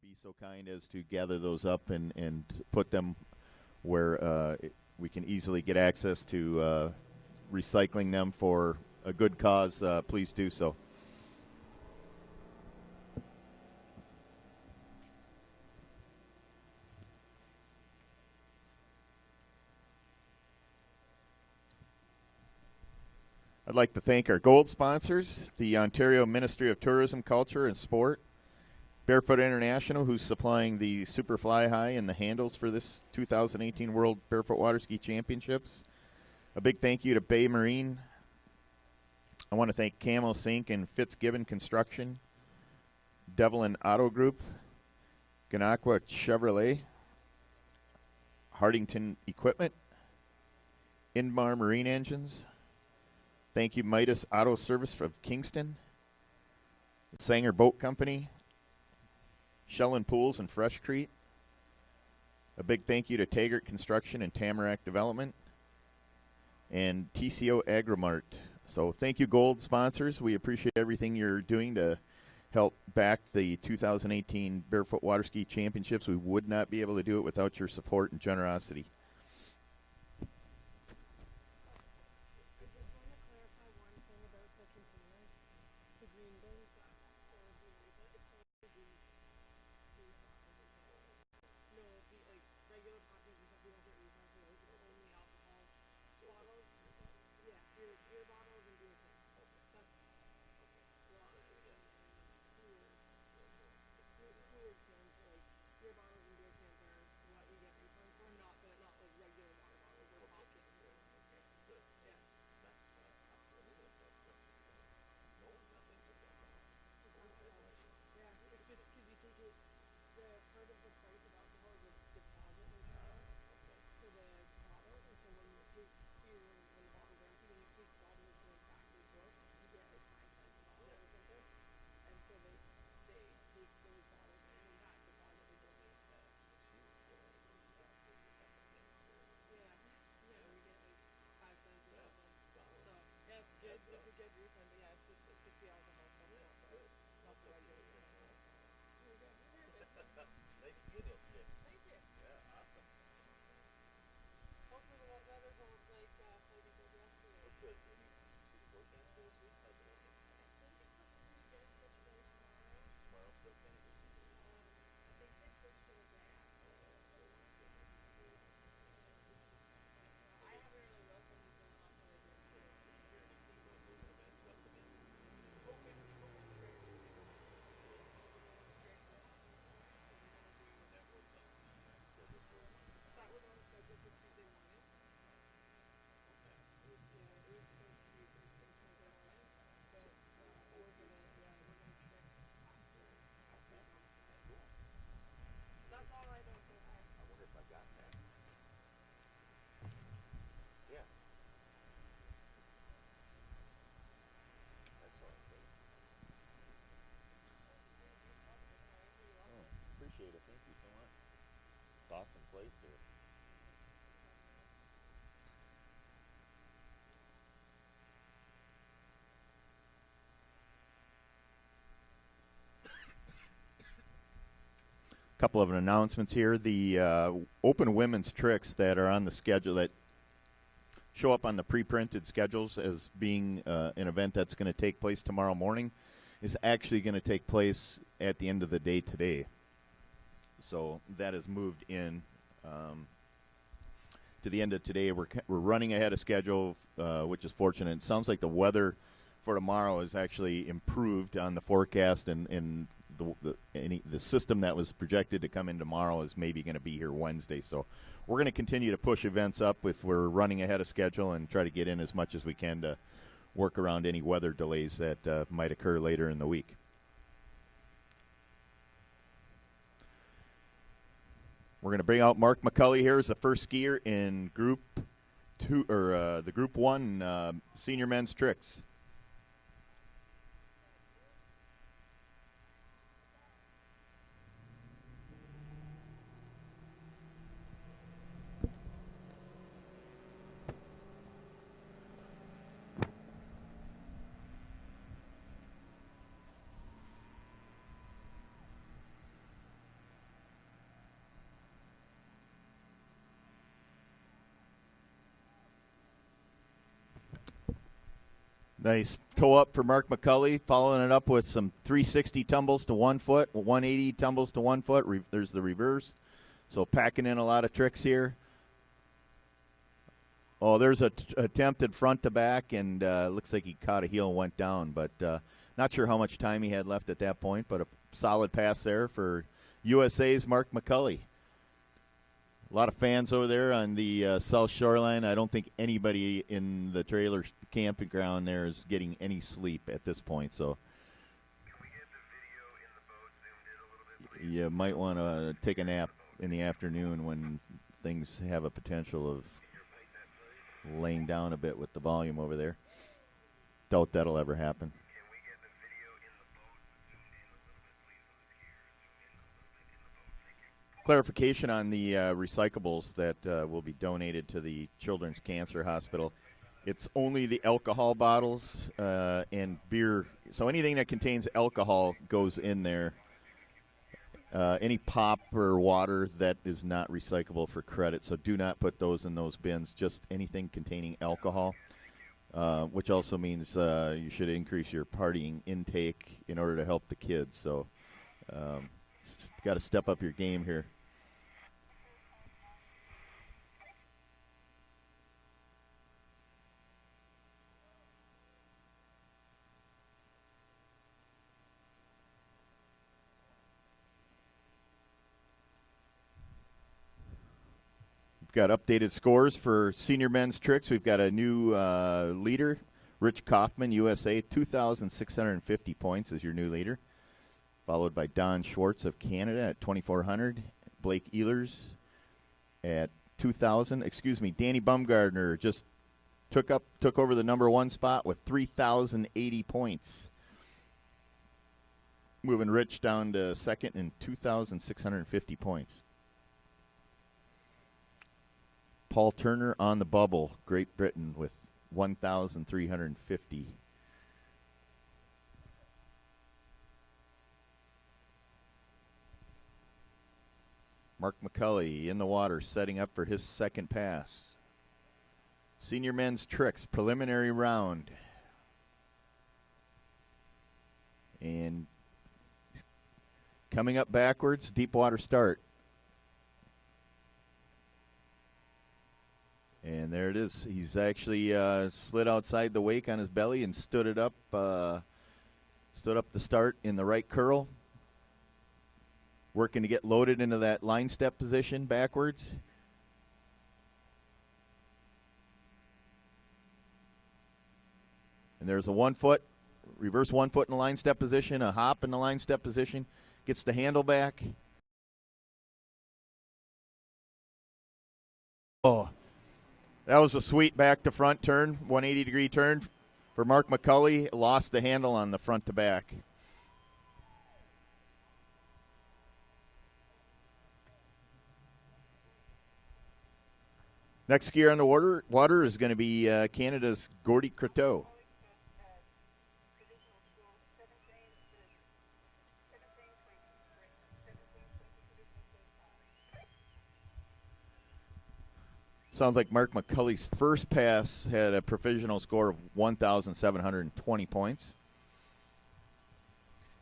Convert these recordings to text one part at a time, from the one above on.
be so kind as to gather those up and put them where we can easily get access to recycling them for a good cause, please do so. I'd like to thank our gold sponsors, the Ontario Ministry of Tourism, Culture and Sport, Barefoot International, who's supplying the Super Fly High and the handles for this 2018 World Barefoot Waterski Championships. A big thank you to Bay Marine. I want to thank Camo Sink and Fitzgibbon Construction, Devlin Auto Group, Ganaqua Chevrolet, Hardington Equipment, Inmar Marine Engines. Thank you, Midas Auto Service of Kingston, Sanger Boat Company, Shell & Pools and Freshcrete. A big thank you to Taggart Construction and Tamarack Development, and TCO Agrimart. So thank you, gold sponsors. We appreciate everything you're doing to help back the 2018 Barefoot Waterski Championships. We would not be able to do it without your support and generosity. Appreciate it. Thank you so much. It's an awesome place here. A couple of announcements here. The open women's tricks that are on the schedule that show up on the pre-printed schedules as being an event that's going to take place tomorrow morning is actually going to take place at the end of the day today. So that has moved in to the end of today. We're running ahead of schedule, which is fortunate. It sounds like the weather for tomorrow is actually improved on the forecast, and the system that was projected to come in tomorrow is maybe going to be here Wednesday. So we're going to continue to push events up if we're running ahead of schedule and try to get in as much as we can to work around any weather delays that might occur later in the week. We're going to bring out Mark McCulley here as the first skier in Group 2 or the Group 1 senior men's tricks. Nice toe up for Mark McCulley, following it up with some 360 tumbles to 1 foot, 180 tumbles to 1 foot. There's the reverse. So packing in a lot of tricks here. Oh, there's a attempted front to back, and looks like he caught a heel and went down. But not sure how much time he had left at that point, but a solid pass there for USA's Mark McCulley. A lot of fans over there on the South Shoreline. I don't think anybody in the trailer camping ground there is getting any sleep at this point. So can we get the video in the boat zoomed in a little bit, please? You might want to take a nap in the afternoon when things have a potential of laying down a bit with the volume over there. Doubt that'll ever happen. Can we get the video in the boat zoomed in a little bit, please, on the skiers? Zoom in a little bit in the boat. Thank you. Clarification on the recyclables that will be donated to the Children's Cancer Hospital. It's only the alcohol bottles and beer. So anything that contains alcohol goes in there. Any pop or water that is not recyclable for credit. So do not put those in those bins. Just anything containing alcohol, which also means you should increase your partying intake in order to help the kids. So got to step up your game here. Got updated scores for senior men's tricks. We've got a new leader, Rich Kaufman, USA, 2,650 points is your new leader, followed by Don Schwartz of Canada at 2,400. Blake Ehlers at 2,000. Excuse me, Danny Bumgardner just took over the number one spot with 3,080 points, moving Rich down to second in 2,650 points. Paul Turner on the bubble, Great Britain, with 1,350. Mark McCulley in the water, setting up for his second pass. Senior men's tricks, preliminary round. And coming up backwards, deep water start. And there it is. He's actually slid outside the wake on his belly and stood up the start in the right curl. Working to get loaded into that line step position backwards. And there's a 1 foot, reverse 1 foot in the line step position, a hop in the line step position. Gets the handle back. Oh. That was a sweet back to front turn, 180 degree turn for Mark McCulley. Lost the handle on the front to back. Next skier on the water is going to be Canada's Gordy Croteau. Sounds like Mark McCulley's first pass had a provisional score of 1,720 points.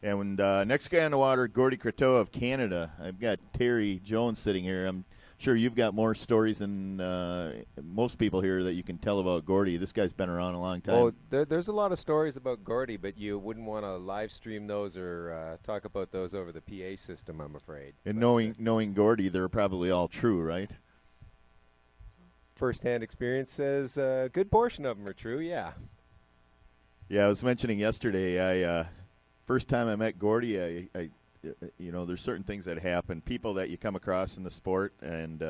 And when next guy on the water, Gordy Croteau of Canada. I've got Terry Jones sitting here. I'm sure you've got more stories than most people here that you can tell about Gordy. This guy's been around a long time. Oh, there's a lot of stories about Gordy, but you wouldn't want to live stream those or talk about those over the PA system, I'm afraid. And knowing Gordy, they're probably all true, right? First-hand experience says a good portion of them are true, yeah. Yeah, I was mentioning yesterday, first time I met Gordy, I there's certain things that happen, people that you come across in the sport, and,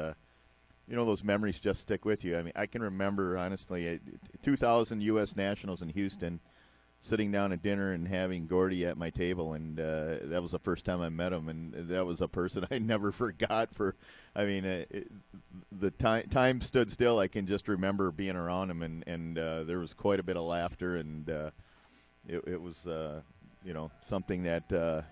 those memories just stick with you. I mean, I can remember, honestly, 2000 U.S. Nationals in Houston, sitting down at dinner and having Gordy at my table, and that was the first time I met him, and that was a person I never forgot the time stood still. I can just remember being around him, and there was quite a bit of laughter, and it was, something that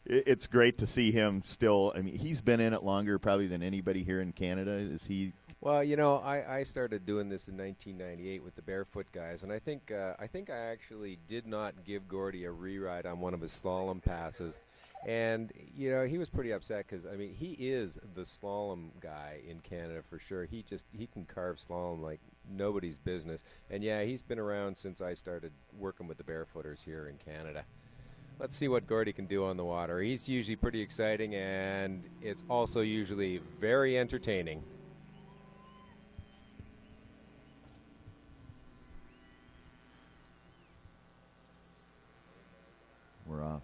it's great to see him still. I mean, he's been in it longer probably than anybody here in Canada. As he Well, I started doing this in 1998 with the Barefoot guys, and I think I actually did not give Gordy a reride on one of his slalom passes, and he was pretty upset because I mean he is the slalom guy in Canada for sure. He can carve slalom like nobody's business, and yeah, he's been around since I started working with the Barefooters here in Canada. Let's see what Gordy can do on the water. He's usually pretty exciting, and it's also usually very entertaining. We're off.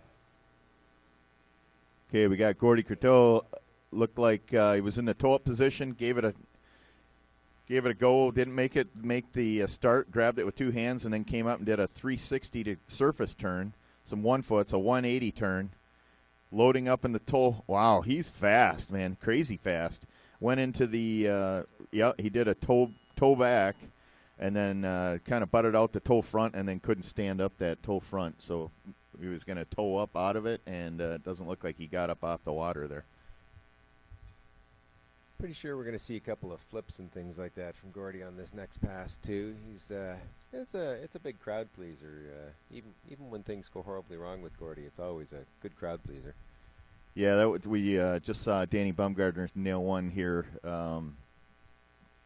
Okay, we got Gordy Courteau. Looked like he was in the toe-up position. Gave it a go. Didn't make the start. Grabbed it with two hands and then came up and did a 360 to surface turn. Some 1 foot, so 180 turn. Loading up in the toe. Wow, he's fast, man. Crazy fast. Went into the he did a toe back, and then kind of butted out the toe front, and then couldn't stand up that toe front. So he was going to toe up out of it, and it doesn't look like he got up off the water there. Pretty sure we're going to see a couple of flips and things like that from Gordy on this next pass too. It's a big crowd pleaser. Even when things go horribly wrong with Gordy, it's always a good crowd pleaser. Yeah, we just saw Danny Bumgardner nail one here.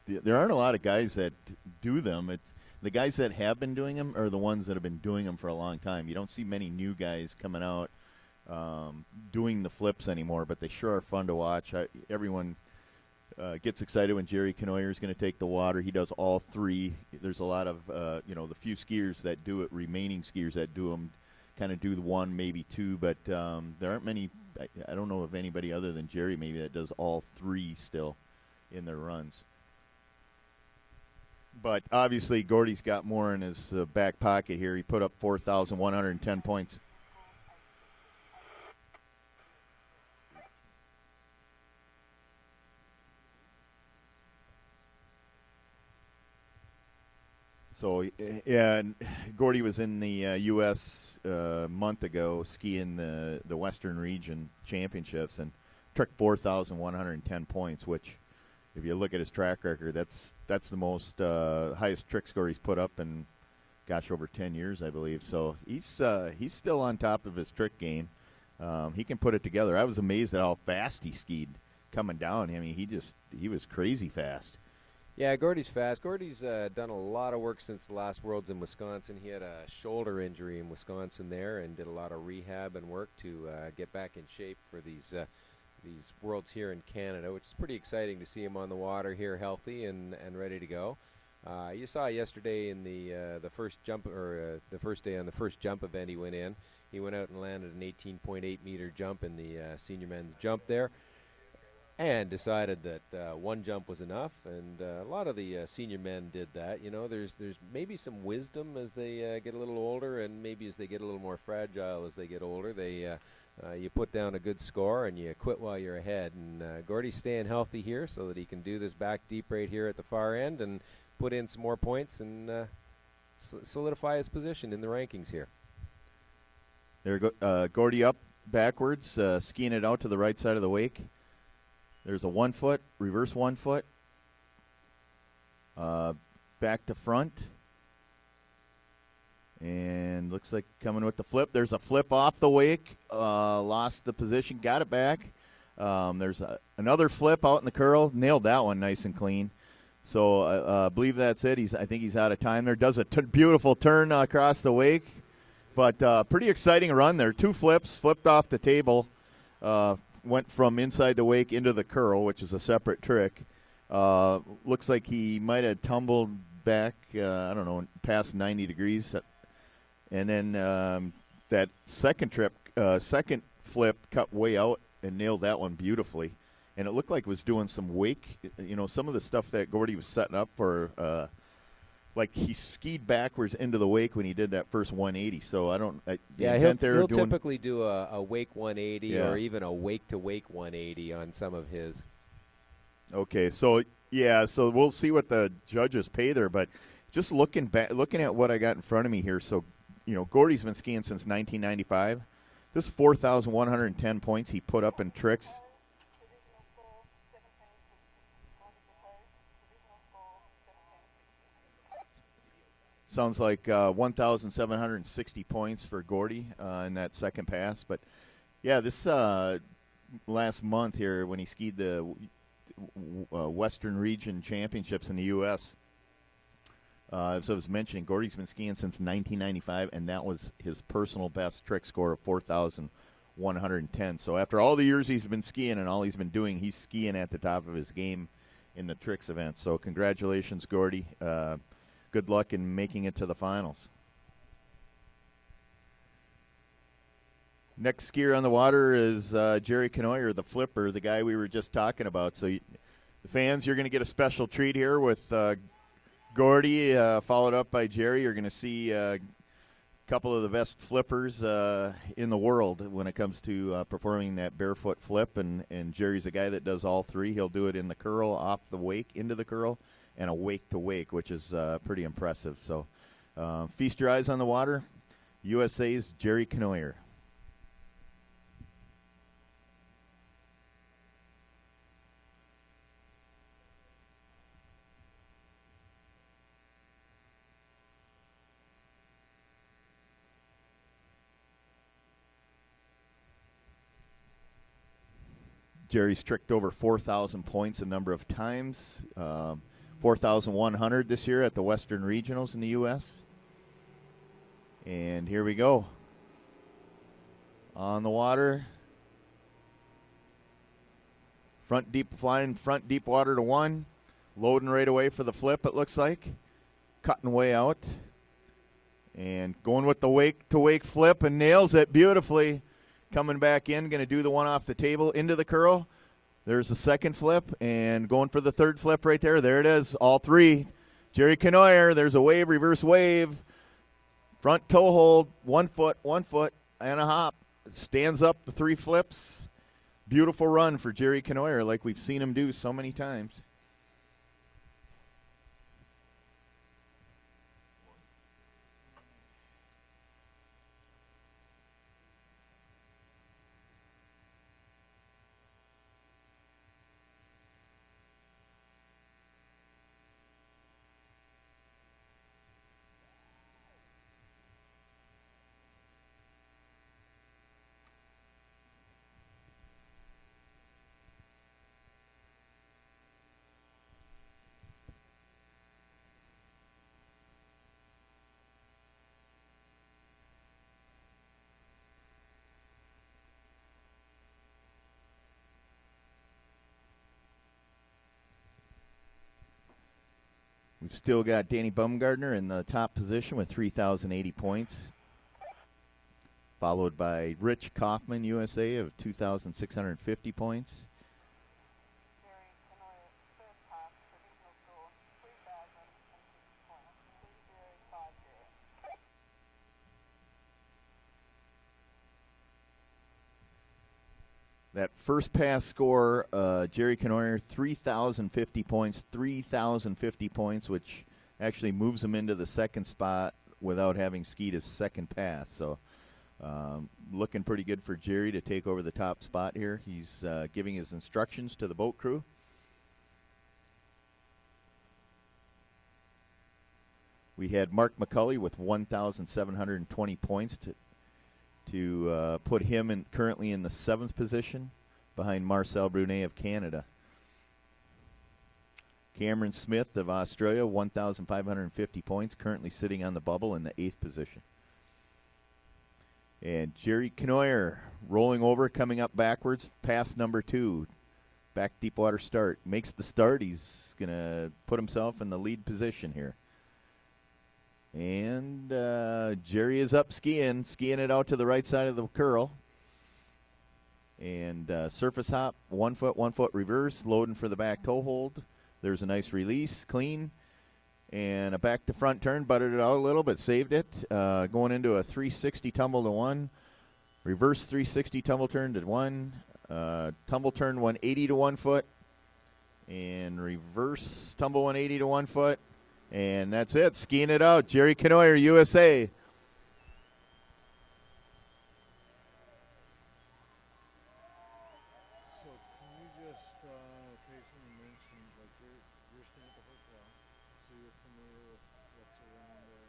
There aren't a lot of guys that do them. It's the guys that have been doing them are the ones that have been doing them for a long time. You don't see many new guys coming out doing the flips anymore, but they sure are fun to watch. Everyone gets excited when Jerry Canoyer is going to take the water. He does all three. There's a lot of the few skiers that do it, remaining skiers that do them, kind of do the one, maybe two, but there aren't many. I don't know of anybody other than Jerry maybe that does all three still in their runs. But obviously Gordy's got more in his back pocket here. He put up 4,110 points. So, yeah, Gordy was in the U.S. A month ago skiing the Western Region Championships and tricked 4,110 points, which, if you look at his track record, that's the most highest trick score he's put up in, gosh, over 10 years, I believe. So he's still on top of his trick game. He can put it together. I was amazed at how fast he skied coming down. I mean, he was crazy fast. Yeah, Gordy's fast. Gordy's done a lot of work since the last Worlds in Wisconsin. He had a shoulder injury in Wisconsin there and did a lot of rehab and work to get back in shape for these Worlds here in Canada, which is pretty exciting to see him on the water here healthy and ready to go. You saw yesterday in the first jump, or the first day on the first jump event he went in. He went out and landed an 18.8 meter jump in the senior men's jump there, and decided that one jump was enough, and a lot of the senior men did that. There's maybe some wisdom as they get a little older, and maybe as they get a little more fragile as they get older. You put down a good score and you quit while you're ahead. And Gordy's staying healthy here so that he can do this back deep right here at the far end and put in some more points and solidify his position in the rankings here. There Gordy up backwards, skiing it out to the right side of the wake. There's a 1 foot, reverse 1 foot, back to front, and looks like coming with the flip. There's a flip off the wake, lost the position, got it back. There's another flip out in the curl, nailed that one nice and clean. So I believe that's it. I think he's out of time there. Does a beautiful turn across the wake, but pretty exciting run there. Two flips, flipped off the table. Went from inside the wake into the curl, which is a separate trick. Looks like he might have tumbled back, past 90 degrees. And then that second flip cut way out and nailed that one beautifully. And it looked like it was doing some wake. Some of the stuff that Gordy was setting up for, like he skied backwards into the wake when he did that first 180. So he'll typically do a wake 180 or even a wake to wake 180 on some of his. Okay, so we'll see what the judges pay there. But just looking at what I got in front of me here, so Gordy's been skiing since 1995. This 4,110 points he put up in tricks. Sounds like 1,760 points for Gordy in that second pass. But, yeah, this last month here when he skied the Western Region Championships in the U.S., as I was mentioning, Gordy's been skiing since 1995, and that was his personal best trick score of 4,110. So after all the years he's been skiing and all he's been doing, he's skiing at the top of his game in the tricks event. So congratulations, Gordy. Good luck in making it to the finals. Next skier on the water is Jerry Canoyer, the flipper, the guy we were just talking about. So the fans, you're going to get a special treat here with Gordy, followed up by Jerry. You're going to see a couple of the best flippers in the world when it comes to performing that barefoot flip. And Jerry's a guy that does all three. He'll do it in the curl, off the wake, into the curl, and a wake to wake, which is pretty impressive. So feast your eyes on the water. USA's Jerry Canoyer. Jerry's tricked over 4,000 points a number of times, 4,100 this year at the Western Regionals in the U.S. And here we go. On the water. Flying front deep water to one. Loading right away for the flip, it looks like. Cutting way out. And going with the wake to wake flip and nails it beautifully. Coming back in, going to do the one off the table into the curl. There's the second flip, and going for the third flip right there. There it is, all three. Jerry Canoyer, there's a wave, reverse wave. Front toe hold, 1 foot, and a hop. Stands up the three flips. Beautiful run for Jerry Canoyer, like we've seen him do so many times. We've still got Danny Bumgardner in the top position with 3,080 points, followed by Rich Kaufman, USA, of 2,650 points. That first pass score, Jerry Canoyer, 3,050 points, which actually moves him into the second spot without having skied his second pass. So looking pretty good for Jerry to take over the top spot here. He's giving his instructions to the boat crew. We had Mark McCulley with 1,720 points to put him currently in the 7th position behind Marcel Brunet of Canada. Cameron Smith of Australia, 1,550 points, currently sitting on the bubble in the 8th position. And Jerry Canoyer rolling over, coming up backwards, pass number 2. Back deep water start. Makes the start. He's going to put himself in the lead position here. And Jerry is up skiing it out to the right side of the curl. And surface hop, 1 foot reverse, loading for the back toe hold. There's a nice release, clean. And a back to front turn, butted it out a little, but saved it. Going into a 360 tumble to 1. Reverse 360 tumble turn to 1. Tumble turn 180 to 1 foot. And reverse tumble 180 to 1 foot. And that's it. Skiing it out. Jerry Canoyer, USA. So can you just, okay, so you mentioned, like, you're staying at the hotel, so you're familiar with what's around there.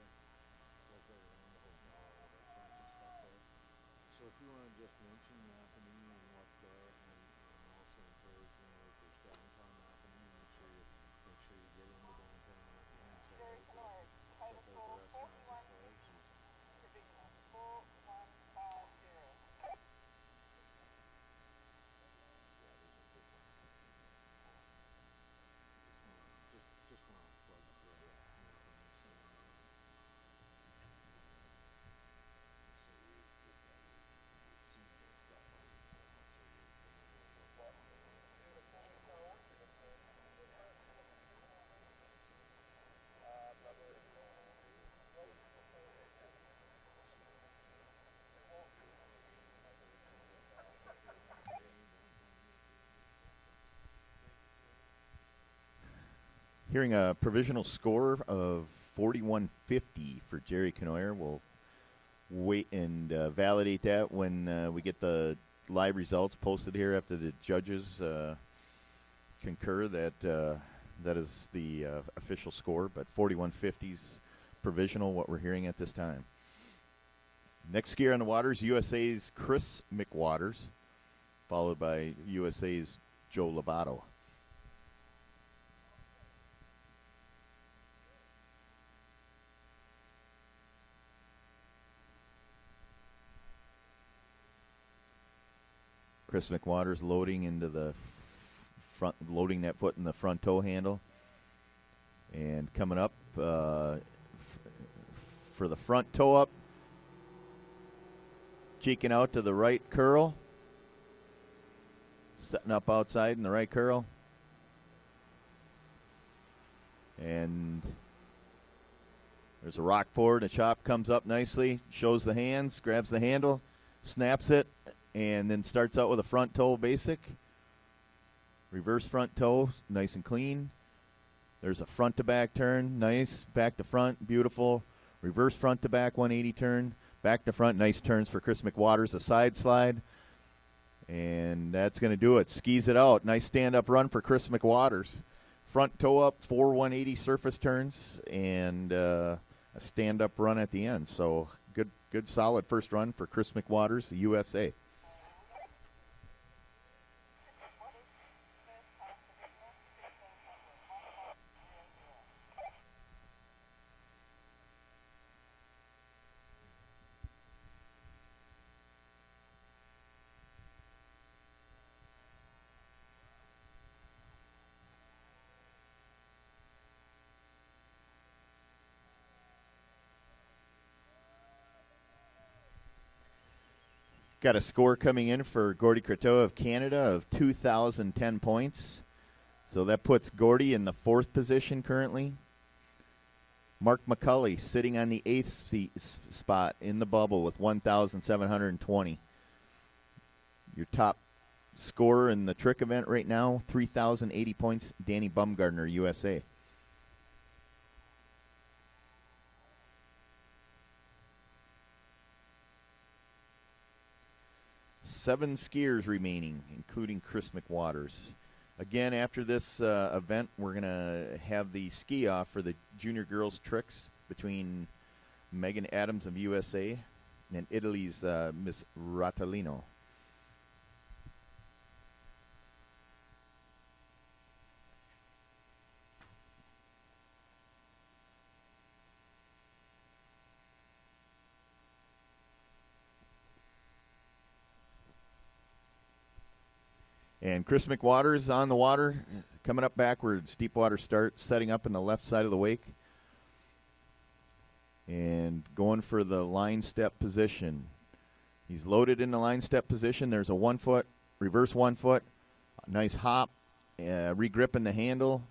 Hearing a provisional score of 4150 for Jerry Canoyer. We'll wait and validate that when we get the live results posted here after the judges concur that that is the official score. But 4150's provisional, what we're hearing at this time. Next skier on the water is USA's Chris McWaters, followed by USA's Joe Lovato. Chris McWaters loading into the front, loading that foot in the front toe handle, and coming up for the front toe up, cheeking out to the right curl, setting up outside in the right curl, and there's a rock forward. A chop comes up nicely, shows the hands, grabs the handle, snaps it, and then starts out with a front toe basic. Reverse front toe, nice and clean. There's a front to back turn, nice. Back to front, beautiful. Reverse front to back, 180 turn. Back to front, nice turns for Chris McWaters. A side slide. And that's going to do it. Skis it out. Nice stand-up run for Chris McWaters. Front toe up, 4 180 surface turns, and a stand-up run at the end. So good solid first run for Chris McWaters, the USA. Got a score coming in for Gordy Croteau of Canada of 2,010 points. So that puts Gordy in the 4th position currently. Mark McCulley sitting on the 8th spot in the bubble with 1,720. Your top scorer in the trick event right now, 3,080 points, Danny Bumgardner, USA. Seven skiers remaining, including Chris McWaters. Again, after this event, we're going to have the ski off for the junior girls tricks between Megan Adams of USA and Italy's Miss Ratalino. And Chris McWaters on the water, coming up backwards, deep water start, setting up in the left side of the wake. And going for the line step position. He's loaded in the line step position. There's a 1 foot, reverse 1 foot, nice hop, regripping the handle.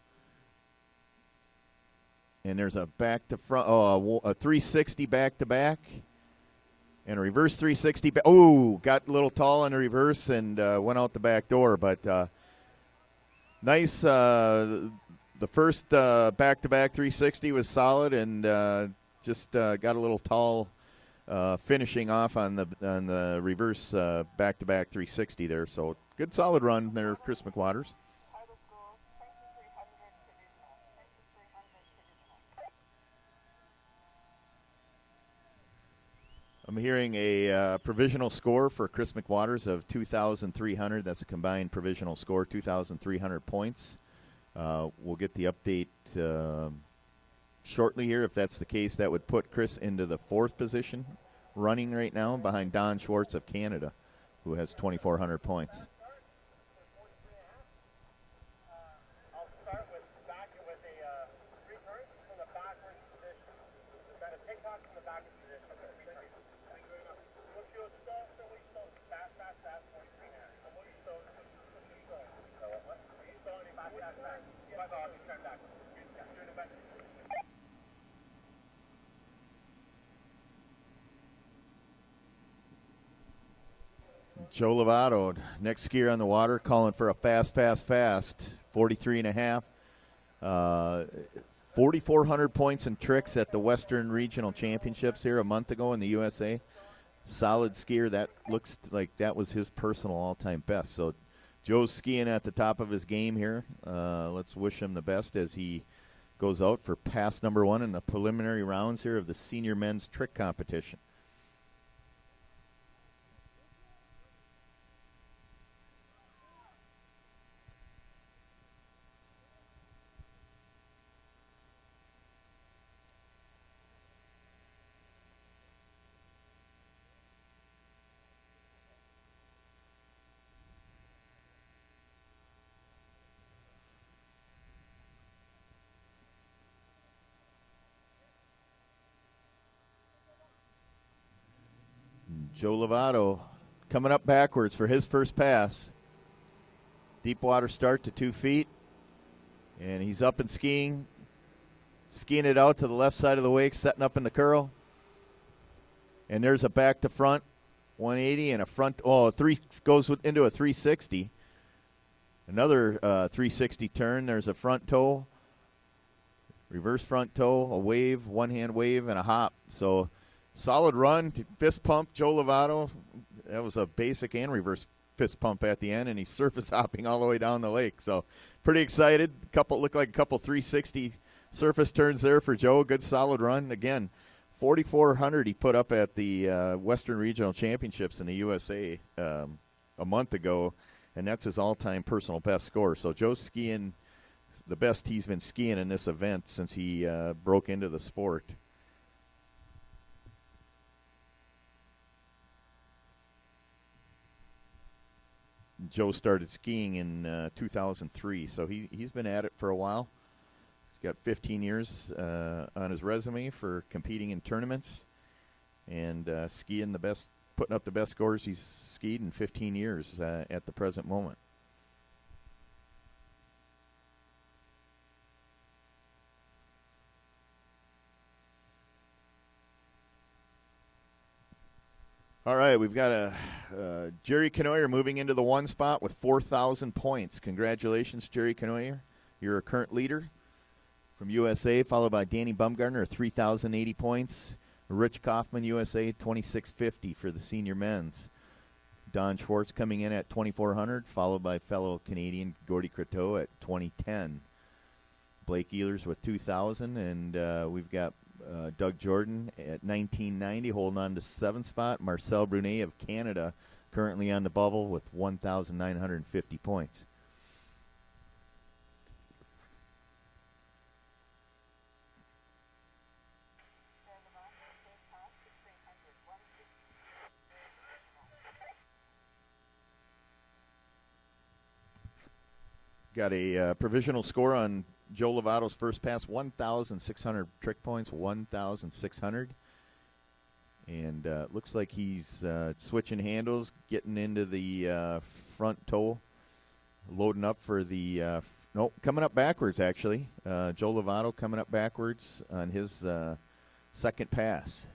And there's a back to front, a 360 back to back. And a reverse 360. Got a little tall on the reverse and went out the back door. But nice. The first back-to-back 360 was solid and just got a little tall finishing off on the reverse back-to-back 360 there. So good solid run there, Chris McWaters. I'm hearing a provisional score for Chris McWaters of 2,300. That's a combined provisional score, 2,300 points. We'll get the update shortly here. If that's the case, that would put Chris into the 4th position running right now behind Don Schwartz of Canada, who has 2,400 points. I'll start with a 3 turns from the backwards position. Got a takeoff from the backwards position. What's your stall? So we stall fast, 43 now. And what are you stalling? What's your stall? Are you stalling fast? My dog, you turn back. You're doing it back. Joe Lovato, next skier on the water, calling for a fast, 43 and a half. Uh, 4,400 points and tricks at the Western Regional Championships here a month ago in the USA. Solid skier. That looks like that was his personal all-time best. So Joe's skiing at the top of his game here. Let's wish him the best as he goes out for pass number 1 in the preliminary rounds here of the senior men's trick competition. Joe Lovato coming up backwards for his first pass. Deep water start to 2 feet. And he's up and skiing. Skiing it out to the left side of the wake, setting up in the curl. And there's a back to front 180 and a front. Goes into a 360. Another 360 turn. There's a front toe, reverse front toe, a wave, one-hand wave, and a hop. So solid run, fist pump, Joe Lovato. That was a basic and reverse fist pump at the end, and he's surface hopping all the way down the lake. So pretty excited. Looked like a couple 360 surface turns there for Joe. Good solid run. Again, 4,400 he put up at the Western Regional Championships in the USA a month ago, and that's his all-time personal best score. So Joe's skiing the best he's been skiing in this event since he broke into the sport. Joe started skiing in 2003, so he's been at it for a while. He's got 15 years on his resume for competing in tournaments and skiing the best, putting up the best scores he's skied in 15 years at the present moment. All right, we've got Jerry Canoyer moving into the 1 spot with 4,000 points. Congratulations, Jerry Canoyer. You're a current leader from USA, followed by Danny Bumgardner, 3,080 points. Rich Kaufman, USA, 2,650 for the senior men's. Don Schwartz coming in at 2,400, followed by fellow Canadian Gordy Croteau at 2,010. Blake Ehlers with 2,000, and we've got Doug Jordan at 1990, holding on to 7th spot. Marcel Brunet of Canada currently on the bubble with 1,950 points. Got a provisional score on Joe Lovato's first pass, 1,600 trick points, 1,600. And looks like he's switching handles, getting into the front toe, loading up for the, coming up backwards, actually. Joe Lovato coming up backwards on his second pass.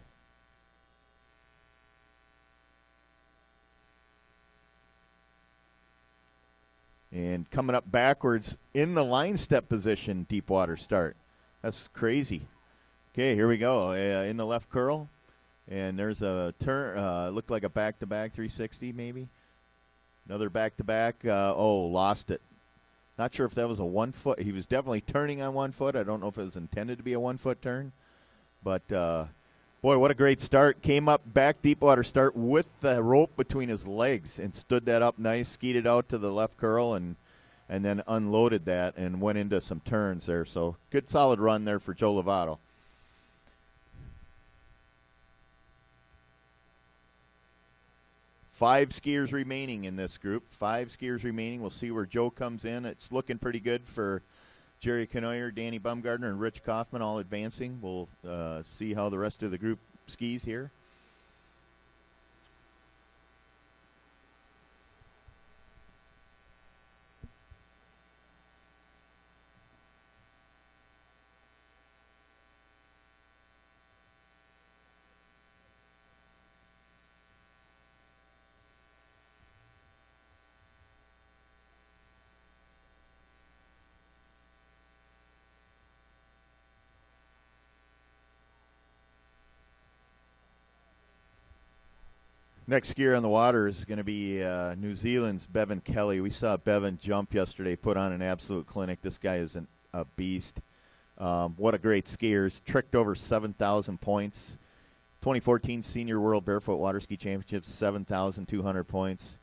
And coming up backwards in the line step position, deep water start. That's crazy. Okay, here we go. In the left curl. And there's a turn, looked like a back-to-back 360 maybe. Another back-to-back. Lost it. Not sure if that was a 1 foot. He was definitely turning on 1 foot. I don't know if it was intended to be a 1 foot turn. But, boy, what a great start. Came up back deep water start with the rope between his legs and stood that up nice, skied it out to the left curl, and then unloaded that and went into some turns there. So good solid run there for Joe Lovato. Five skiers remaining in this group. 5 skiers remaining. We'll see where Joe comes in. It's looking pretty good for Jerry Canoyer, Danny Bumgardner, and Rich Kaufman all advancing. We'll see how the rest of the group skis here. Next skier on the water is going to be New Zealand's Bevan Kelly. We saw Bevan jump yesterday, put on an absolute clinic. This guy is a beast. What a great skier. He's tricked over 7,000 points. 2014 Senior World Barefoot Waterski Championships, 7,200 points.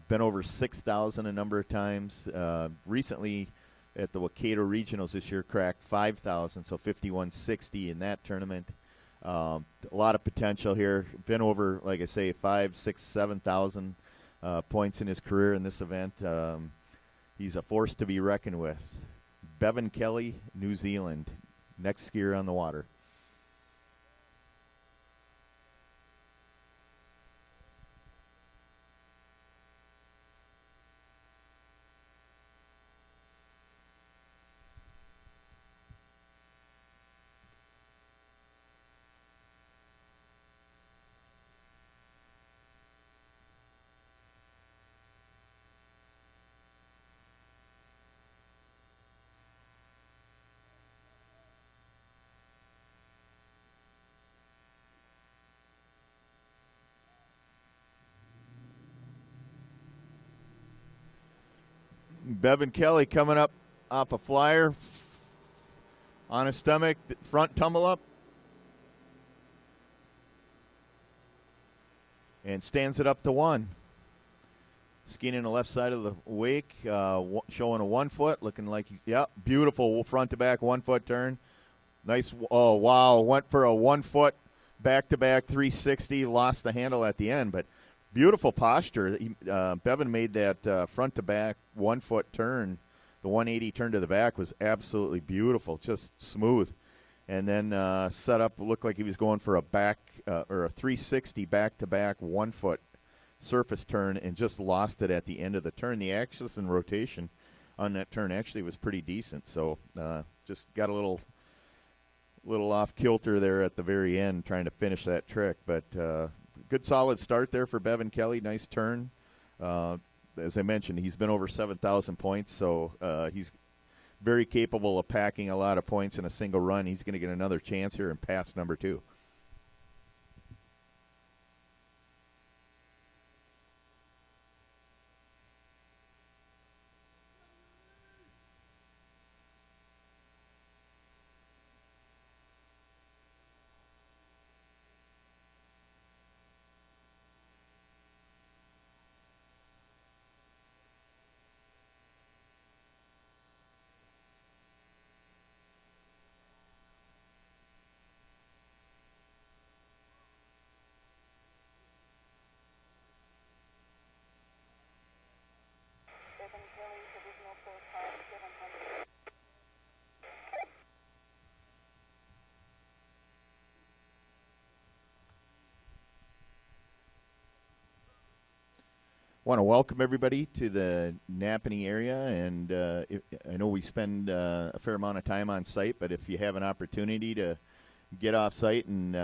Been over 6,000 a number of times. Recently at the Waikato Regionals this year, cracked 5,000, so 51.60 in that tournament. A lot of potential here. Been over, like I say, 5, 6, 7,000 points in his career in this event. He's a force to be reckoned with. Bevan Kelly, New Zealand, next skier on the water. Bevan Kelly coming up off a flyer on his stomach, front tumble up, and stands it up to 1. Skiing in the left side of the wake, showing a 1 foot, looking like he's, beautiful front to back 1 foot turn. Nice, oh wow, went for a 1 foot back to back 360, lost the handle at the end, but beautiful posture. Bevan made that front to back 1 foot turn. The 180 turn to the back was absolutely beautiful, just smooth. And then set up, looked like he was going for a back or a 360 back to back 1 foot surface turn, and just lost it at the end of the turn. The axis and rotation on that turn actually was pretty decent. So just got a little off kilter there at the very end trying to finish that trick, but good solid start there for Bevan Kelly. Nice turn. As I mentioned, he's been over 7,000 points, so he's very capable of packing a lot of points in a single run. He's going to get another chance here in pass number 2. Bevan Kelly, provisional score time 700. Want to welcome everybody to the Napanee area, and I know we spend a fair amount of time on site, but if you have an opportunity to get off site and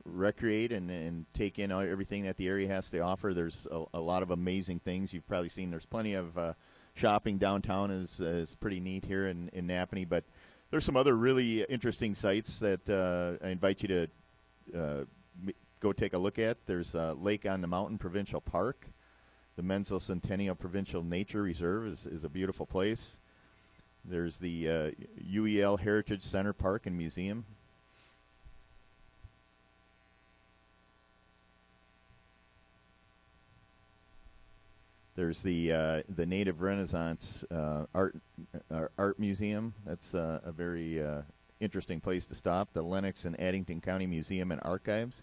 recreate and take in everything that the area has to offer, there's a lot of amazing things. You've probably seen there's plenty of shopping downtown is pretty neat here in Napanee, but there's some other really interesting sites that I invite you to go take a look at. There's Lake on the Mountain Provincial Park. The Menzel Centennial Provincial Nature Reserve is a beautiful place. There's the UEL Heritage Center Park and Museum. There's the Native Renaissance Art Museum. That's a very interesting place to stop. The Lennox and Addington County Museum and Archives.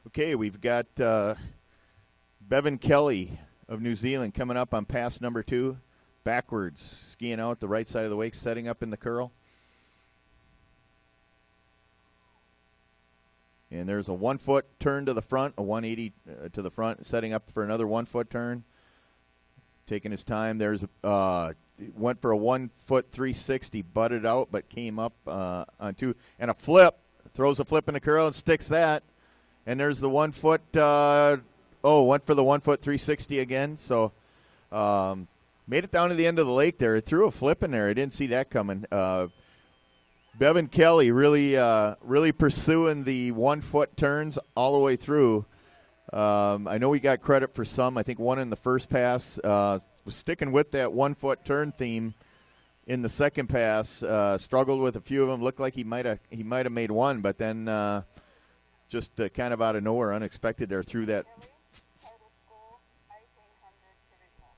Okay, we've got Bevan Kelly of New Zealand coming up on pass number 2. Backwards, skiing out the right side of the wake, setting up in the curl. And there's a 1 foot turn to the front, a 180 to the front, setting up for another 1 foot turn. Taking his time. There's went for a 1 foot 360, butted out, but came up on 2. And a flip, throws a flip in the curl and sticks that. And there's the 1 foot, went for the 1 foot 360 again. So made it down to the end of the lake there. It threw a flip in there. I didn't see that coming. Bevan Kelly really pursuing the 1 foot turns all the way through. I know we got credit for some. I think one in the first pass was sticking with that 1 foot turn theme in the second pass. Struggled with a few of them. Looked like he might have made one, but then just kind of out of nowhere, unexpected there through that. Total score 1800 provisional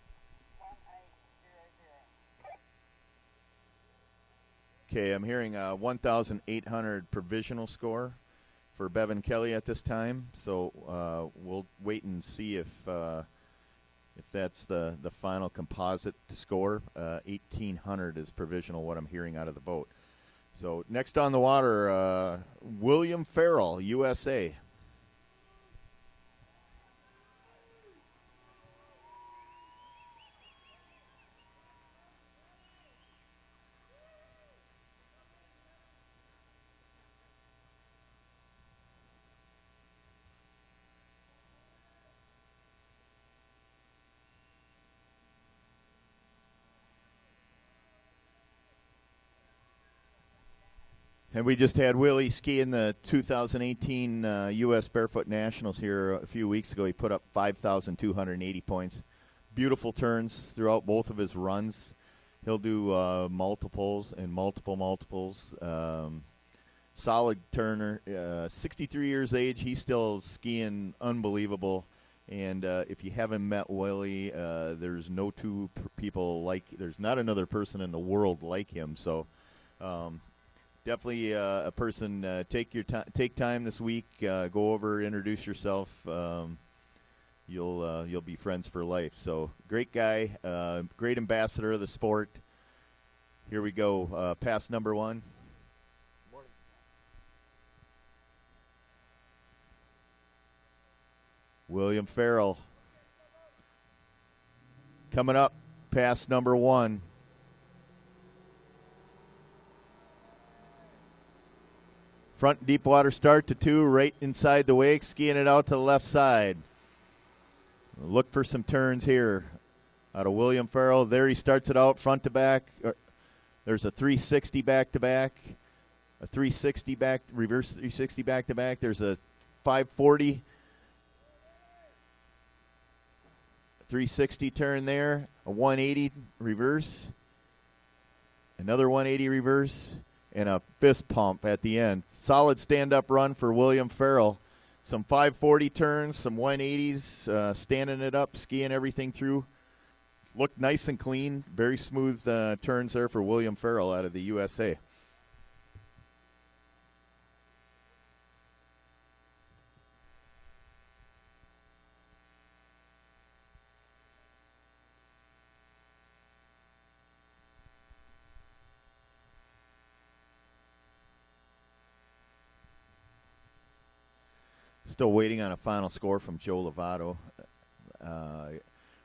1800. Okay, I'm hearing 1,800 provisional score for Bevan Kelly at this time. So we'll wait and see if that's the final composite score. 1,800 is provisional, what I'm hearing out of the boat. So next on the water, William Farrell, USA. And we just had Willie ski in the 2018 U.S. Barefoot Nationals here a few weeks ago. He put up 5,280 points. Beautiful turns throughout both of his runs. He'll do multiples and multiples. Solid turner. 63 years age. He's still skiing unbelievable. And if you haven't met Willie, there's no two people like. There's not another person in the world like him. So. Definitely a person. Take time this week. Go over, introduce yourself. You'll be friends for life. So great guy, great ambassador of the sport. Here we go. Pass number one. William Farrell coming up. Pass number one. Front deep water start to 2, right inside the wake, skiing it out to the left side. Look for some turns here out of William Farrell. There he starts it out front to back. There's a 360 back to back, a 360 back, reverse 360 back to back. There's a 540, 360 turn there, a 180 reverse, another 180 reverse. And a fist pump at the end. Solid stand-up run for William Farrell. Some 540 turns, some 180s, standing it up, skiing everything through. Looked nice and clean. Very smooth turns there for William Farrell out of the USA. Still waiting on a final score from Joe Lovato.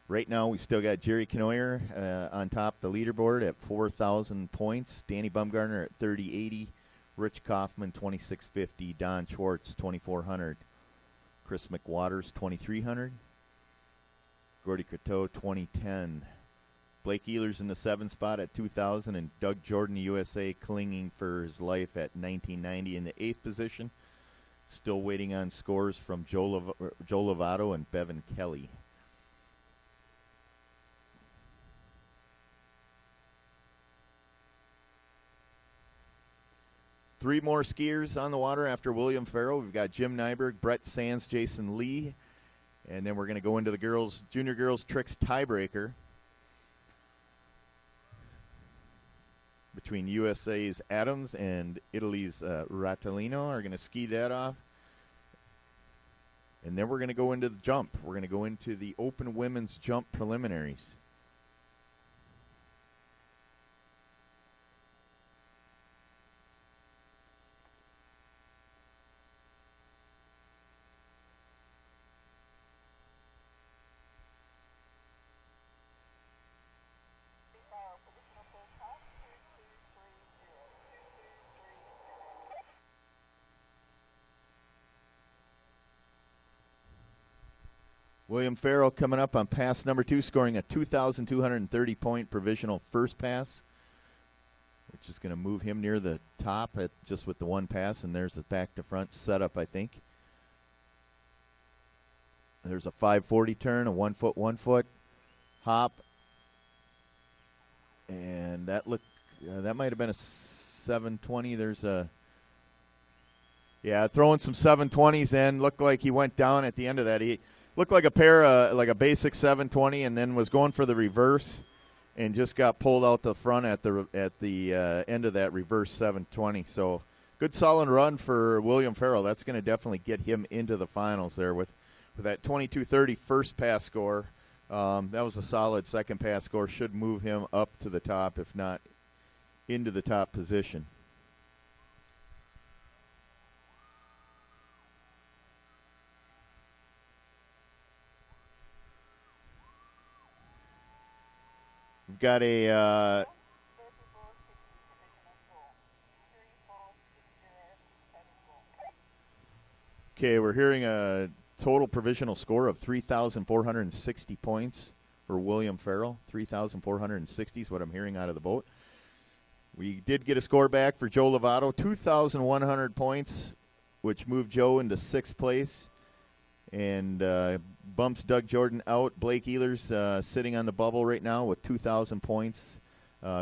Right now, we still got Jerry Knoyer on top of the leaderboard at 4,000 points. Danny Bumgarner at 3,080. Rich Kaufman, 2,650. Don Schwartz, 2,400. Chris McWaters, 2,300. Gordy Coteau, 2010. Blake Ehlers in the 7th spot at 2,000. And Doug Jordan, USA, clinging for his life at 1990 in the 8th position. Still waiting on scores from Joe Lovato and Bevan Kelly. Three more skiers on the water after William Farrell. We've got Jim Nyberg, Brett Sands, Jason Lee. And then we're going to go into the junior girls tricks tiebreaker between USA's Adams and Italy's Rattalino. Are going to ski that off. And then we're going to go into the jump. We're going to go into the open women's jump preliminaries. William Farrell coming up on pass number 2, scoring a 2,230 point provisional first pass, which is going to move him near the top just with the one pass. And there's the back to front setup, I think. There's a 540 turn, a 1 foot, 1 foot hop, and that looked that might have been a 720. There's a throwing some 720s in. Looked like he went down at the end of that. He looked like like a basic 720, and then was going for the reverse, and just got pulled out the front at the end of that reverse 720. So good solid run for William Farrell. That's going to definitely get him into the finals there with that 22:30 first pass score. That was a solid second pass score. Should move him up to the top, if not into the top position. We've got a we're hearing a total provisional score of 3,460 points for William Farrell. 3,460 is what I'm hearing out of the boat. We did get a score back for Joe Lovato, 2,100 points, which moved Joe into 6th place and bumps Doug Jordan out. Blake Ehlers sitting on the bubble right now with 2,000 points.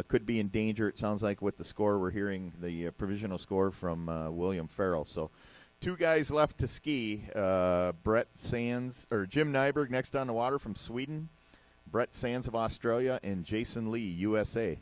Could be in danger, it sounds like, with the score. We're hearing the provisional score from William Farrell. So 2 guys left to ski. Brett Sands, or Jim Nyberg next on the water from Sweden. Brett Sands of Australia, and Jason Lee, USA.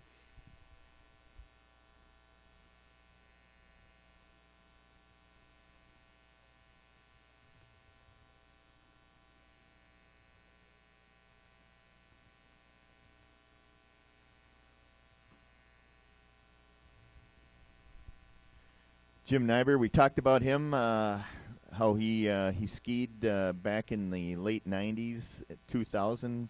Jim Nyberg, we talked about him, how he skied back in the late 90s, at 2000,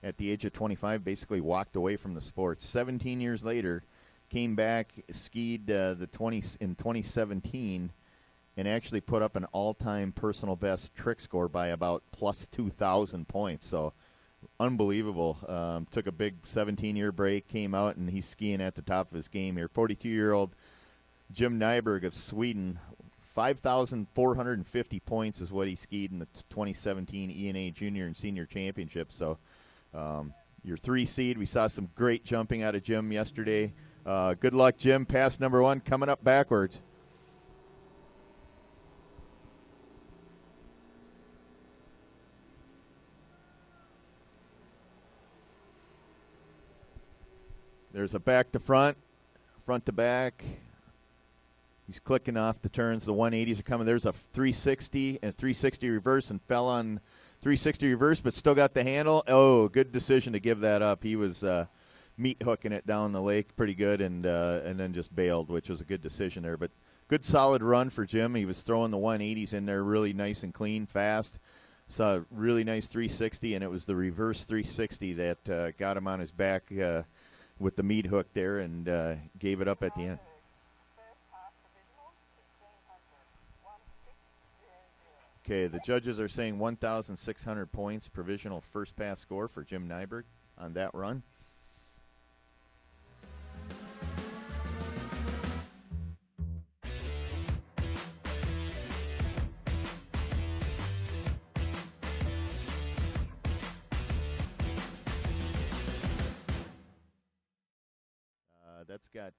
at the age of 25, basically walked away from the sport. 17 years later, came back, skied in 2017, and actually put up an all-time personal best trick score by about plus 2,000 points. So unbelievable. Took a big 17-year break, came out, and he's skiing at the top of his game here. 42-year-old Jim Nyberg of Sweden, 5,450 points is what he skied in the 2017 ENA Junior and Senior Championships. So your 3 seed, we saw some great jumping out of Jim yesterday. Good luck, Jim. Pass number 1 coming up backwards. There's a back to front, front to back. He's clicking off the turns. The 180s are coming. There's a 360 and 360 reverse, and fell on 360 reverse, but still got the handle. Oh, good decision to give that up. He was meat hooking it down the lake pretty good, and then just bailed, which was a good decision there. But good solid run for Jim. He was throwing the 180s in there really nice and clean, fast. Saw a really nice 360, and it was the reverse 360 that got him on his back with the meat hook there, and gave it up at the end. Okay, the judges are saying 1,600 points, provisional first pass score for Jim Nyberg on that run. That's got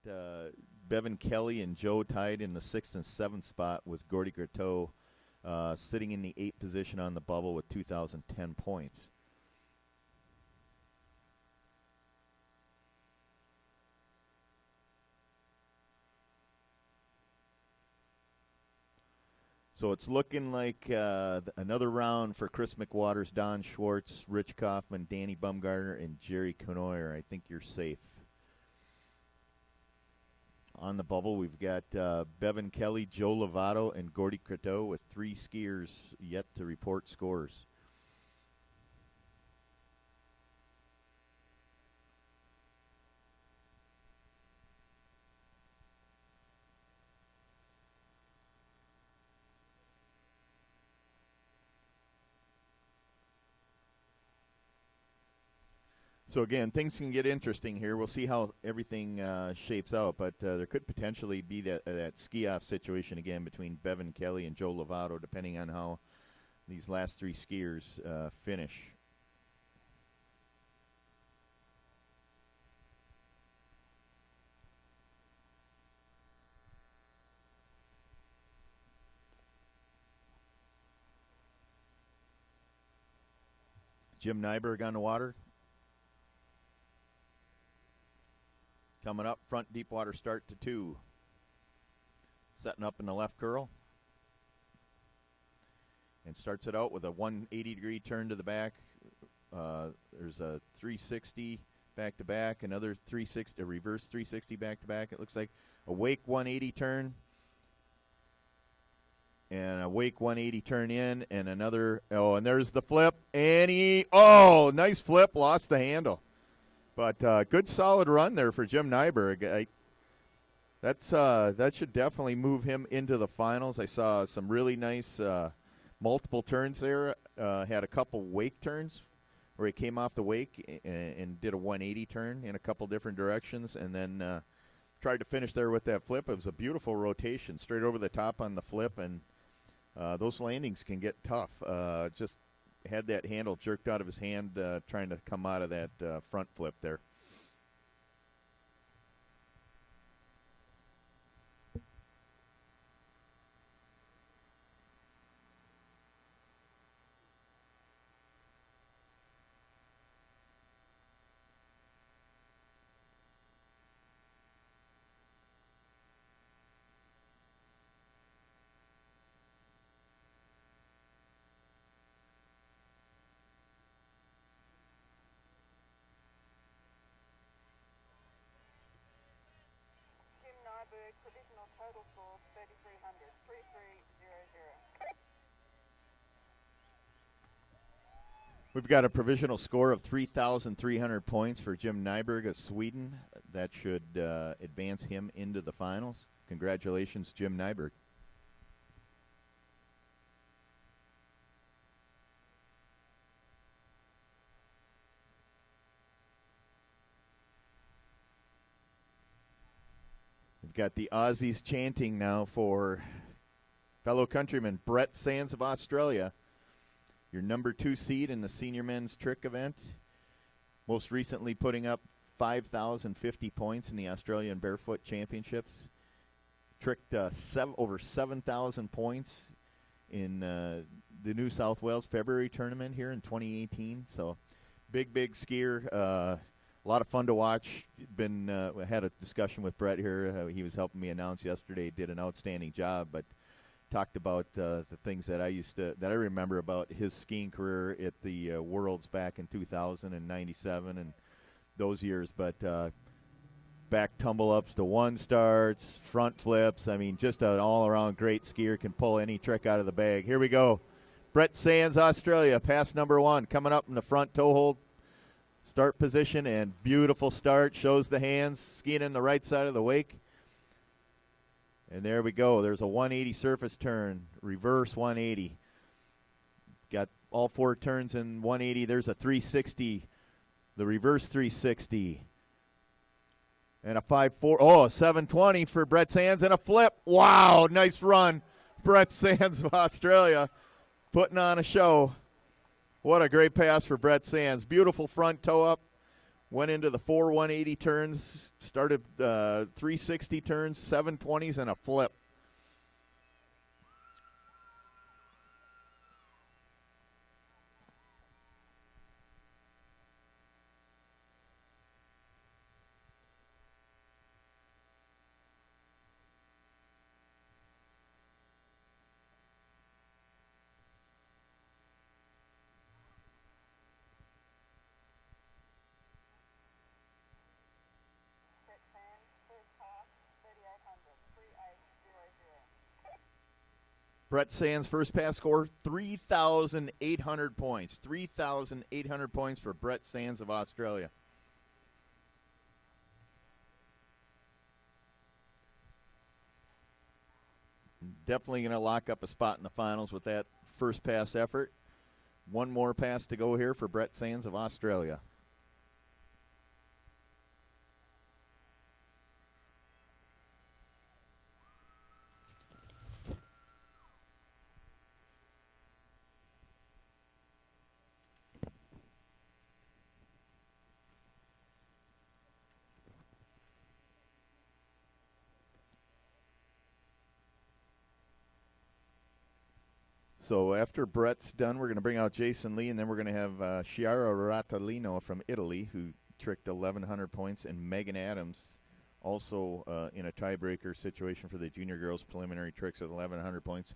Bevan Kelly and Joe tied in the 6th and 7th spot, with Gordy Grateau sitting in the 8th position on the bubble with 2,010 points. So it's looking like another round for Chris McWaters, Don Schwartz, Rich Kaufman, Danny Bumgarner, and Jerry Conoyer. I think you're safe. On the bubble, we've got Bevan Kelly, Joe Lovato, and Gordy Creteau, with 3 skiers yet to report scores. So again, things can get interesting here. We'll see how everything shapes out, but there could potentially be that ski-off situation again between Bevan Kelly and Joe Lovato, depending on how these last three skiers finish. Jim Nyberg on the water. Coming up, front deep water start to 2. Setting up in the left curl. And starts it out with a 180-degree turn to the back. There's a 360 back-to-back, another 360, a reverse 360 back-to-back. It looks like a wake 180 turn. And a wake 180 turn in, and another, and there's the flip. And nice flip, lost the handle. But good solid run there for Jim Nyberg. That should definitely move him into the finals. I saw some really nice multiple turns there. Had a couple wake turns where he came off the wake and did a 180 turn in a couple different directions, and then tried to finish there with that flip. It was a beautiful rotation, straight over the top on the flip, and those landings can get tough. Just had that handle jerked out of his hand trying to come out of that front flip there. Jim Nyberg, provisional total score 3,300, 3,300. We've got a provisional score of 3,300 points for Jim Nyberg of Sweden. That should advance him into the finals. Congratulations, Jim Nyberg. We've got the Aussies chanting now for fellow countryman Brett Sands of Australia, your number 2 seed in the senior men's trick event, most recently putting up 5,050 points in the Australian Barefoot Championships. Tricked over 7,000 points in the New South Wales February tournament here in 2018. So big skier. A lot of fun to watch. I had a discussion with Brett here. He was helping me announce yesterday. Did an outstanding job, but talked about the things that I remember about his skiing career at the Worlds back in 2000 and 97 and those years. But back tumble ups to 1 starts, front flips. I mean, just an all-around great skier, can pull any trick out of the bag. Here we go. Brett Sands, Australia, pass number 1, coming up in the front toe hold start position, and beautiful start, shows the hands, skiing in the right side of the wake. And there we go. There's a 180 surface turn, reverse 180. Got all 4 turns in 180. There's a 360, the reverse 360. And a 5-4, a 720 for Brett Sands, and a flip. Wow, nice run. Brett Sands of Australia putting on a show. What a great pass for Brett Sands. Beautiful front toe up. Went into the 4 180 turns, started 360 turns, 720s, and a flip. Brett Sands, first pass 3,800, 3,800. Brett Sands' first pass score, 3,800 points. 3,800 points for Brett Sands of Australia. Definitely going to lock up a spot in the finals with that first pass effort. One more pass to go here for Brett Sands of Australia. So after Brett's done, we're going to bring out Jason Lee, and then we're going to have Chiara Ratalino from Italy, who tricked 1,100 points, and Megan Adams, also in a tiebreaker situation for the junior girls preliminary tricks with 1,100 points.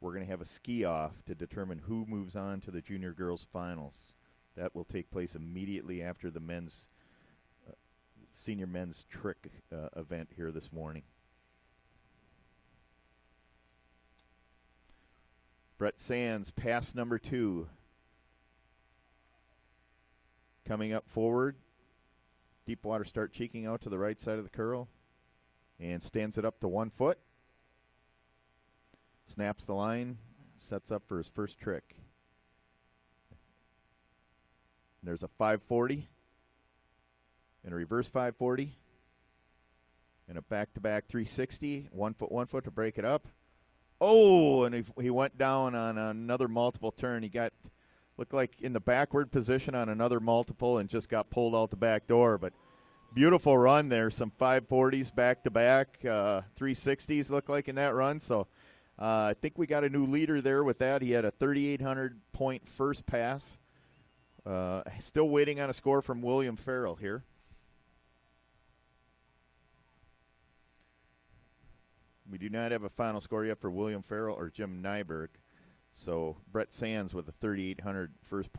We're going to have a ski-off to determine who moves on to the junior girls finals. That will take place immediately after the men's senior men's trick event here this morning. Brett Sands, pass number 2. Coming up forward. Deep water start cheeking out to the right side of the curl. And stands it up to 1 foot. Snaps the line. Sets up for his first trick. There's a 540. And a reverse 540. And a back-to-back 360. 1 foot, 1 foot to break it up. Oh, and he went down on another multiple turn. He looked like in the backward position on another multiple and just got pulled out the back door. But beautiful run there. Some 540s back-to-back, 360s look like in that run. So I think we got a new leader there with that. He had a 3,800-point first pass. Still waiting on a score from William Farrell here. We do not have a final score yet for William Farrell or Jim Nyberg. So Brett Sands with a 3,800 first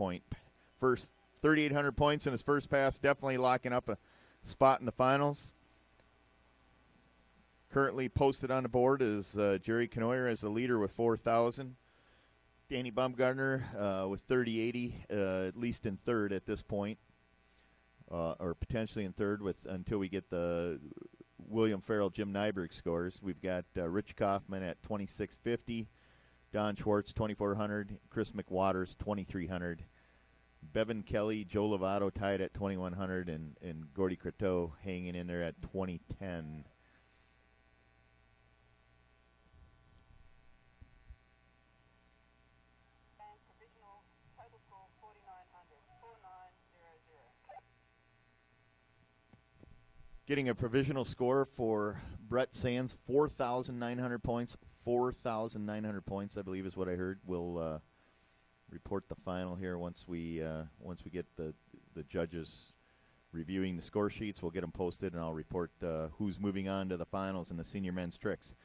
3,800 points in his first pass, definitely locking up a spot in the finals. Currently posted on the board is Jerry Canoyer as the leader with 4,000. Danny Baumgartner with 3080, at least in third at this point, or potentially in third until we get the William Farrell, Jim Nyberg scores. We've got Rich Kaufman at 2650, Don Schwartz 2400, Chris McWaters 2300, Bevan Kelly, Joe Lovato tied at 2100, and Gordy Croteau hanging in there at 2010. And provisional total score 4,900. 4900. Getting a provisional score for Brett Sands, 4,900 points. 4,900 points, I believe, is what I heard. We'll report the final here once we get the judges reviewing the score sheets. We'll get them posted, and I'll report who's moving on to the finals in the senior men's tricks.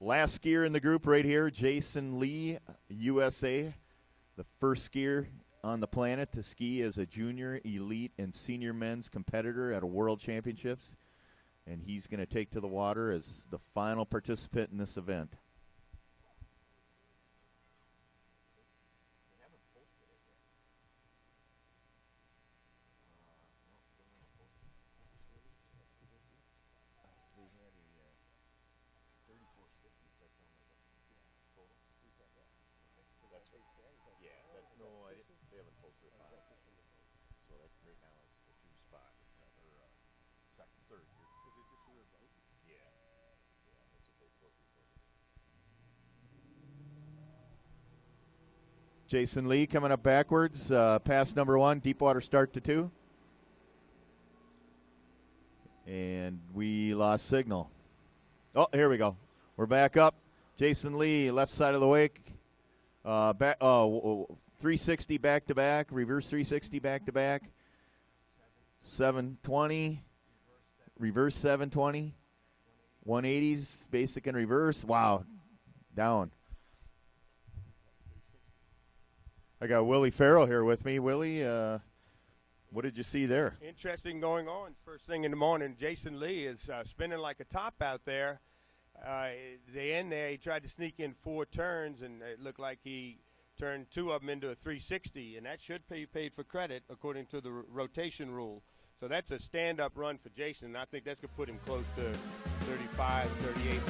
Last skier in the group right here, Jason Lee, USA, the first skier on the planet to ski as a junior, elite, and senior men's competitor at a World Championships. And he's going to take to the water as the final participant in this event. They haven't posted a final. So that right now is the 2 spot, or second, third. Is it just your vote? Yeah. Yeah, that's what they reported. Jason Lee coming up backwards. Pass number 1, deep water start to 2. And we lost signal. Oh, here we go. We're back up. Jason Lee, left side of the wake. 360 back-to-back, reverse 360 back-to-back, 720, reverse 720, 180s, basic and reverse. Wow, down. I got Willie Farrell here with me. Willie, what did you see there? Interesting going on. First thing in the morning, Jason Lee is spinning like a top out there. The end there, he tried to sneak in 4 turns, and it looked like he turned 2 of them into a 360, and that should be paid for credit according to the rotation rule. So that's a stand-up run for Jason, and I think that's going to put him close to 35, 38.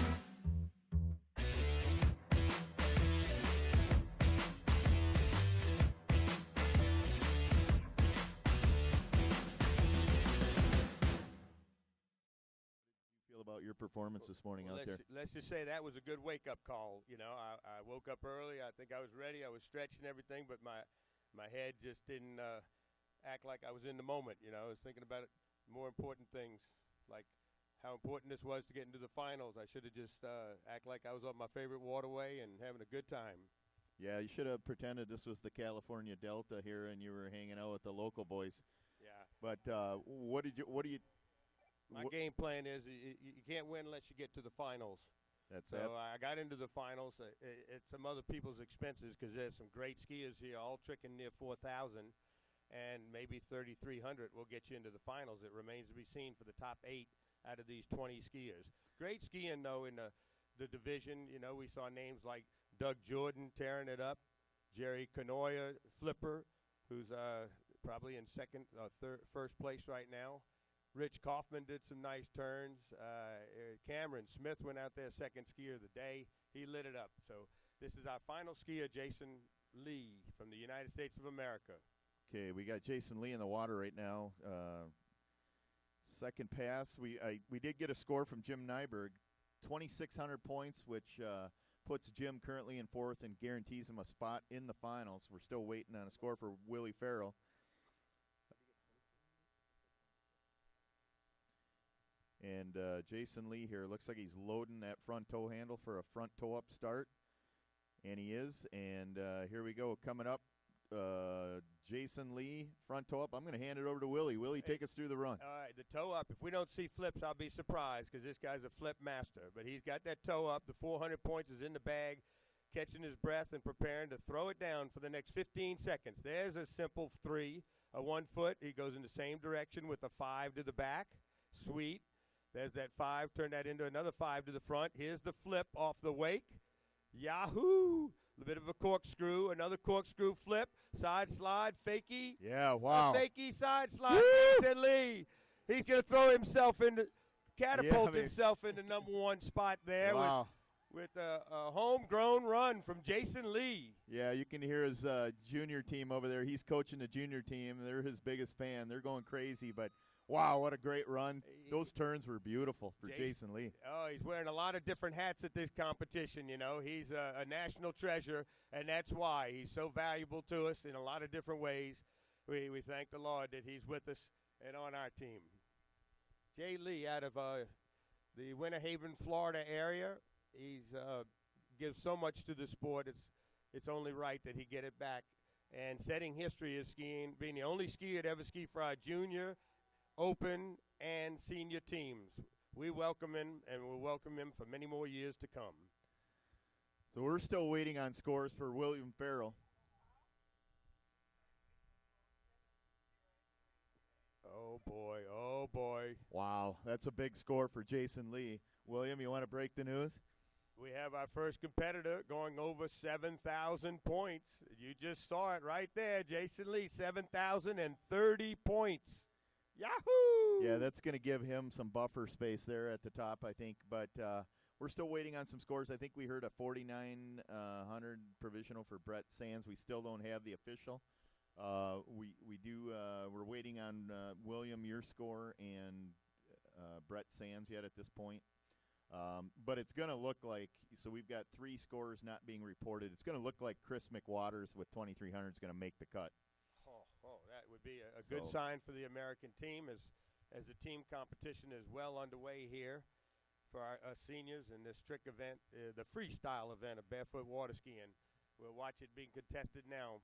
About your performance this morning out there? Let's just say that was a good wake-up call. You know, I woke up early. I think I was ready. I was stretching everything, but my head just didn't act like I was in the moment. You know, I was thinking about more important things, like how important this was to get into the finals. I should have just act like I was on my favorite waterway and having a good time. Yeah, you should have pretended this was the California Delta here and you were hanging out with the local boys. Yeah. But what do you? My game plan is you can't win unless you get to the finals. That's So I got into the finals at some other people's expenses because there's some great skiers here, all tricking near 4,000, and maybe 3,300 will get you into the finals. It remains to be seen for the top 8 out of these 20 skiers. Great skiing, though, in the division. You know, we saw names like Doug Jordan tearing it up, Jerry Canoia, flipper, who's probably in first place right now. Rich Kaufman did some nice turns. Cameron Smith went out there, second skier of the day. He lit it up. So this is our final skier, Jason Lee from the United States of America. Okay, we got Jason Lee in the water right now. Second pass, we did get a score from Jim Nyberg, 2,600 points, which puts Jim currently in fourth and guarantees him a spot in the finals. We're still waiting on a score for Willie Farrell. And Jason Lee here looks like he's loading that front toe handle for a front toe up start. And he is. And here we go. Coming up, Jason Lee, front toe up. I'm going to hand it over to Willie. Willie, take us through the run. All right, the toe up. If we don't see flips, I'll be surprised because this guy's a flip master. But he's got that toe up. The 400 points is in the bag, catching his breath and preparing to throw it down for the next 15 seconds. There's a simple 3, a 1 foot. He goes in the same direction with a 5 to the back. Sweet. There's that 5. Turn that into another 5 to the front. Here's the flip off the wake. Yahoo! A bit of a corkscrew. Another corkscrew flip. Side slide. Fakie. Yeah, wow. Fakie side slide. Jason Lee. He's going to throw himself into, catapult himself into number 1 spot there. Wow. With a homegrown run from Jason Lee. Yeah, you can hear his junior team over there. He's coaching the junior team. They're his biggest fan. They're going crazy, but wow, what a great run. Those turns were beautiful for Jason Lee. Oh, he's wearing a lot of different hats at this competition, you know. He's a national treasure, and that's why he's so valuable to us in a lot of different ways. We thank the Lord that he's with us and on our team. Jay Lee out of the Winter Haven, Florida area. He's gives so much to the sport. It's only right that he get it back. And setting history is skiing, being the only skier to ever ski for our junior, open, and senior teams. We welcome him, and we'll welcome him for many more years to come. So we're still waiting on scores for William Farrell. Oh, boy. Oh, boy. Wow, that's a big score for Jason Lee. William, you want to break the news? We have our first competitor going over 7,000 points. You just saw it right there. Jason Lee, 7,030 points. Yahoo! Yeah, that's going to give him some buffer space there at the top, I think. But we're still waiting on some scores. I think we heard a 4,900 provisional for Brett Sands. We still don't have the official. We're waiting on William, your score, and Brett Sands yet at this point. But it's going to look like, so we've got 3 scores not being reported. It's going to look like Chris McWaters with 2,300 is going to make the cut. Oh, that would be a good sign for the American team as the team competition is well underway here for our seniors in this trick event, the freestyle event of Barefoot Waterskiing. We'll watch it being contested now.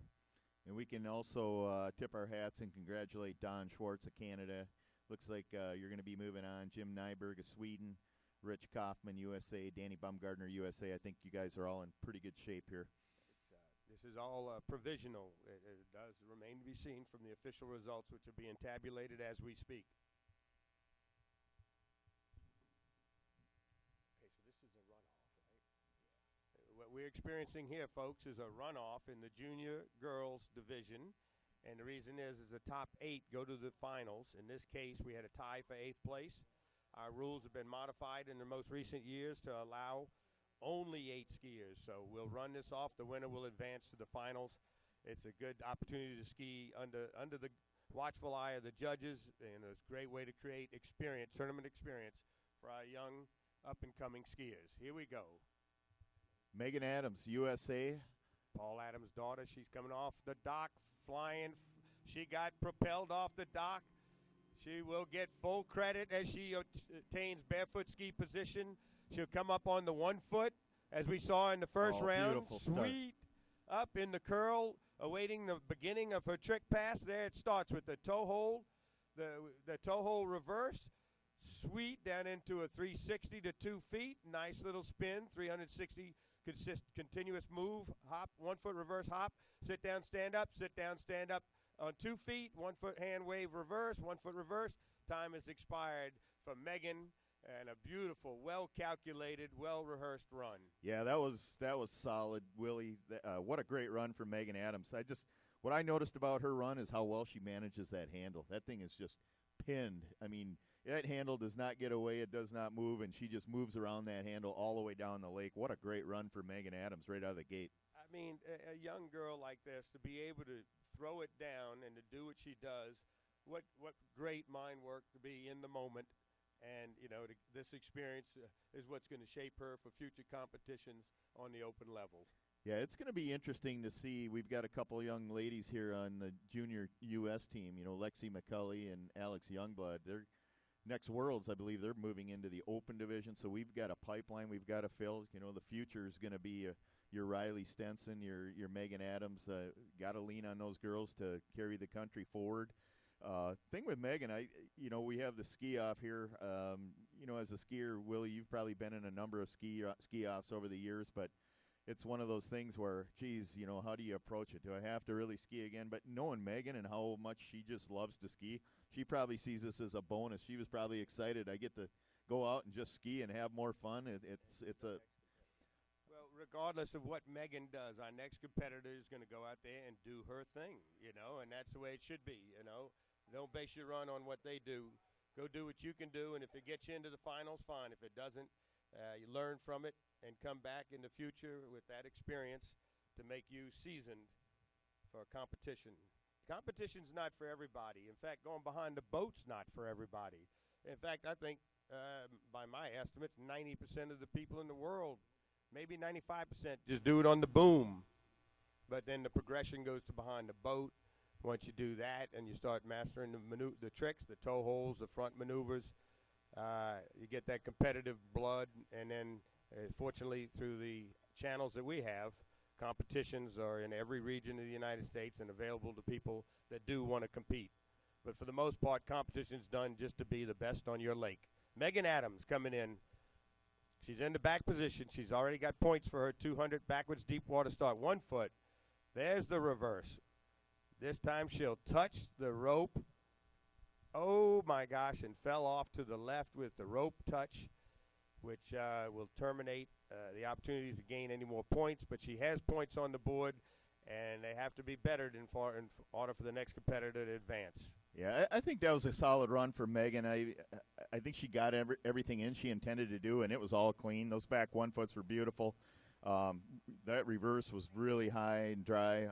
And we can also tip our hats and congratulate Don Schwartz of Canada. Looks like you're going to be moving on. Jim Nyberg of Sweden, Rich Kaufman, USA, Danny Baumgartner, USA. I think you guys are all in pretty good shape here. This is all provisional. It does remain to be seen from the official results, which are being tabulated as we speak. Okay, so this is a runoff, right? What we're experiencing here, folks, is a runoff in the junior girls division. And the reason is the top 8 go to the finals. In this case, we had a tie for 8th place. Our rules have been modified in the most recent years to allow only 8 skiers. So we'll run this off. The winner will advance to the finals. It's a good opportunity to ski under the watchful eye of the judges, and it's a great way to create experience, tournament experience for our young up-and-coming skiers. Here we go. Megan Adams, USA. Paul Adams' daughter, she's coming off the dock, flying. She got propelled off the dock. She will get full credit as she attains barefoot ski position. She'll come up on the 1 foot, as we saw in the first round. Beautiful start. Sweet. up in the curl, awaiting the beginning of her trick pass. There it starts with the toe hold, the toe hold reverse, sweet down into a 360 to 2 feet. Nice little spin, 360 continuous move, hop, 1 foot reverse hop, sit down, stand up on 2 feet, 1 foot hand wave reverse, 1 foot reverse. Time has expired for Megan, and a beautiful, well-calculated, well-rehearsed run. Yeah, that was solid, Willie. What a great run for Megan Adams. What I noticed about her run is how well she manages that handle. That thing is just pinned. I mean, that handle does not get away. It does not move, and she just moves around that handle all the way down the lake. What a great run for Megan Adams right out of the gate. I mean, a young girl like this, to be able to throw it down and to do what she does, what great mind work to be in the moment. And, this experience is what's going to shape her for future competitions on the open level. Yeah, it's going to be interesting to see. We've got a couple young ladies here on the junior U.S. team, Lexi McCulley and Alex Youngblood. They're next Worlds, I believe, they're moving into the open division, so we've got a pipeline we've got to fill. The future is going to be your Riley Stenson, your Megan Adams. Got to lean on those girls to carry the country forward. Thing with Megan, we have the ski off here. As a skier, Willie, you've probably been in a number of ski offs over the years, but it's one of those things where, geez, how do you approach it? Do I have to really ski again? But knowing Megan and how much she just loves to ski, she probably sees this as a bonus. She was probably excited. I get to go out and just ski and have more fun. Well, regardless of what Megan does, our next competitor is going to go out there and do her thing, and that's the way it should be, Don't base your run on what they do. Go do what you can do, and if it gets you into the finals, fine. If it doesn't, you learn from it and come back in the future with that experience to make you seasoned for competition. Competition's not for everybody. In fact, going behind the boat's not for everybody. In fact, I think, by my estimates, 90% of the people in the world, maybe 95%, just do it on the boom. But then the progression goes to behind the boat. Once you do that and you start mastering the tricks, the toe holds, the front maneuvers, you get that competitive blood. And then, fortunately, through the channels that we have, competitions are in every region of the United States and available to people that do want to compete. But for the most part, competition's done just to be the best on your lake. Megan Adams coming in. She's in the back position. She's already got points for her 200 backwards deep water start. 1 foot. There's the reverse. This time she'll touch the rope. Oh, my gosh, and fell off to the left with the rope touch, which will terminate the opportunities to gain any more points. But she has points on the board, and they have to be bettered in order for the next competitor to advance. Yeah, I think that was a solid run for Megan. I think she got everything in she intended to do, and it was all clean. Those back 1 foots were beautiful. That reverse was really high and dry.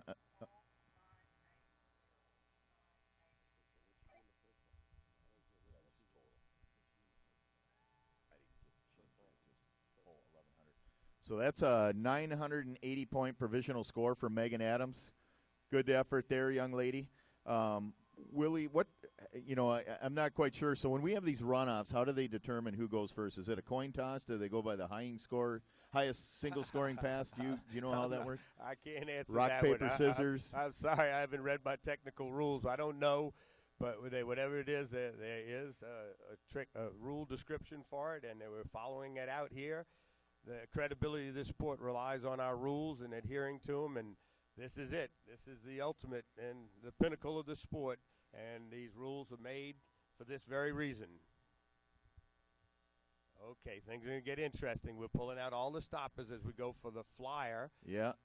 So that's a 980-point provisional score for Megan Adams. Good effort there, young lady. Willie, I'm not quite sure. So when we have these runoffs, how do they determine who goes first? Is it a coin toss? Do they go by the highest single scoring pass? Do you know how that works? I can't answer Rock, that paper, one. scissors. I'm sorry, I haven't read my technical rules. I don't know. But whatever it is, there is a rule description for it, and they were following it out here. The credibility of this sport relies on our rules and adhering to them, and this is it. This is the ultimate and the pinnacle of the sport, and these rules are made for this very reason. Okay, things are going to get interesting. We're pulling out all the stoppers as we go for the flyer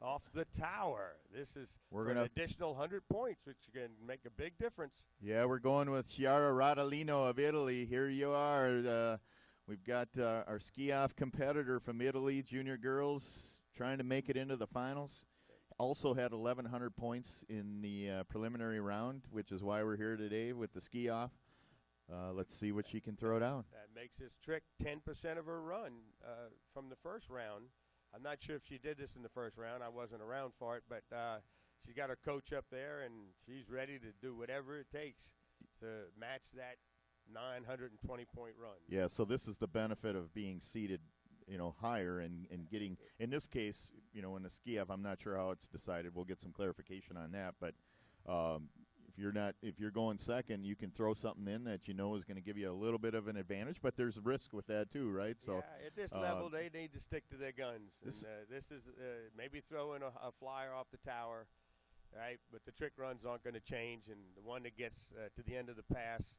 off the tower. This is an additional 100 points, which can make a big difference. Yeah, we're going with Chiara Rodolino of Italy. Here you are. We've got our ski-off competitor from Italy, junior girls, trying to make it into the finals. Also had 1,100 points in the preliminary round, which is why we're here today with the ski-off. Let's see what she can throw down. That makes this trick 10% of her run from the first round. I'm not sure if she did this in the first round. I wasn't around for it, but she's got her coach up there, and she's ready to do whatever it takes to match that 920-point run. Yeah, so this is the benefit of being seated higher and getting, in this case, in the ski-off, I'm not sure how it's decided. We'll get some clarification on that. But if you're going second, you can throw something in that is going to give you a little bit of an advantage. But there's risk with that too, right? So yeah, at this level, they need to stick to their guns. This, And this is maybe throw in a flyer off the tower, right? But the trick runs aren't going to change, and the one that gets to the end of the pass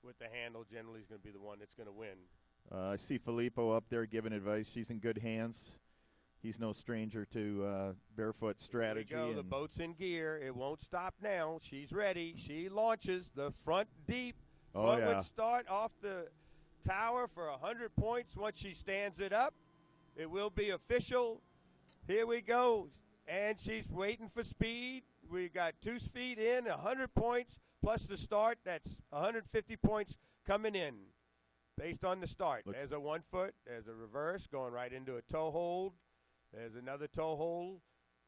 with the handle generally is going to be the one that's going to win. I see Filippo up there giving advice. She's in good hands. He's no stranger to Barefoot strategy. Here we go. The boat's in gear. It won't stop now. She's ready. She launches the front deep. Frontward start off the tower for 100 points once she stands it up. It will be official. Here we go. And she's waiting for speed. We got 2 feet in, 100 points, plus the start. That's 150 points coming in based on the start. There's a 1 foot. There's a reverse going right into a toe hold. There's another toe hold.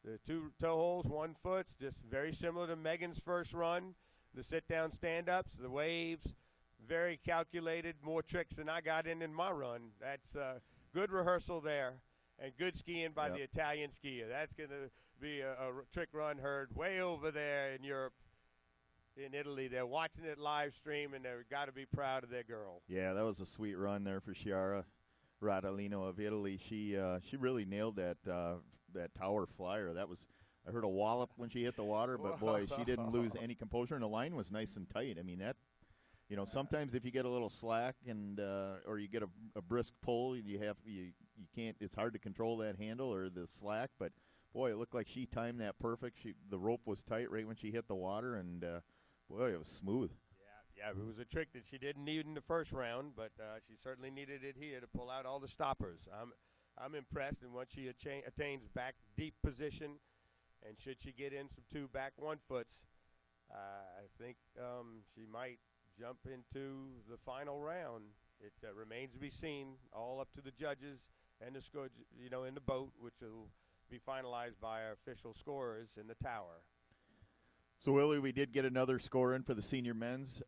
The 2 toe holds, 1 foot's just very similar to Megan's first run. The sit-down stand-ups, the waves, very calculated, more tricks than I got in my run. That's good rehearsal there and good skiing by the Italian skier. That's going to be a trick run heard way over there in Europe. In Italy, they're watching it live stream, and they've got to be proud of their girl. Yeah, that was a sweet run there for Chiara Radolino of Italy. She really nailed that tower flyer. I heard a wallop when she hit the water, but boy, she didn't lose any composure, and the line was nice and tight. I mean, that sometimes if you get a little slack and or you get a brisk pull, you can't. It's hard to control that handle or the slack, but boy, it looked like she timed that perfect. The rope was tight right when she hit the water, and boy, it was smooth. Yeah, it was a trick that she didn't need in the first round, but she certainly needed it here to pull out all the stoppers. I'm impressed, and once she attains back deep position, and should she get in some 2 back 1 foots, I think she might jump into the final round. It remains to be seen, all up to the judges and the score, in the boat, which will be finalized by our official scorers in the tower. So, Willie, we did get another score in for the senior men's.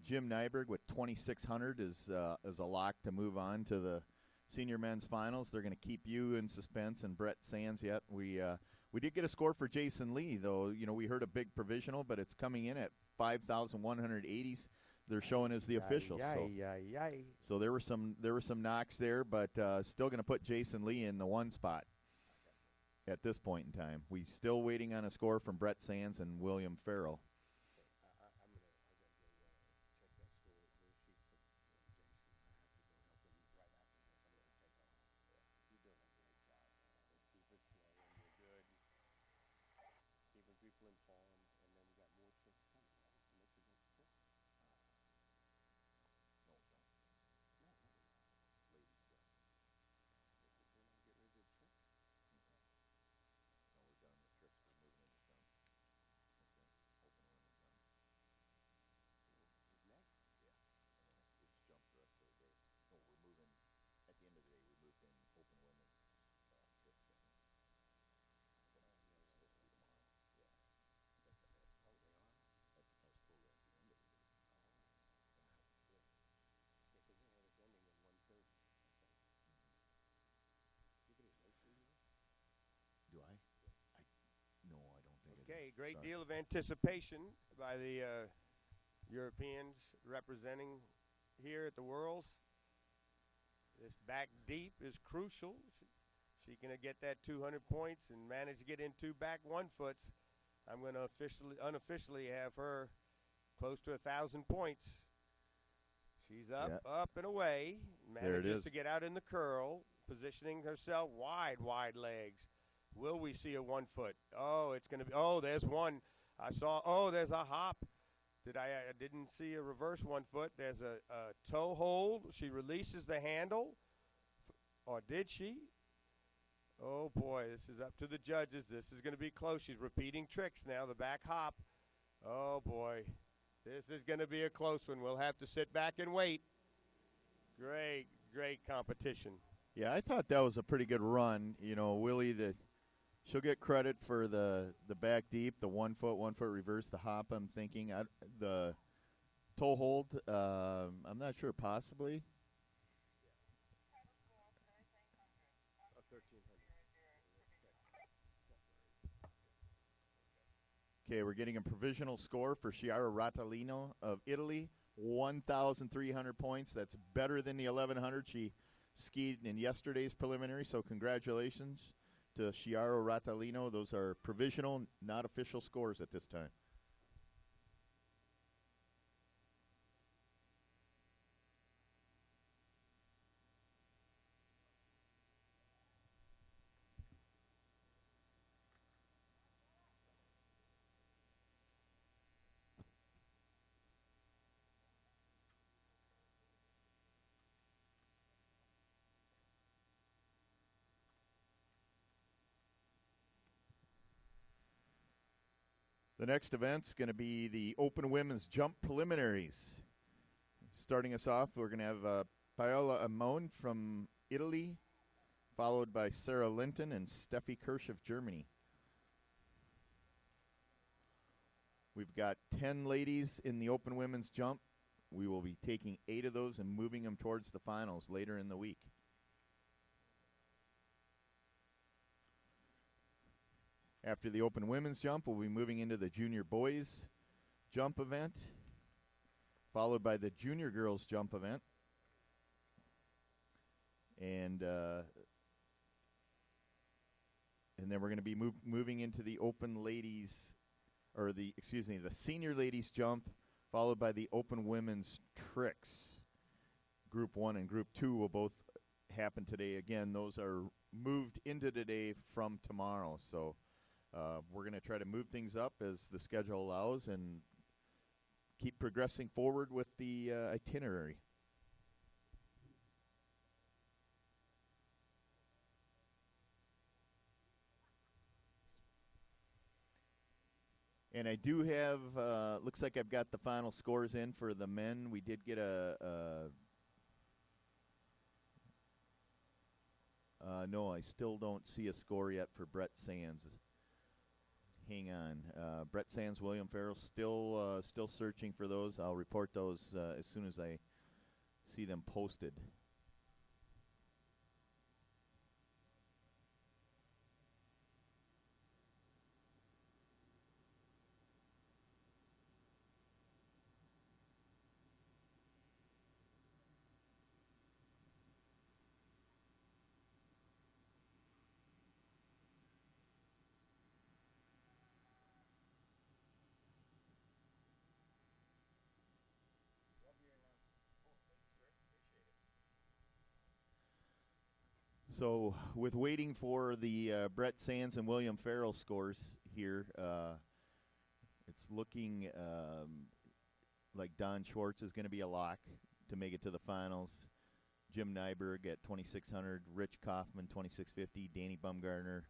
Jim Nyberg with 2,600 is a lock to move on to the senior men's finals. They're going to keep you in suspense and Brett Sands yet. We did get a score for Jason Lee, though. We heard a big provisional, but it's coming in at 5,180s. They're showing as the official. So there were some knocks there, but still going to put Jason Lee in the 1 spot. At this point in time, we still waiting on a score from Brett Sands and William Farrell. I'm going to check that score sheet for Jason. I have to go help him right after this. I'm going to take off. You're doing a great job. Let's keep it flowing. You're good. Keeping people informed, and then we got more tricks coming. Right? Mix against tricks. No, don't. No. Ladies, go. We're not getting rid of the tricks. No, we're done. The tricks we're moving into done. Okay. Open women's done. Who's next? Yeah. And then it's jumped the rest of the day. No, we're moving. At the end of the day, we moved in open women's tricks. I think. So it's supposed to be tomorrow. Yeah. That's it. Oh, they are? I was told at the end of the day. Oh, wow, good. Yeah, because they had us ending at 1:30. Okay. You get his notion here? Do I? No, I don't think. Okay, I do. great Sorry. deal of anticipation by the Europeans representing here at the Worlds. This back deep is crucial. She can get that 200 points and manage to get in 2 back 1 foots. I'm going to unofficially have her close to 1,000 points. She's up, up and away. Manages to get out in the curl, positioning herself wide legs. Will we see a 1 foot? Oh, it's going to be. Oh, there's one. I saw. Oh, there's a hop. I didn't see a reverse 1 foot. There's a toe hold. She releases the handle. Or did she? Oh, boy, this is up to the judges. This is going to be close. She's repeating tricks now, the back hop. Oh, boy. This is going to be a close one. We'll have to sit back and wait. Great competition. Yeah, I thought that was a pretty good run. Willie, she'll get credit for the back deep, the 1 foot reverse, the hop. I'm thinking the toe hold. I'm not sure, possibly. Okay, we're getting a provisional score for Chiara Ratalino of Italy, 1,300 points. That's better than the 1,100 she skied in yesterday's preliminary, so congratulations to Chiara Ratalino. Those are provisional, not official scores at this time. The next event's going to be the Open Women's Jump Preliminaries. Starting us off, we're going to have Paola Amon from Italy, followed by Sarah Linton and Steffi Kirsch of Germany. We've got 10 ladies in the Open Women's Jump. We will be taking 8 of those and moving them towards the finals later in the week. After the Open Women's Jump, we'll be moving into the Junior Boys Jump event, followed by the Junior Girls Jump event. And then we're going to be moving into the Open Ladies, or the Senior Ladies Jump, followed by the Open Women's Tricks. Group 1 and Group 2 will both happen today. Again, those are moved into today from tomorrow. So we're going to try to move things up as the schedule allows and keep progressing forward with the itinerary. And I do have, looks like I've got the final scores in for the men. We did get no, I still don't see a score yet for Brett Sands. Hang on. Brett Sands, William Farrell, still searching for those. I'll report those as soon as I see them posted. So with waiting for the Brett Sands and William Farrell scores here, it's looking like Don Schwartz is going to be a lock to make it to the finals. Jim Nyberg at 2,600, Rich Kaufman 2,650, Danny Bumgarner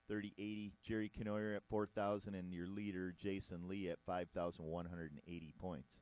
3,080, Jerry Canoyer at 4,000, and your leader Jason Lee at 5,180 points.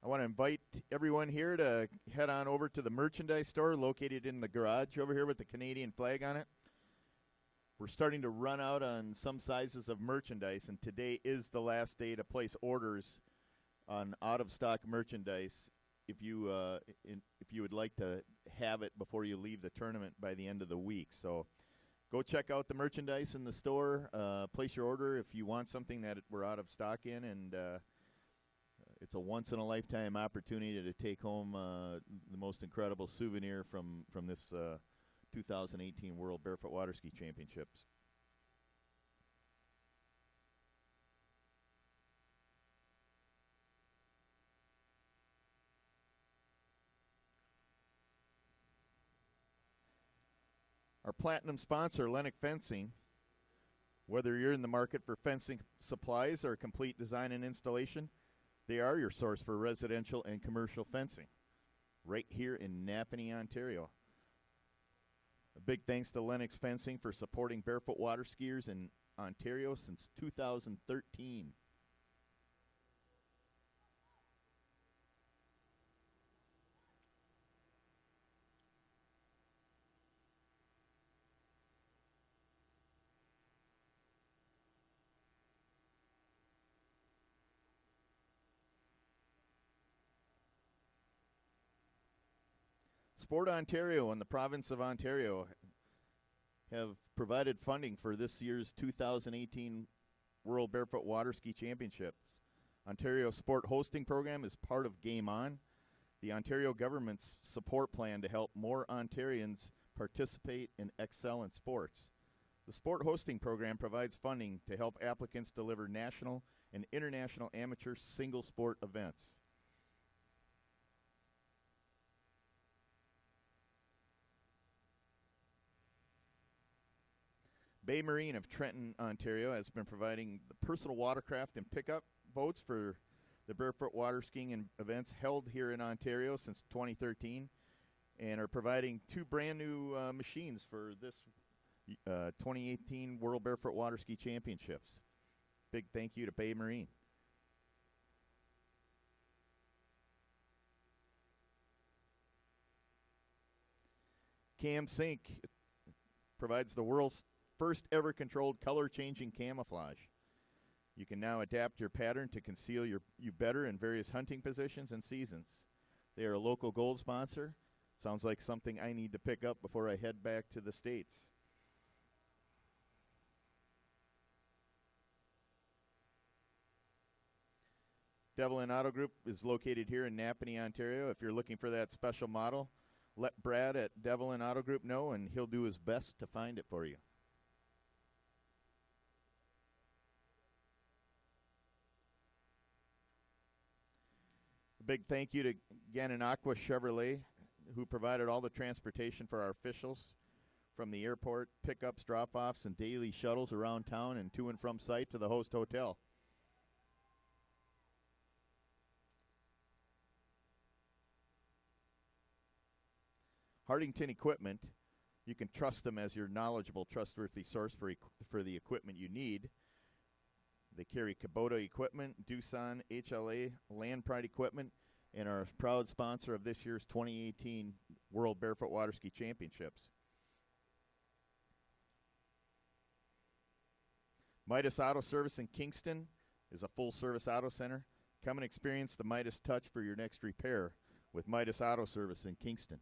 I want to invite everyone here to head on over to the merchandise store located in the garage over here with the Canadian flag on it. We're starting to run out on some sizes of merchandise, and today is the last day to place orders on out-of-stock merchandise if you would like to have it before you leave the tournament by the end of the week. So go check out the merchandise in the store. Place your order if you want something that we're out of stock in, and it's a once-in-a-lifetime opportunity to take home the most incredible souvenir from this 2018 World Barefoot Waterski Championships. Our platinum sponsor, Lennox Fencing. Whether you're in the market for fencing supplies or complete design and installation, they are your source for residential and commercial fencing right here in Napanee, Ontario. A big thanks to Lennox Fencing for supporting barefoot water skiers in Ontario since 2013. Sport Ontario and the province of Ontario have provided funding for this year's 2018 World Barefoot Waterski Championships. Ontario Sport Hosting Program is part of Game On, the Ontario government's support plan to help more Ontarians participate and excel in sports. The Sport Hosting Program provides funding to help applicants deliver national and international amateur single sport events. Bay Marine of Trenton, Ontario has been providing the personal watercraft and pickup boats for the barefoot water skiing events held here in Ontario since 2013, and are providing 2 brand new machines for this 2018 World Barefoot Water Ski Championships. Big thank you to Bay Marine. Cam Sync provides the world's first ever controlled color changing camouflage. You can now adapt your pattern to conceal you better in various hunting positions and seasons. They are a local gold sponsor. Sounds like something I need to pick up before I head back to the States. Devlin Auto Group is located here in Napanee, Ontario. If you're looking for that special model, let Brad at Devlin Auto Group know, and he'll do his best to find it for you. A big thank you to Gananoqua Chevrolet, who provided all the transportation for our officials from the airport, pickups, drop-offs, and daily shuttles around town and to and from site to the host hotel. Hardington Equipment, you can trust them as your knowledgeable, trustworthy source for the equipment you need. They carry Kubota equipment, Doosan, HLA, Land Pride equipment, and are a proud sponsor of this year's 2018 World Barefoot Waterski Championships. Midas Auto Service in Kingston is a full-service auto center. Come and experience the Midas touch for your next repair with Midas Auto Service in Kingston.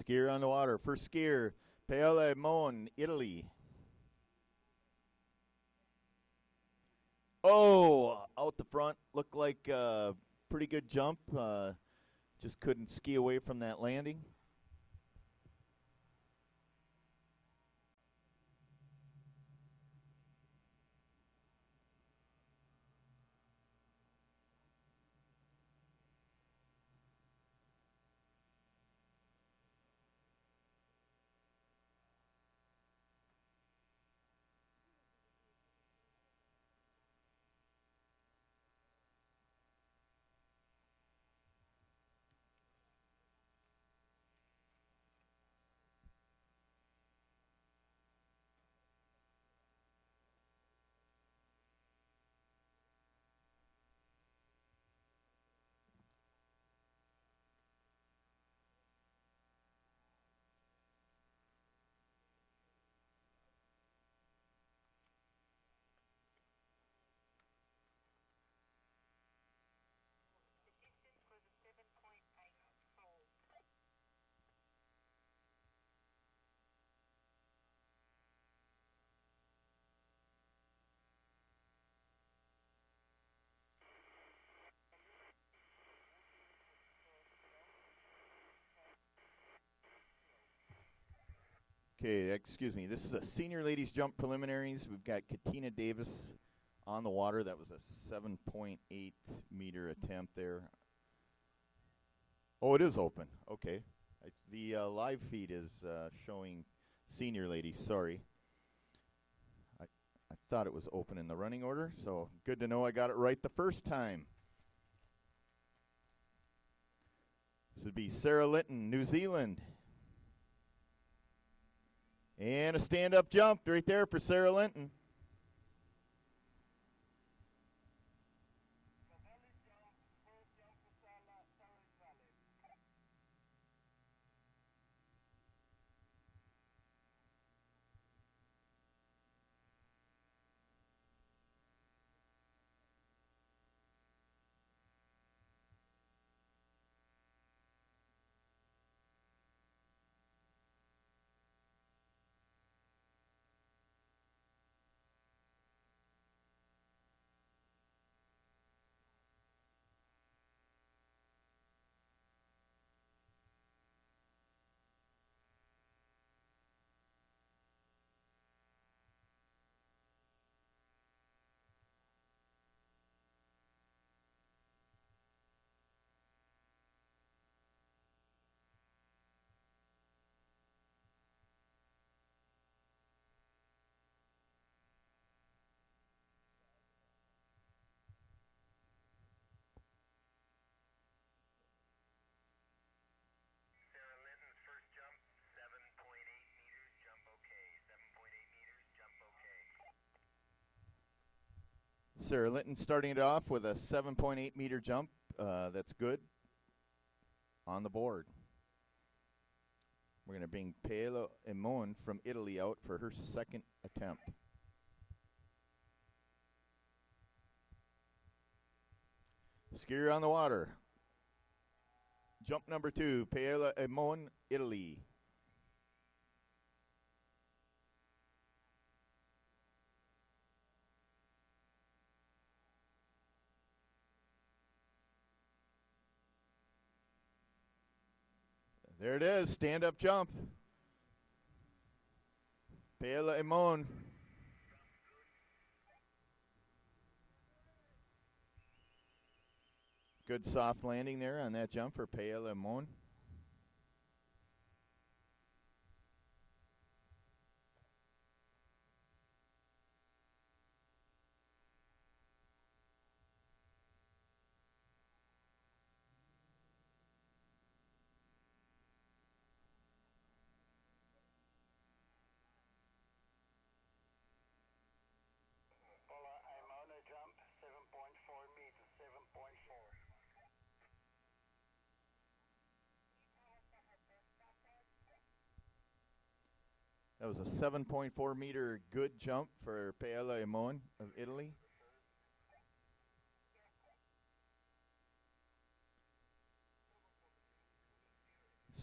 Skier on the water. First skier, Paola Mon, Italy. Oh, out the front. Looked like a pretty good jump. Just couldn't ski away from that landing. The distance was a 7.8 fold. Okay, excuse me. This is a senior ladies jump preliminaries. We've got Katina Davis on the water. That was a 7.8 meter attempt there. Oh, it is open. Okay. The live feed is showing senior ladies. Sorry. I thought it was open in the running order, so good to know I got it right the first time. This would be Sarah Linton, New Zealand. And a stand-up jump right there for Sarah Linton. Sarah Linton's first jump, 7.8 meters, jump okay. 7.8 meters, jump okay. Sarah Linton starting it off with a 7.8 meter jump. That's good. On the board. We're going to bring Paola Emon from Italy out for her second attempt. Skier on the water. Jump number 2, Paola Emon, Italy. There it is, stand-up jump. Paola Emon. Good soft landing there on that jump for Paola Emon. Paula Aimona jump, 7.4 meters, 7.4. That was a 7.4 meter good jump for Paola Emon of Italy.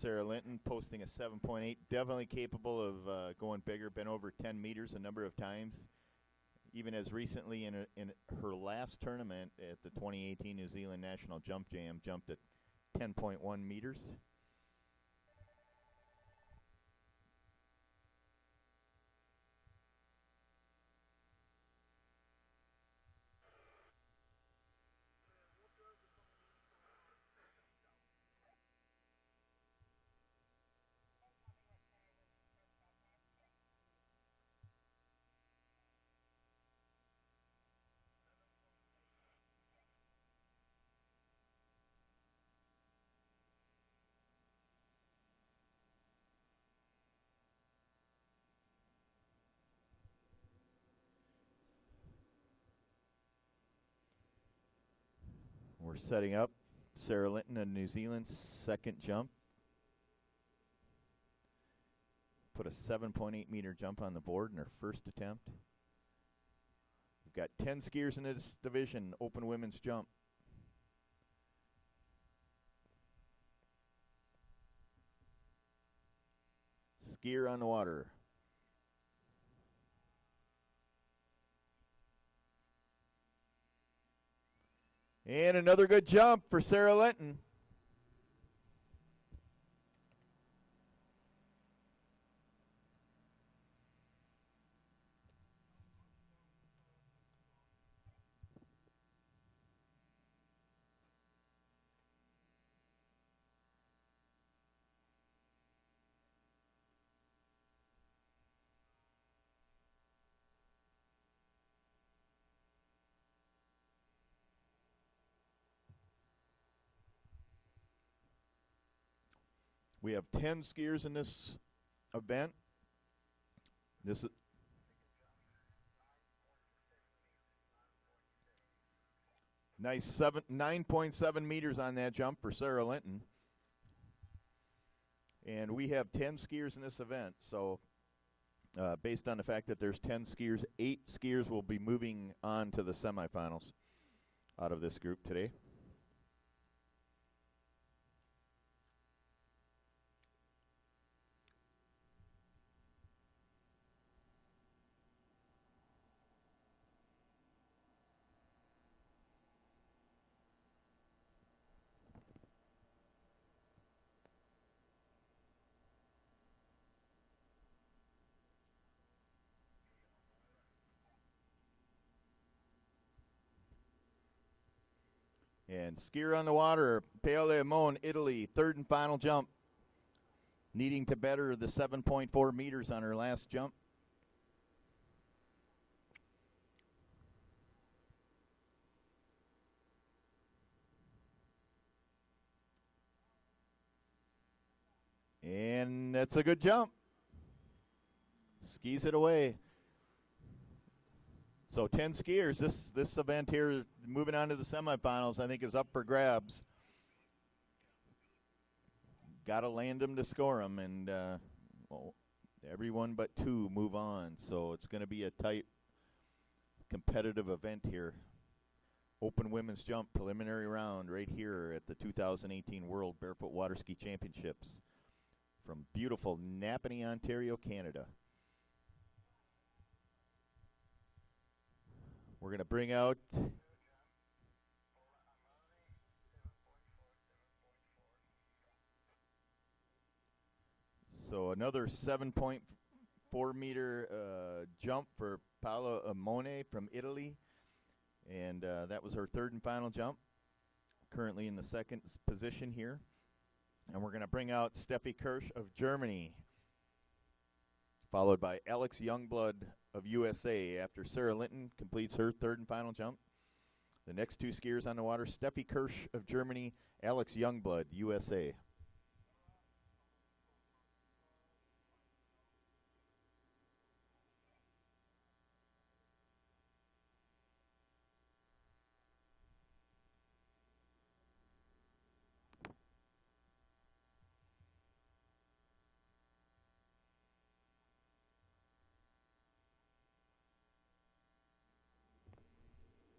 Sarah Linton, posting a 7.8. Definitely capable of going bigger. Been over 10 meters a number of times. Even as recently in her last tournament at the 2018 New Zealand National Jump Jam, jumped at 10.1 meters. We're setting up Sarah Linton in New Zealand's second jump. Put a 7.8 meter jump on the board in her first attempt. We've got 10 skiers in this division, open women's jump. Skier on the water. And another good jump for Sarah Linton. We have 10 skiers in this event. This is nice 9.7 meters on that jump for Sarah Linton. And we have 10 skiers in this event. So based on the fact that there's 10 skiers, 8 skiers will be moving on to the semifinals out of this group today. And skier on the water, Paola, Italy, third and final jump. Needing to better the 7.4 meters on her last jump. And that's a good jump. Skis it away. So 10 skiers. This event here, moving on to the semifinals, I think is up for grabs. Got to land them to score them, and well, everyone but 2 move on. So it's going to be a tight, competitive event here. Open women's jump preliminary round right here at the 2018 World Barefoot Waterski Championships from beautiful Napanee, Ontario, Canada. We're going to bring out so another 7.4 meter jump for Paola Amone from Italy. And that was her third and final jump. Currently in the second position here. And we're going to bring out Steffi Kirsch of Germany, followed by Alex Youngblood of USA after Sarah Linton completes her third and final jump. The next 2 skiers on the water, Steffi Kirsch of Germany, Alex Youngblood, USA.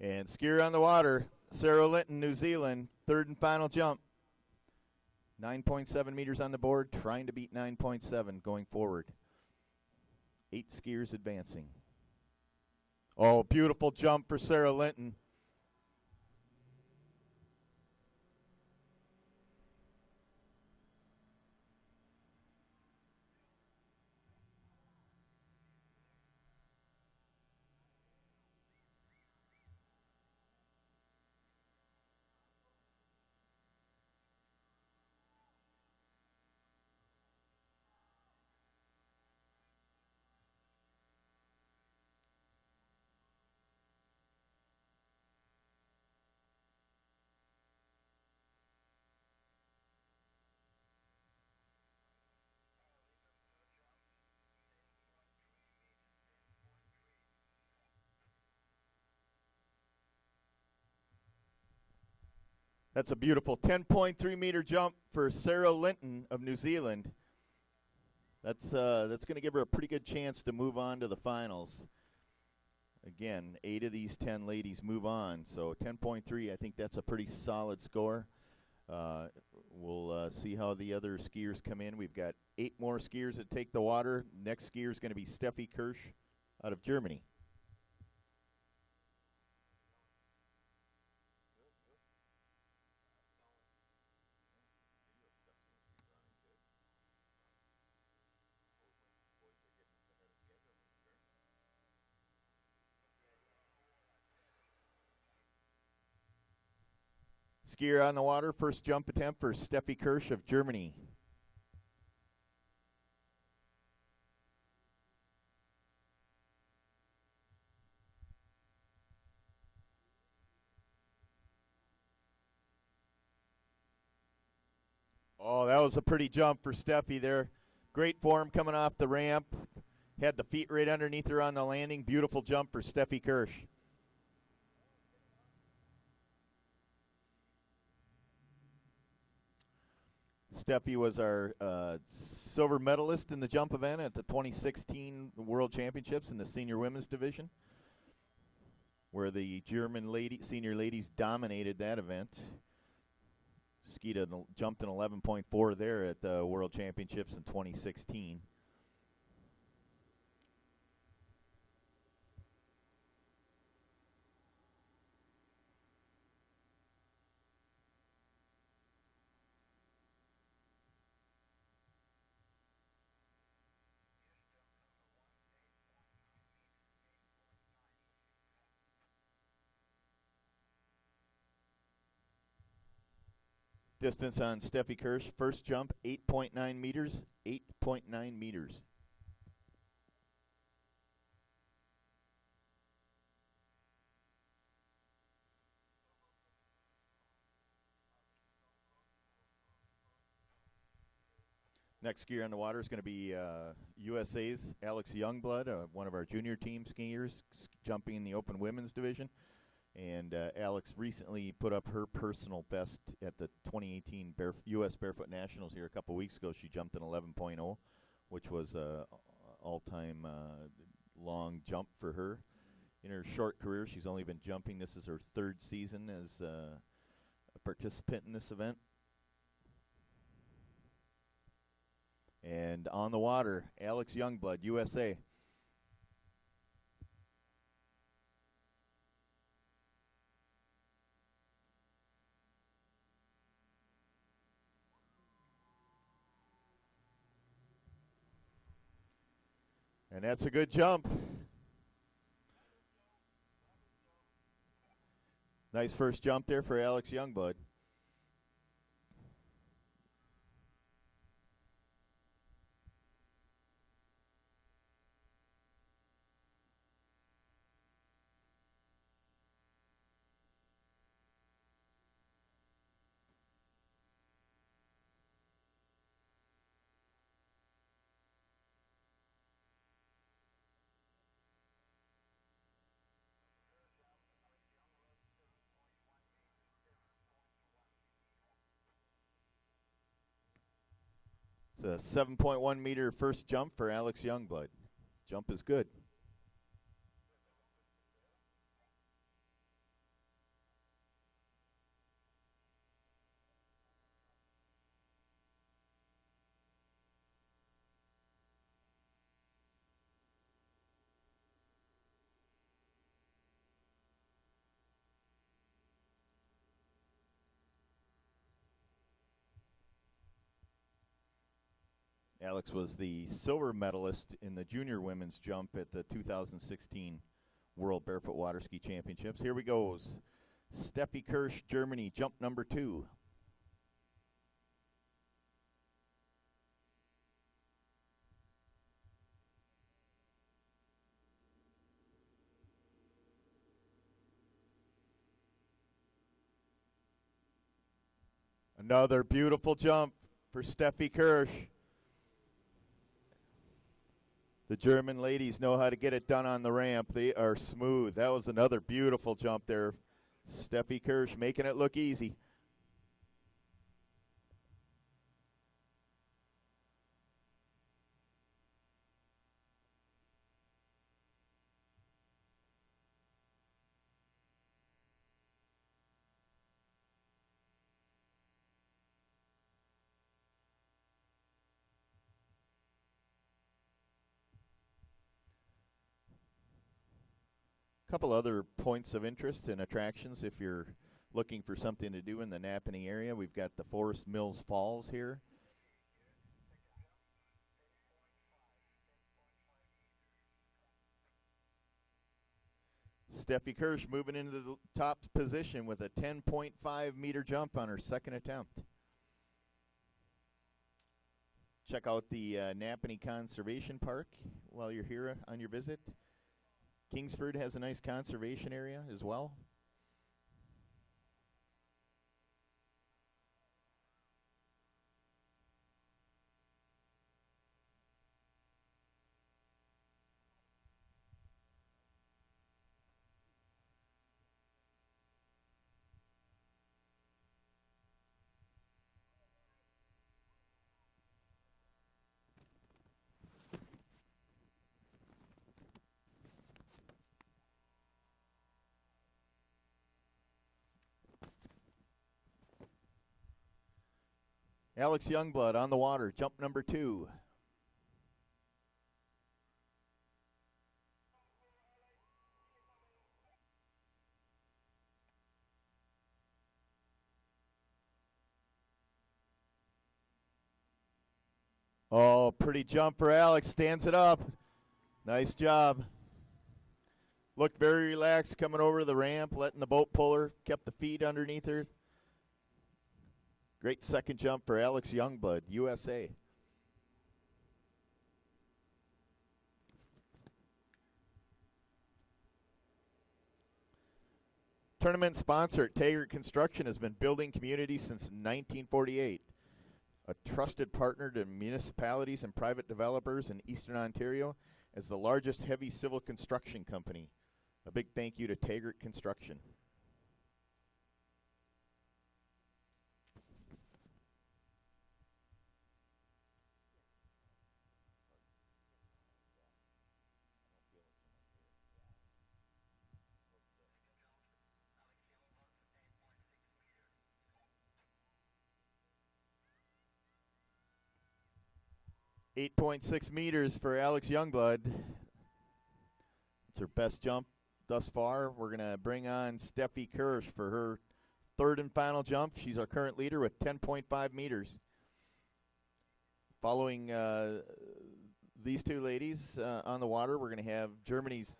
And skier on the water, Sarah Linton, New Zealand, third and final jump. 9.7 meters on the board, trying to beat 9.7 going forward. 8 skiers advancing. Oh, beautiful jump for Sarah Linton. That's a beautiful 10.3 meter jump for Sarah Linton of New Zealand. That's going to give her a pretty good chance to move on to the finals. Again, 8 of these 10 ladies move on, so 10.3, I think that's a pretty solid score. We'll see how the other skiers come in. We've got 8 more skiers that take the water. Next skier is going to be Steffi Kirsch out of Germany. Skier on the water, first jump attempt for Steffi Kirsch of Germany. Oh, that was a pretty jump for Steffi there. Great form coming off the ramp. Had the feet right underneath her on the landing. Beautiful jump for Steffi Kirsch. Steffi was our silver medalist in the jump event at the 2016 World Championships in the senior women's division, where the German senior ladies dominated that event. Jumped an 11.4 there at the World Championships in 2016. Distance on Steffi Kirsch, first jump, 8.9 meters, 8.9 meters. Next skier on the water is going to be USA's Alex Youngblood, one of our junior team skiers, jumping in the open women's division. And Alex recently put up her personal best at the 2018 U.S. Barefoot Nationals here a couple weeks ago. She jumped an 11.0, which was an all-time long jump for her. In her short career, she's only been jumping. This is her 3rd season as a participant in this event. And on the water, Alex Youngblood, USA. And that's a good jump. Nice first jump there for Alex Youngblood. It's a 7.1 meter first jump for Alex Youngblood. Jump is good. Alex was the silver medalist in the junior women's jump at the 2016 World Barefoot Waterski Championships. Here we go. Steffi Kirsch, Germany, jump number 2. Another beautiful jump for Steffi Kirsch. The German ladies know how to get it done on the ramp. They are smooth. That was another beautiful jump there. Steffi Kirsch making it look easy. Couple other points of interest and attractions if you're looking for something to do in the Napanee area. We've got the Forest Mills Falls here. Steffi Kirsch moving into the top position with a 10.5 meter jump on her second attempt. Check out the Napanee Conservation Park while you're here on your visit. Kingsford has a nice conservation area as well. Alex Youngblood on the water, jump number 2. Oh, pretty jump for Alex, stands it up. Nice job. Looked very relaxed coming over the ramp, letting the boat pull her, kept the feet underneath her. Great second jump for Alex Youngblood, USA. Tournament sponsor, Taggart Construction, has been building communities since 1948. A trusted partner to municipalities and private developers in Eastern Ontario as the largest heavy civil construction company. A big thank you to Taggart Construction. .6 meters for Alex Youngblood. It's her best jump thus far. We're going to bring on Steffi Kirsch for her third and final jump. She's our current leader with 10.5 meters. Following these two ladies on the water, we're going to have Germany's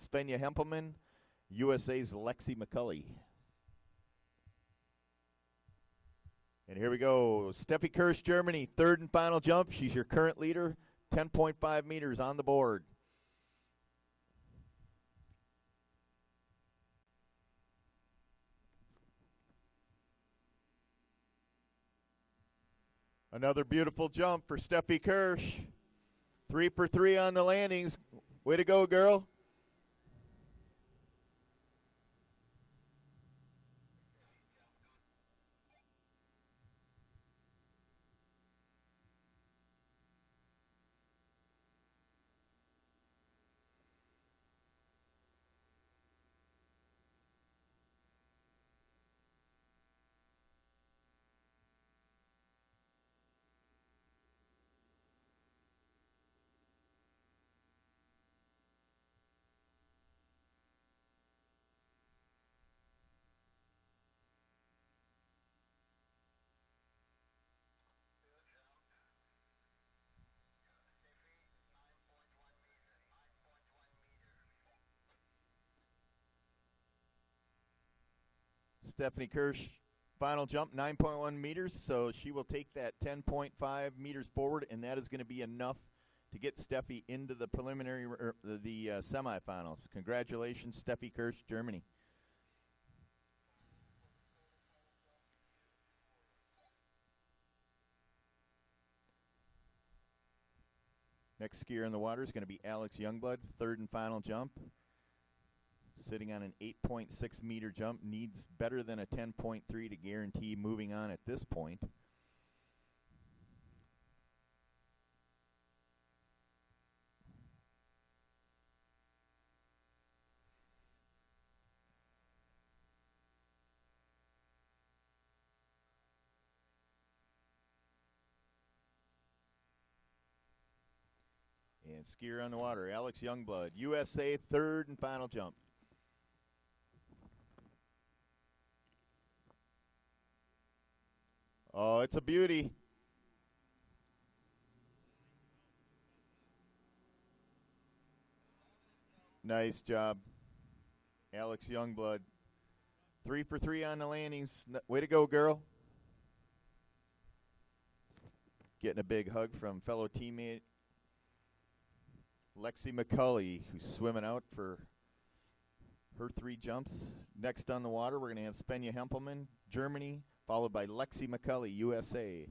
Svenja Hempelmann, USA's Lexi McCulley. And here we go. Steffi Kirsch, Germany, third and final jump. She's your current leader, 10.5 meters on the board. Another beautiful jump for Steffi Kirsch. 3 for 3 on the landings. Way to go, girl. Stephanie Kirsch, final jump, 9.1 meters, so she will take that 10.5 meters forward, and that is going to be enough to get Steffi into the preliminary, the semifinals. Congratulations, Steffi Kirsch, Germany. Next skier in the water is going to be Alex Youngblood, third and final jump. Sitting on an 8.6 meter jump, needs better than a 10.3 to guarantee moving on at this point. And skier on the water, Alex Youngblood, USA, third and final jump. Oh, it's a beauty. Nice job, Alex Youngblood. 3 for 3 on the landings. Way to go, girl. Getting a big hug from fellow teammate Lexi McCulley, who's swimming out for her 3 jumps. Next on the water, we're going to have Svenja Hempelmann, Germany, followed by Lexi McCulley, USA.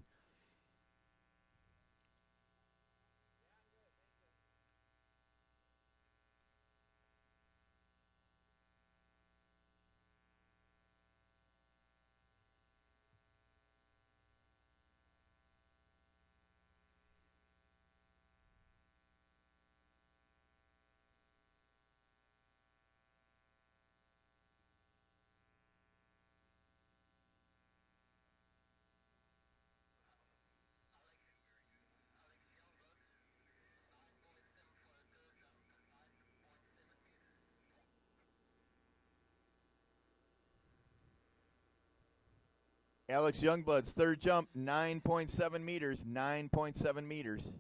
Alex Youngblood's third jump, 9.7 meters, 9.7 meters.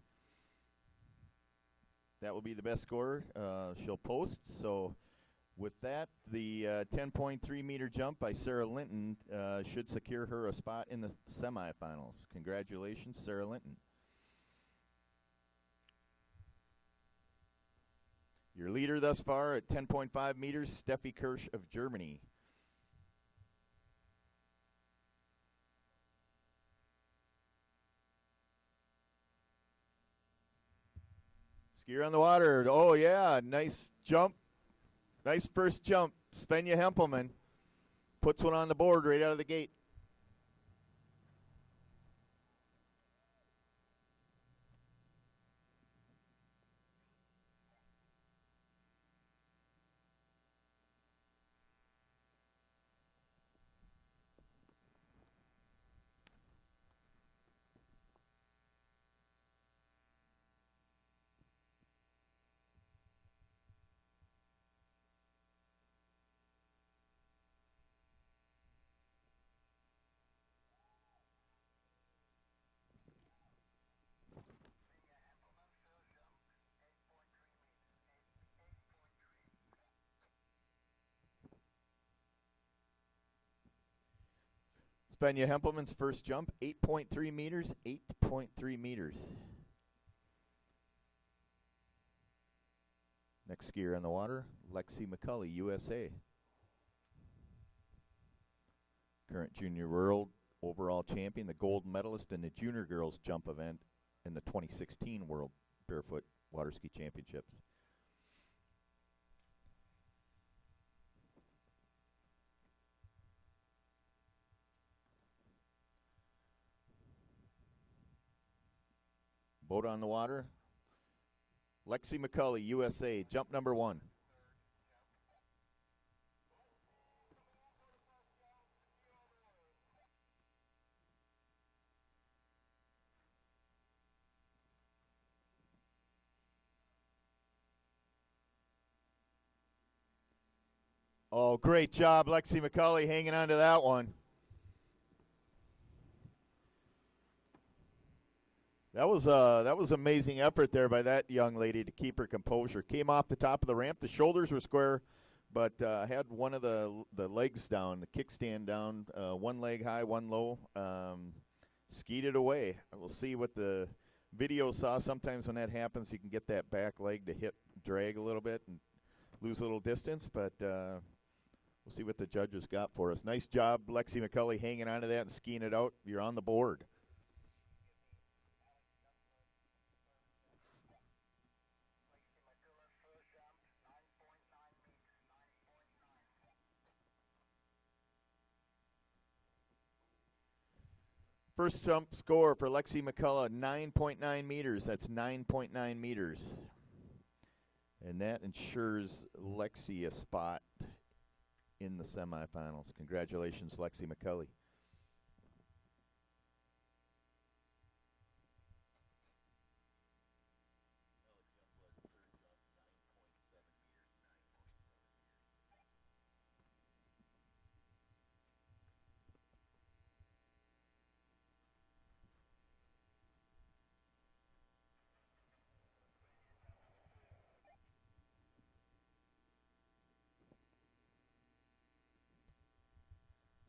That will be the best score she'll post. So with that, the 10.3 meter jump by Sarah Linton should secure her a spot in the semifinals. Congratulations, Sarah Linton. Your leader thus far at 10.5 meters, Steffi Kirsch of Germany. Skier on the water. Oh, yeah. Nice jump. Nice first jump. Svenja Hempelmann puts one on the board right out of the gate. Svenja Hempelmann's first jump, 8.3 meters, 8.3 meters. Next skier on the water, Lexi McCulley, USA. Current junior world overall champion, the gold medalist in the junior girls jump event in the 2016 World Barefoot Waterski Championships. Boat on the water. Lexi McCulley, USA, jump number 1. Oh, great job, Lexi McCulley, hanging on to that one. That was amazing effort there by that young lady to keep her composure. Came off the top of the ramp. The shoulders were square, but had one of the legs down, the kickstand down, one leg high, one low, skied it away. We'll see what the video saw. Sometimes when that happens, you can get that back leg to drag a little bit and lose a little distance, but we'll see what the judges got for us. Nice job, Lexi McCulley, hanging on to that and skiing it out. You're on the board. First jump score for Lexi McCullough, 9.9 meters. That's 9.9 meters. And that ensures Lexi a spot in the semifinals. Congratulations, Lexi McCulley.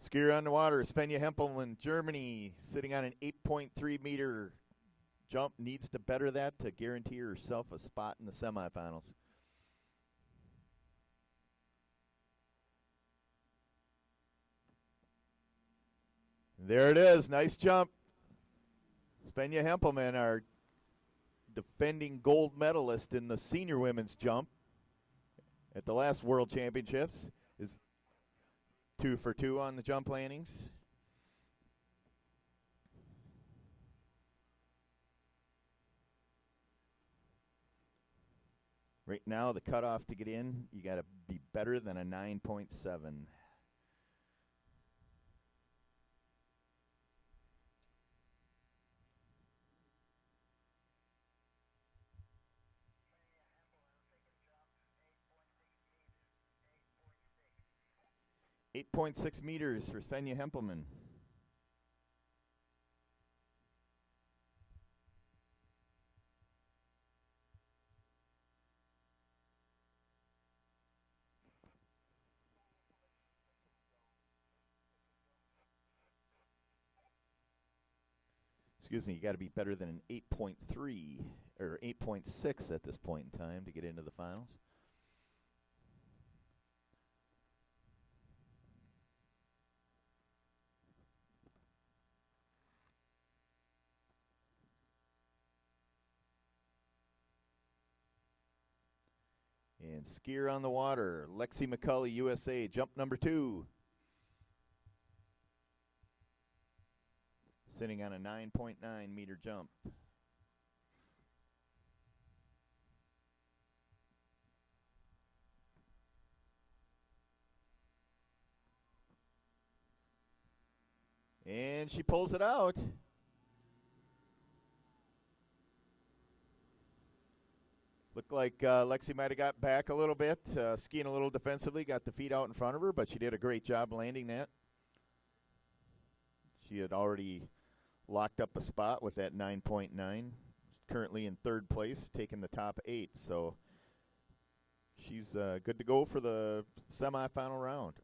Skier on the water, Svenja Hempelmann, Germany, sitting on an 8.3 meter jump. Needs to better that to guarantee herself a spot in the semifinals. There it is. Nice jump. Svenja Hempelmann, our defending gold medalist in the senior women's jump at the last World Championships, is 2 for 2 on the jump landings. Right now, the cutoff to get in, you got to be better than a 9.7. .6 meters for Svenja Hempelmann. Excuse me, you got to be better than an 8.3 or 8.6 at this point in time to get into the finals. And skier on the water, Lexi McCulley, USA, jump number 2. Sitting on a 9.9 meter jump. And she pulls it out. Looked like Lexi might have got back a little bit, skiing a little defensively, got the feet out in front of her, but she did a great job landing that. She had already locked up a spot with that 9.9. Currently in 3rd place, taking the top 8. So she's good to go for the semifinal round.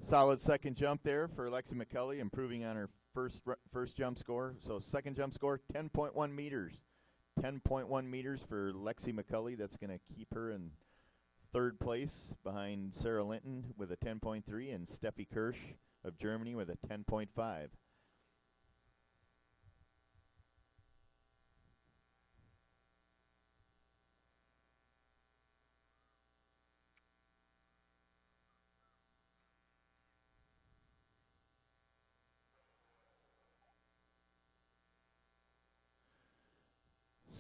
Solid second jump there for Lexi McCulley, improving on her first jump score. So second jump score, 10.1 meters. 10.1 meters for Lexi McCulley. That's going to keep her in 3rd place behind Sarah Linton with a 10.3 and Steffi Kirsch of Germany with a 10.5.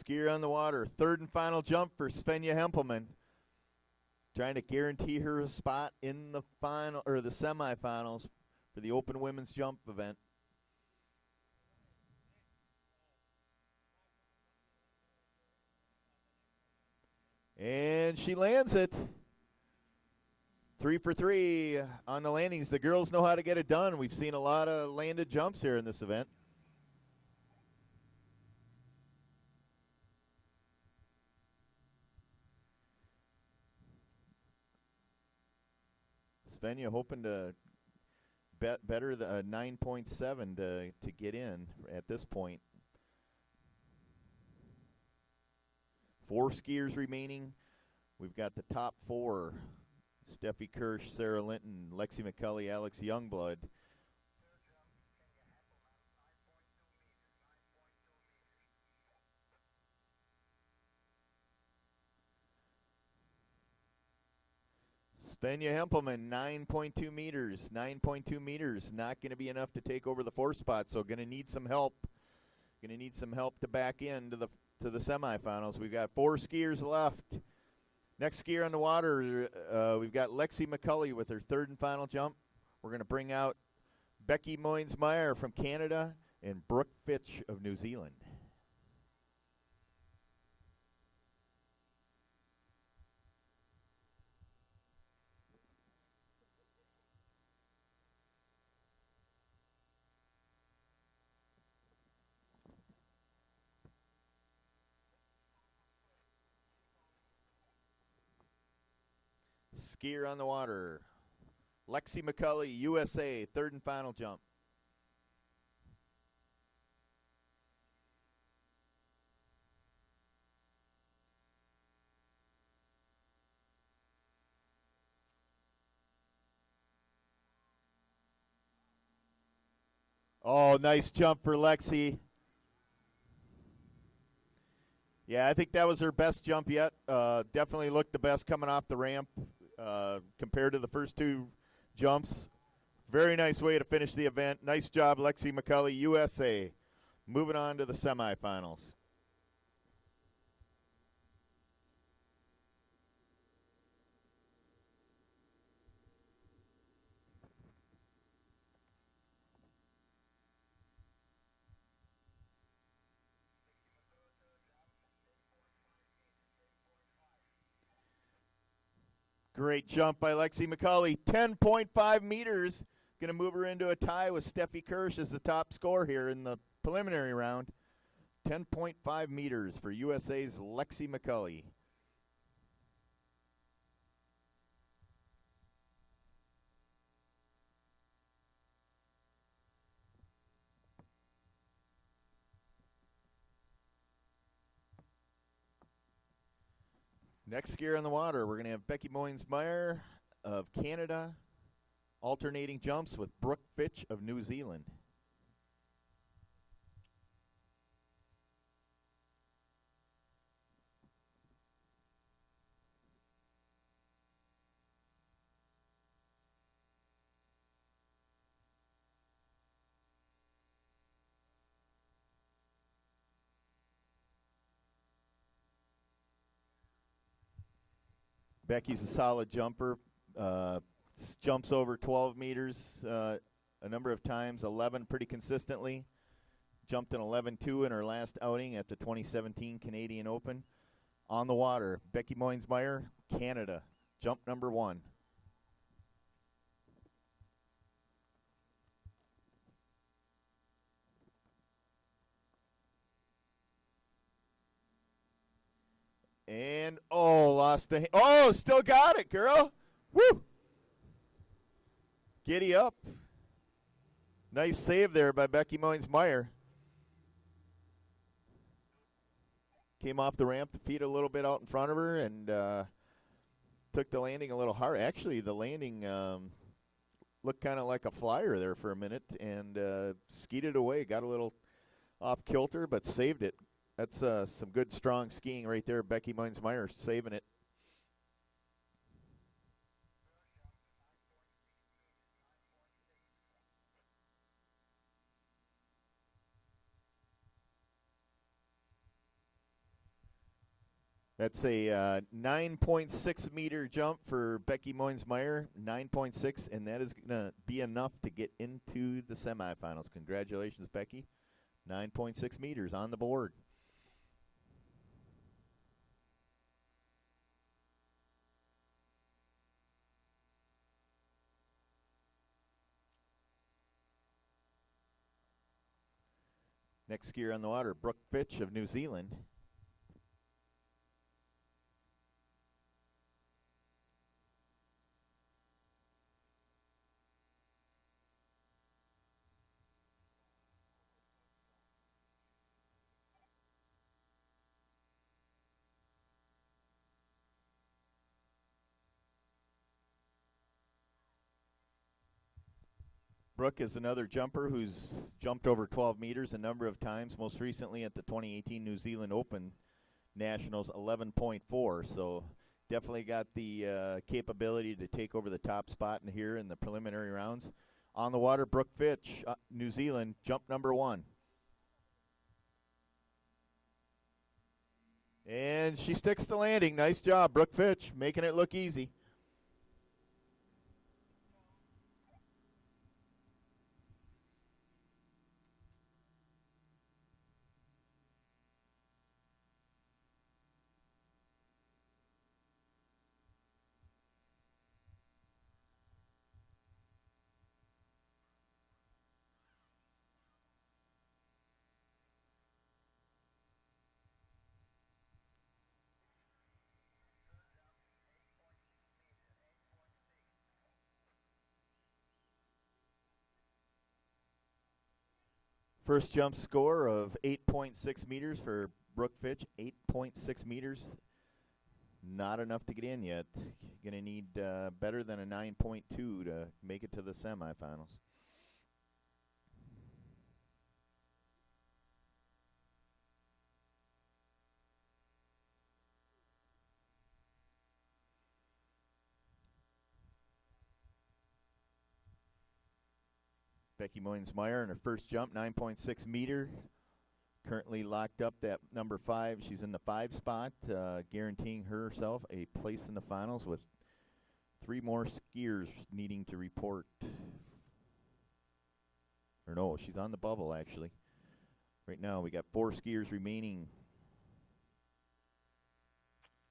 Skier on the water, 3rd and final jump for Svenja Hempelmann. Trying to guarantee her a spot in the final or the semifinals for the Open Women's Jump event. And she lands it. 3 for 3 on the landings. The girls know how to get it done. We've seen a lot of landed jumps here in this event. Svenja hoping to better the 9.7 to get in at this point. 4 skiers remaining. We've got the top 4. Steffi Kirsch, Sarah Linton, Lexi McCulley, Alex Youngblood. Svenja Hempelman, 9.2 meters. 9.2 meters, not going to be enough to take over the 4th spot, so going to need some help. Going to need some help to back into the semifinals. We've got 4 skiers left. Next skier on the water, we've got Lexi McCulley with her 3rd and final jump. We're going to bring out Becky Moynes-Meyer from Canada and Brooke Fitch of New Zealand. Skier on the water. Lexi McCulley, USA, 3rd and final jump. Oh, nice jump for Lexi. Yeah, I think that was her best jump yet. Definitely looked the best coming off the ramp compared to the first 2 jumps. Very nice way to finish the event. Nice job, Lexi McCulley, USA. Moving on to the semifinals. Great jump by Lexi McCulley. 10.5 meters. Going to move her into a tie with Steffi Kirsch as the top score here in the preliminary round. 10.5 meters for USA's Lexi McCulley. Next skier on the water, we're going to have Becky Moynes-Meyer of Canada alternating jumps with Brooke Fitch of New Zealand. Becky's a solid jumper. Jumps over 12 meters a number of times, 11 pretty consistently. Jumped an 11.2 in her last outing at the 2017 Canadian Open. On the water, Becky Moynes-Meyer, Canada, jump number 1. And, lost the... still got it, girl. Woo! Giddy up. Nice save there by Becky Moynes-Meyer. Came off the ramp, the feet a little bit out in front of her, and took the landing a little hard. Actually, the landing looked kind of like a flyer there for a minute, and skied it away. Got a little off kilter, but saved it. That's some good, strong skiing right there. Becky Moynes-Meyer saving it. That's a 9.6 meter jump for Becky Moynes-Meyer, 9.6, and that is going to be enough to get into the semifinals. Congratulations, Becky. 9.6 meters on the board. next skier on the water, Brooke Fitch of New Zealand. Brooke is another jumper who's jumped over 12 meters a number of times, most recently at the 2018 New Zealand Open Nationals, 11.4. So definitely got the capability to take over the top spot in here in the preliminary rounds. On the water, Brooke Fitch, New Zealand, jump number 1. And she sticks the landing. Nice job, Brooke Fitch, making it look easy. First jump score of 8.6 meters for Brooke Fitch. 8.6 meters. Not enough to get in yet. Going to need better than a 9.2 to make it to the semifinals. Becky Moynes-Meyer in her first jump, 9.6 meters. Currently locked up at number 5. She's in the 5 spot, guaranteeing herself a place in the finals with 3 more skiers needing to report. Or no, she's on the bubble actually. Right now we got 4 skiers remaining.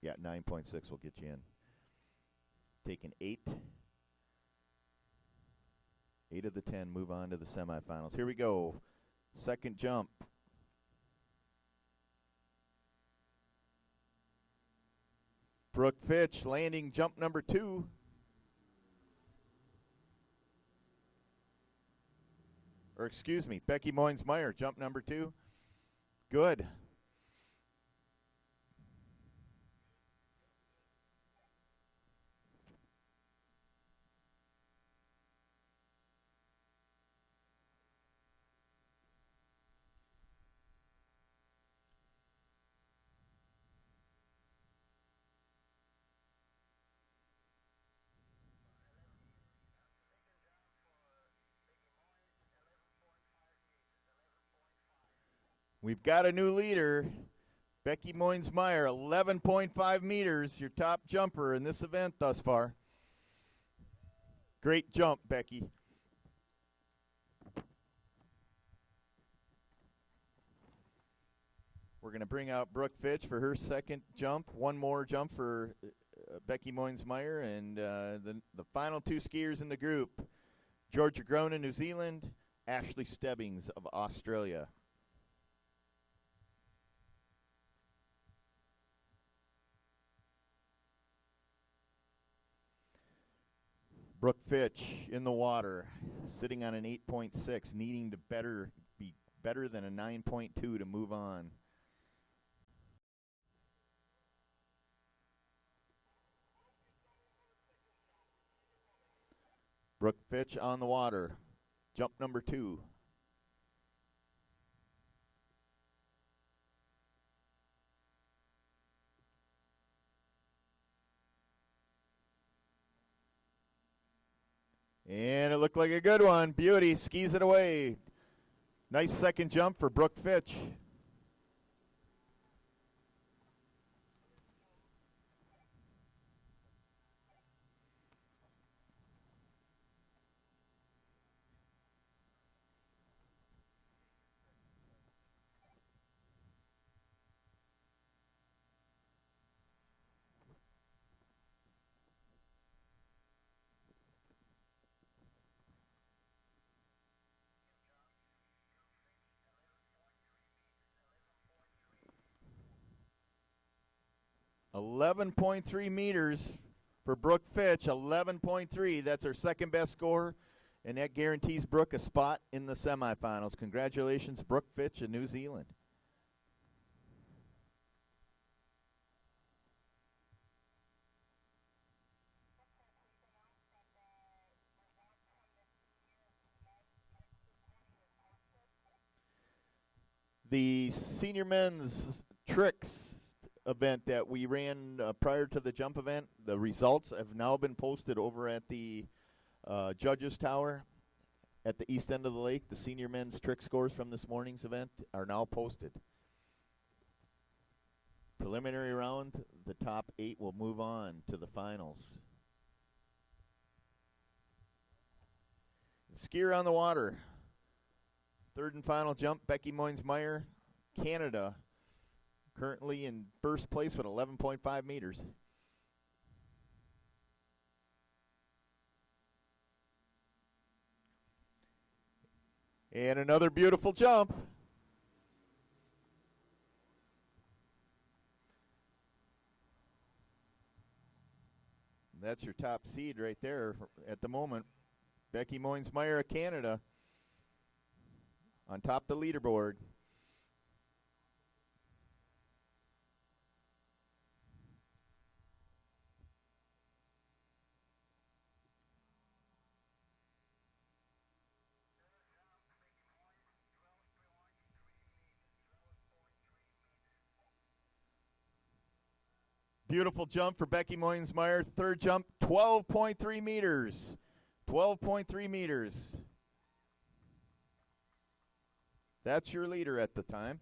Yeah, 9.6 will get you in. Taking 8. 8 of the 10 move on to the semifinals. Here we go. Second jump. Brooke Fitch landing jump number 2. Or excuse me, Becky Moynes-Meyer, jump number 2. Good. We've got a new leader, Becky Moynes-Meyer, 11.5 meters, your top jumper in this event thus far. Great jump, Becky. We're going to bring out Brooke Fitch for her second jump. One more jump for Becky Moynes-Meyer, and the final 2 skiers in the group, Georgia Grona, New Zealand, Ashley Stebbings of Australia. Brooke Fitch in the water, sitting on an 8.6, needing to be better than a 9.2 to move on. Brooke Fitch on the water, jump number 2. And it looked like a good one. Beauty skis it away. Nice second jump for Brooke Fitch. 11.3 meters for Brooke Fitch. 11.3. That's her second best score, and that guarantees Brooke a spot in the semifinals. Congratulations, Brooke Fitch of New Zealand. The senior men's tricks event that we ran prior to the jump event, the results have now been posted over at the judges tower at the east end of the lake. The senior men's trick scores from this morning's event are now posted. Preliminary round, the top 8 will move on to the finals. Skier on the water. Third and final jump, Becky Moynes-Meyer, Canada, currently in first place with 11.5 meters. And another beautiful jump. That's your top seed right there at the moment. Becky Moynes-Meyer of Canada on top of the leaderboard. Beautiful jump for Becky Moynes-Meyer. Third jump, 12.3 meters. 12.3 meters. That's your leader at the time.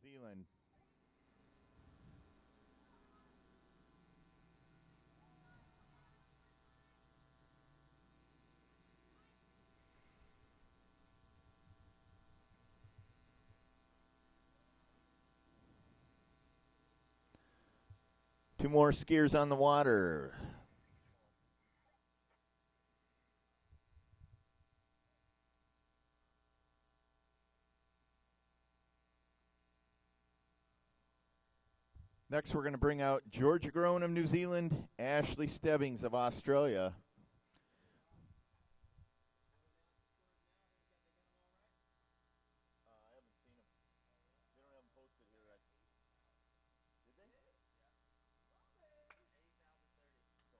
New Zealand. Two more skiers on the water. Next, we're going to bring out Georgia Grown of New Zealand, Ashley Stebbings of Australia. I haven't seen them. They don't have them posted here. Did they? So it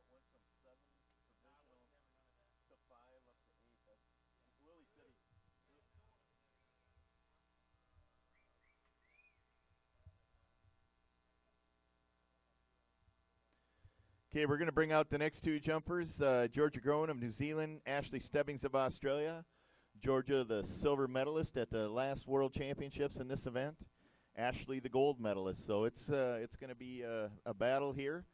went from 7 provisional to 5 up to 8. That's Willie said he. Okay, we're going to bring out the next two jumpers, Georgia Grown of New Zealand, Ashley Stebbings of Australia. Georgia, the silver medalist at the last World Championships in this event. Ashley, the gold medalist. So it's going to be a battle here.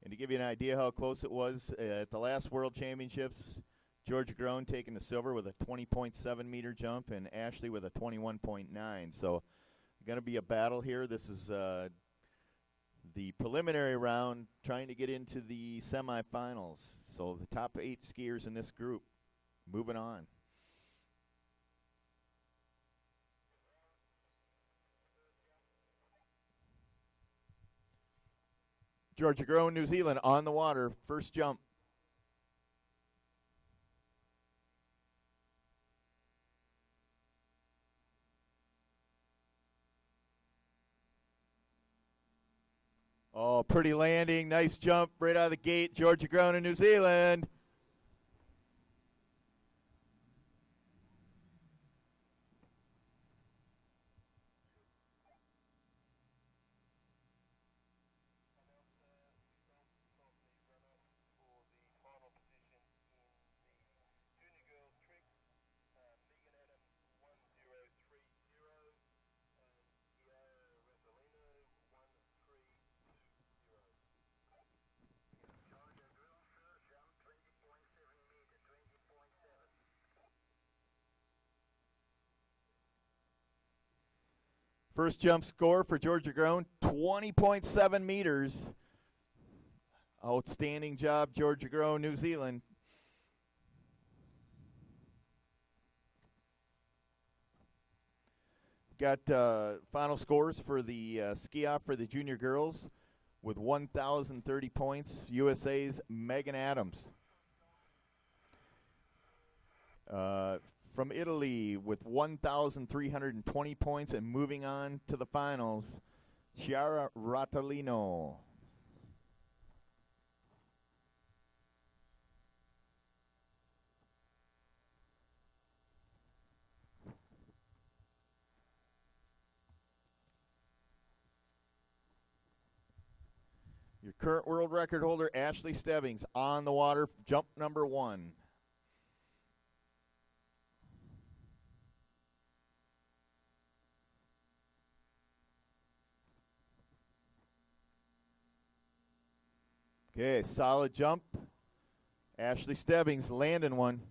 And to give you an idea how close it was, at the last World Championships, Georgia Grown taking the silver with a 20.7 meter jump and Ashley with a 21.9. So going to be a battle here. This is the preliminary round, trying to get into the semifinals. So the top 8 skiers in this group moving on. Georgia Grown, New Zealand on the water. First jump. Oh, pretty landing. Nice jump right out of the gate. Georgia Grown in New Zealand. First jump score for Georgia Grown, 20.7 meters. Outstanding job, Georgia Grown, New Zealand. Got final scores for the ski-off for the junior girls with 1,030 points. USA's Megan Adams. From Italy with 1,320 points and moving on to the finals, Chiara Ratalino. Your current world record holder, Ashley Stebbings, on the water, jump number 1. Okay, solid jump. Ashley Stebbings landing one.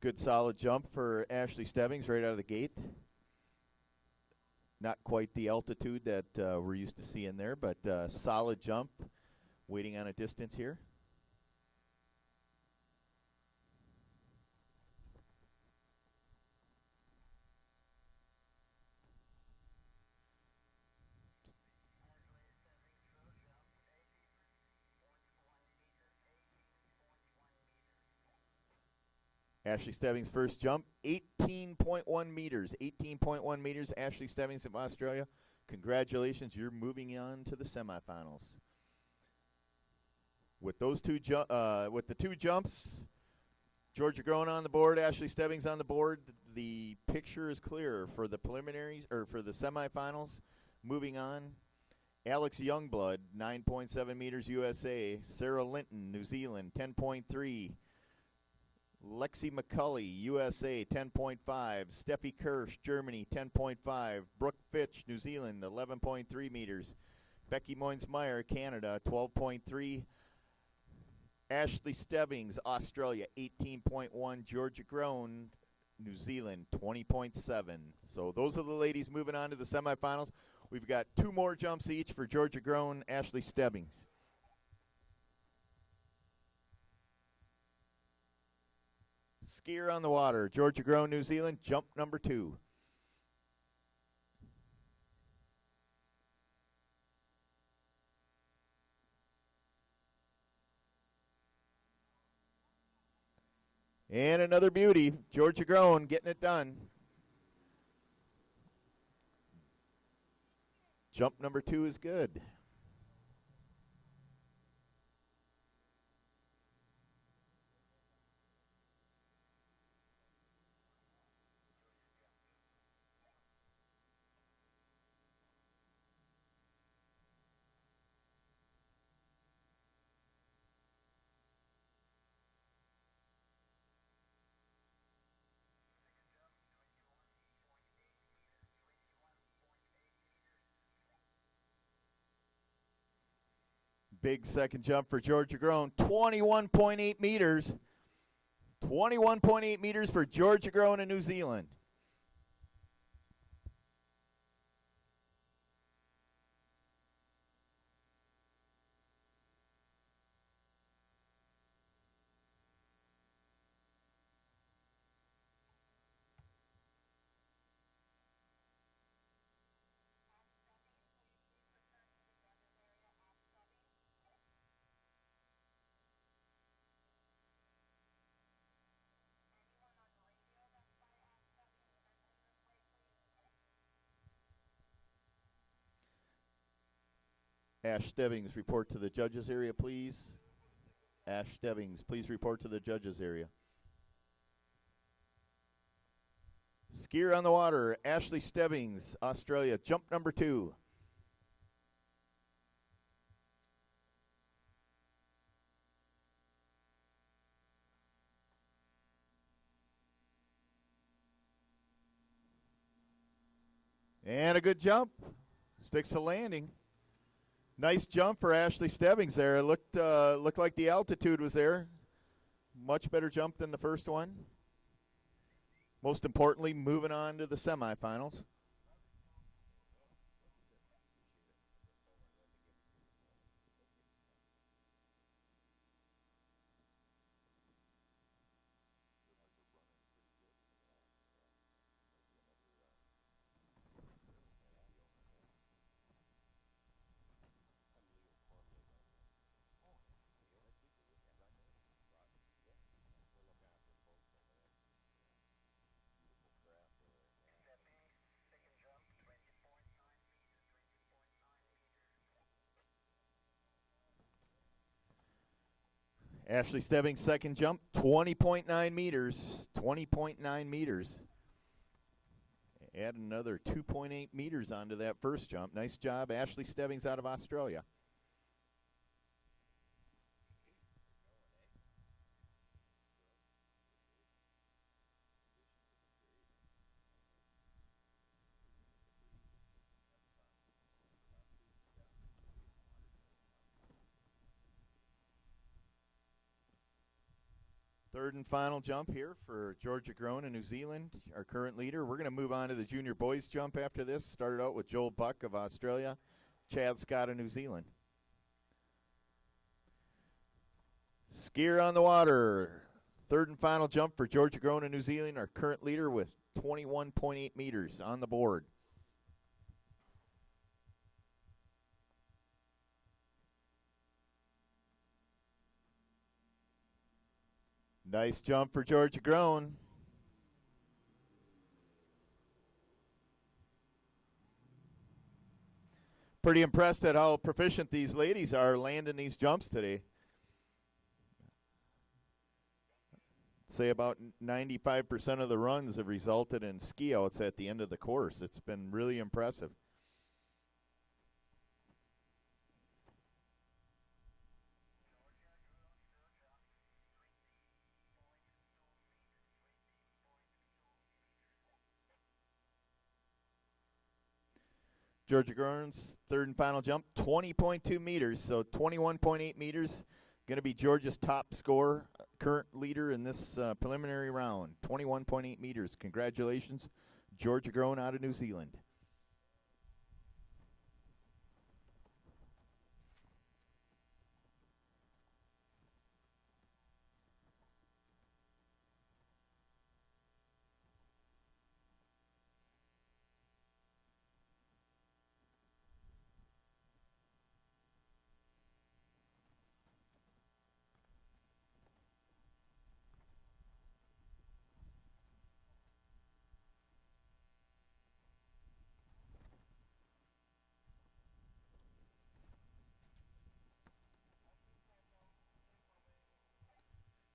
Good solid jump for Ashley Stebbings right out of the gate. Not quite the altitude that we're used to seeing there, but solid jump. Waiting on a distance here. Ashley Stebbings' first jump, 18.1 meters. 18.1 meters, Ashley Stebbings of Australia. Congratulations, you're moving on to the semifinals. With those two with the two jumps, Georgia Grown on the board, Ashley Stebbings on the board. The picture is clear for the preliminaries or for the semifinals. Moving on, Alex Youngblood, 9.7 meters USA. Sarah Linton, New Zealand, 10.3. Lexi McCulley, USA, 10.5. Steffi Kirsch, Germany, 10.5. Brooke Fitch, New Zealand, 11.3 meters. Becky Moynes-Meyer, Canada, 12.3. Ashley Stebbings, Australia, 18.1. Georgia Grown, New Zealand, 20.7. So those are the ladies moving on to the semifinals. We've got 2 more jumps each for Georgia Grown, Ashley Stebbings. Skier on the water, Georgia Grown, New Zealand, jump number 2. And another beauty, Georgia Grown getting it done. Jump number 2 is good. Big second jump for Georgia Grown, 21.8 meters. 21.8 meters for Georgia Grown in New Zealand. Ash Stebbings, report to the judges area, please. Ash Stebbings, please report to the judges area. Skier on the water, Ashley Stebbings, Australia, jump number 2. And a good jump. Sticks the landing. Nice jump for Ashley Stebbings there. It looked like the altitude was there. Much better jump than the first one. Most importantly, moving on to the semifinals. Ashley Stebbings' second jump, 20.9 meters. 20.9 meters. Add another 2.8 meters onto that first jump. Nice job, Ashley Stebbings out of Australia. Third and final jump here for Georgia Grown in New Zealand, our current leader. We're going to move on to the junior boys jump after this. Started out with Joel Buck of Australia, Chad Scott of New Zealand. Skier on the water. Third and final jump for Georgia Grown in New Zealand, our current leader with 21.8 meters on the board. Nice jump for Georgia Grown. Pretty impressed at how proficient these ladies are landing these jumps today. Say about 95% of the runs have resulted in ski outs at the end of the course. It's been really impressive. Georgia Grown's third and final jump, 20.2 meters, so 21.8 meters. Going to be Georgia's top scorer, current leader in this preliminary round, 21.8 meters. Congratulations, Georgia Grown out of New Zealand.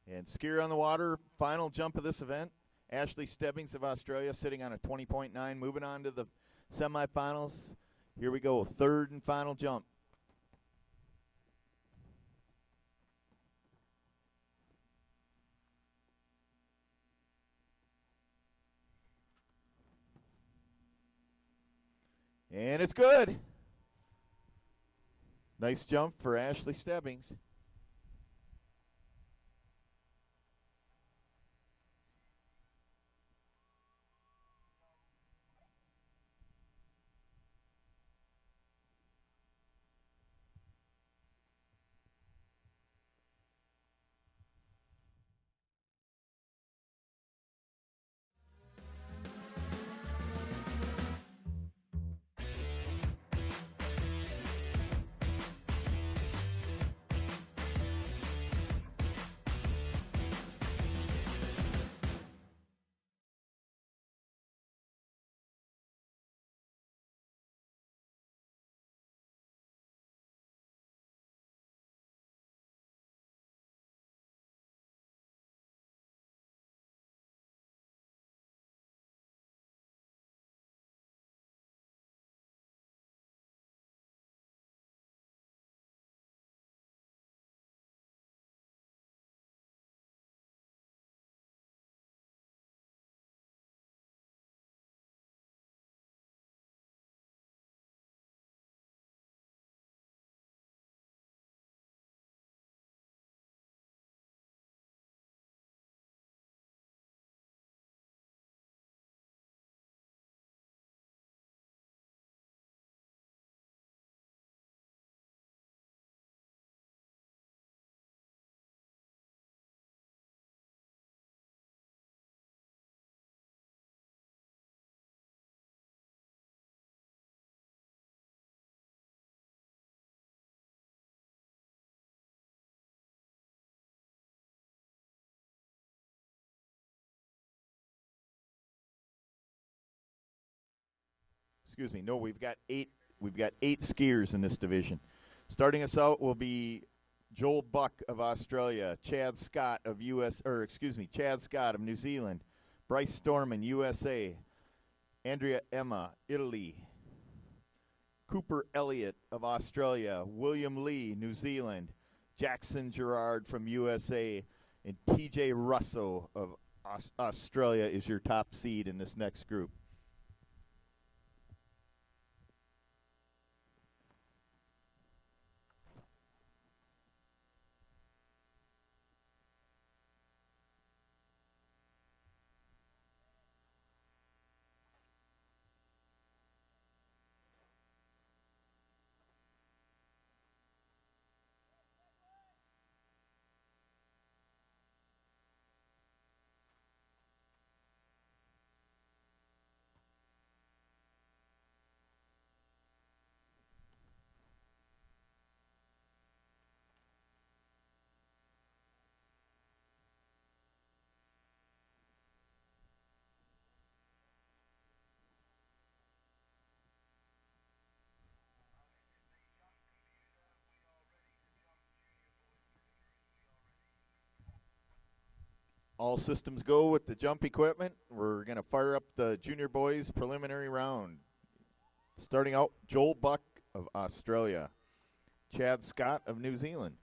And skier on the water, final jump of this event. Ashley Stebbings of Australia sitting on a 20.9, moving on to the semifinals. Here we go, third and final jump. And it's good. Nice jump for Ashley Stebbings. excuse me. No, we've got 8. We've got 8 skiers in this division. Starting us out will be Joel Buck of Australia, Chad Scott of Chad Scott of New Zealand, Bryce Storman, USA, Andrea Emma, Italy, Cooper Elliott of Australia, William Lee, New Zealand, Jackson Gerard from USA, and TJ Russo of Australia is your top seed in this next group. All systems go with the jump equipment. We're going to fire up the junior boys preliminary round. Starting out, Joel Buck of Australia, Chad Scott of New Zealand.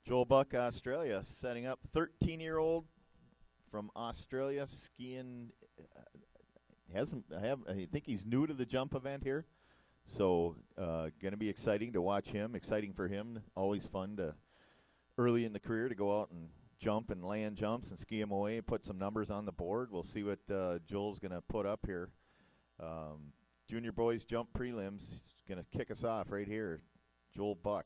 Joel Buck, Australia, setting up 13-year-old from Australia skiing. I think he's new to the jump event here, so going to be exciting to watch him. Exciting for him. Always fun to early in the career to go out and jump and land jumps and ski them away, put some numbers on the board. We'll see what Joel's going to put up here. Junior boys jump prelims. He's going to kick us off right here. Joel Buck.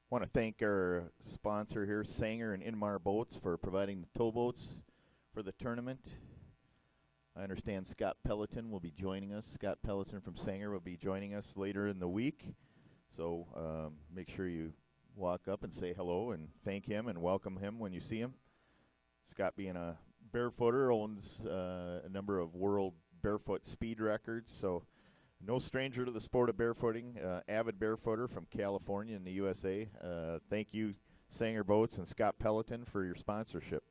Want to thank our sponsor here, Sanger and Inmar Boats, for providing the towboats for the tournament. I understand Scott Pelleton will be joining us. Scott Pelleton from Sanger will be joining us later in the week. So make sure you walk up and say hello and thank him and welcome him when you see him. Scott, being a barefooter, owns a number of world barefoot speed records, so no stranger to the sport of barefooting, avid barefooter from California in the USA. Thank you, Sanger Boats and Scott Pelleton, for your sponsorship.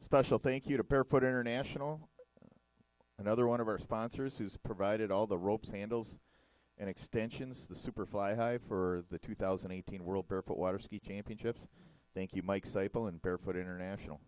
Special thank you to Barefoot International, another one of our sponsors who's provided all the ropes, handles, and extensions, the Super Fly High for the 2018 World Barefoot Waterski Championships. Thank you, Mike Seipel and Barefoot International.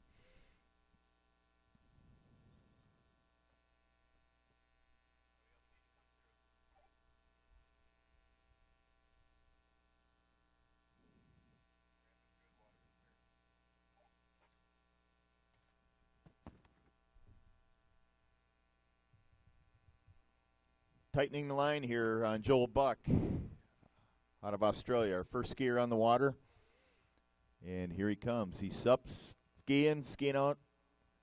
Tightening the line here on Joel Buck out of Australia, our first skier on the water. And here he comes. He's up, skiing out,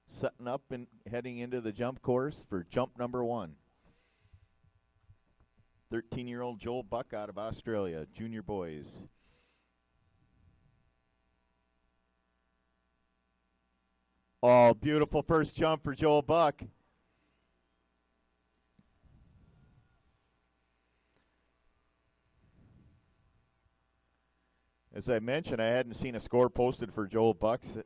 setting up and heading into the jump course for jump number 1. 13-year-old Joel Buck out of Australia, junior boys. Oh, beautiful first jump for Joel Buck. As I mentioned, I hadn't seen a score posted for Joel Bucks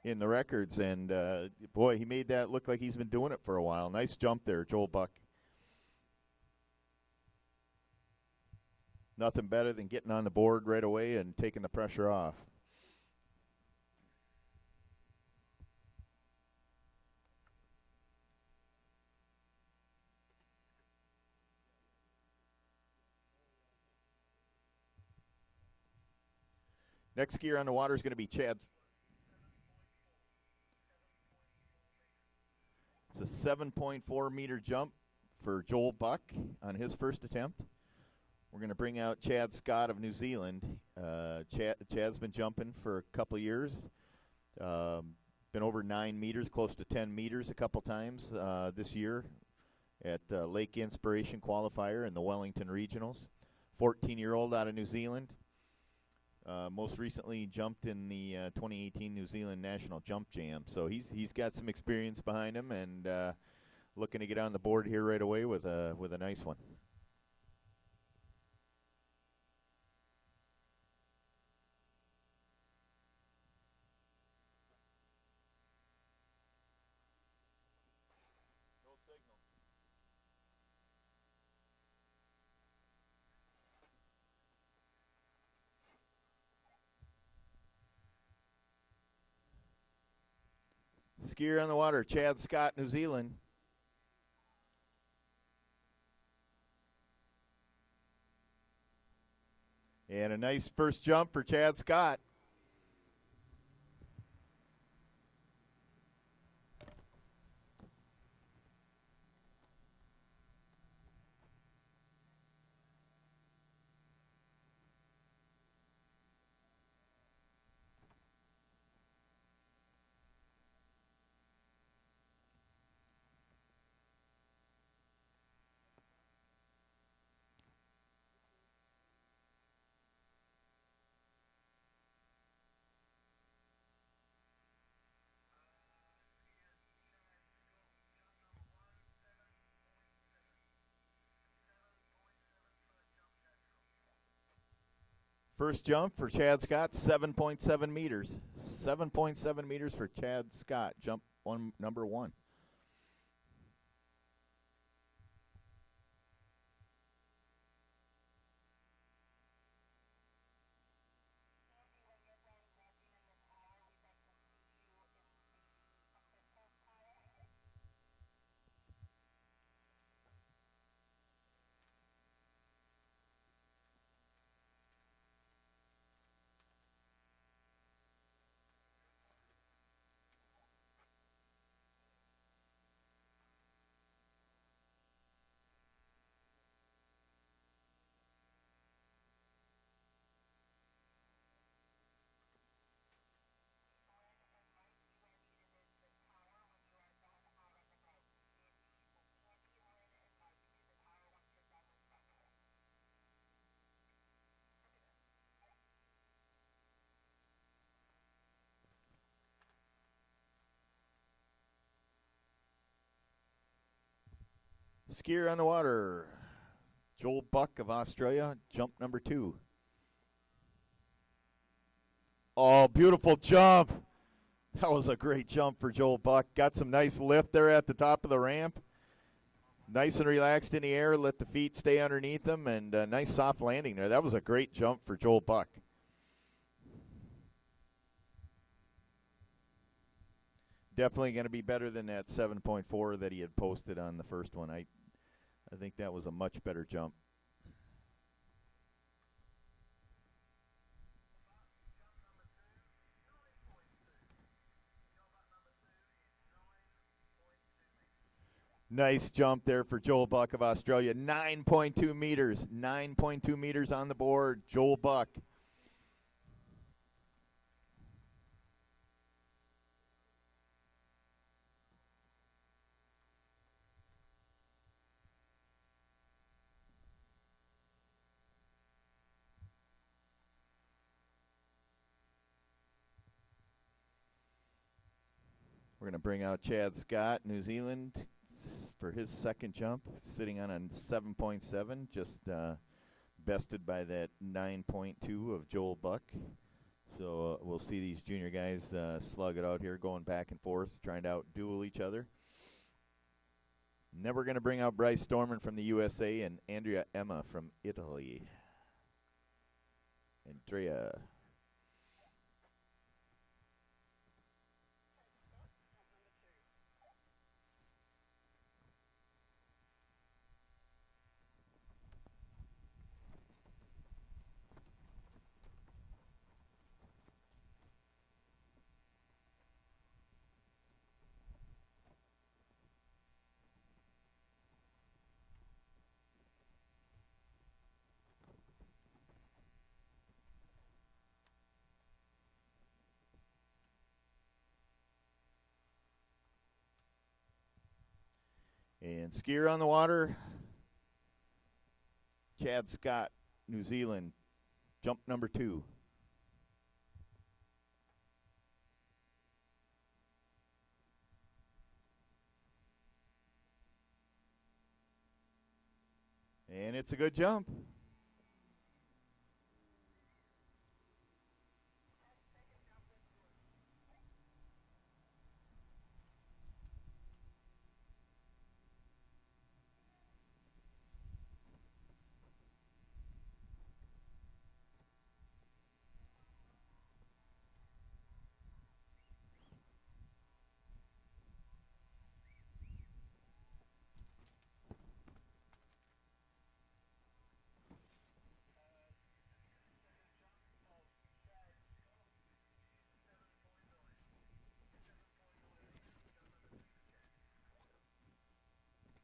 in the records, and boy, he made that look like he's been doing it for a while. Nice jump there, Joel Buck. Nothing better than getting on the board right away and taking the pressure off. Next skier on the water is going to be Chad. It's a 7.4 meter jump for Joel Buck on his first attempt. We're going to bring out Chad Scott of New Zealand. Chad's been jumping for a couple years. Been over 9 meters, close to 10 meters a couple times this year at Lake Inspiration Qualifier in the Wellington Regionals. 14-year-old out of New Zealand. Most recently jumped in the 2018 New Zealand National Jump Jam. So he's got some experience behind him and looking to get on the board here right away with a nice one. No signal. Skier on the water, Chad Scott, New Zealand. And a nice first jump for Chad Scott. First jump for Chad Scott, 7.7 meters. 7.7 meters for Chad Scott, jump number 1. Skier on the water, Joel Buck of Australia, jump number 2. Oh, beautiful jump. That was a great jump for Joel Buck. Got some nice lift there at the top of the ramp. Nice and relaxed in the air. Let the feet stay underneath them, and a nice soft landing there. That was a great jump for Joel Buck. Definitely going to be better than that 7.4 that he had posted on the first one. I think that was a much better jump. Nice jump there for Joel Buck of Australia. 9.2 meters. 9.2 meters on the board. Joel Buck. We're going to bring out Chad Scott, New Zealand, for his second jump, sitting on a 7.7, just bested by that 9.2 of Joel Buck. So we'll see these junior guys slug it out here, going back and forth, trying to out-duel each other. And then we're going to bring out Bryce Storman from the USA and Andrea Emma from Italy. Andrea. And skier on the water, Chad Scott, New Zealand, jump number 2. And it's a good jump.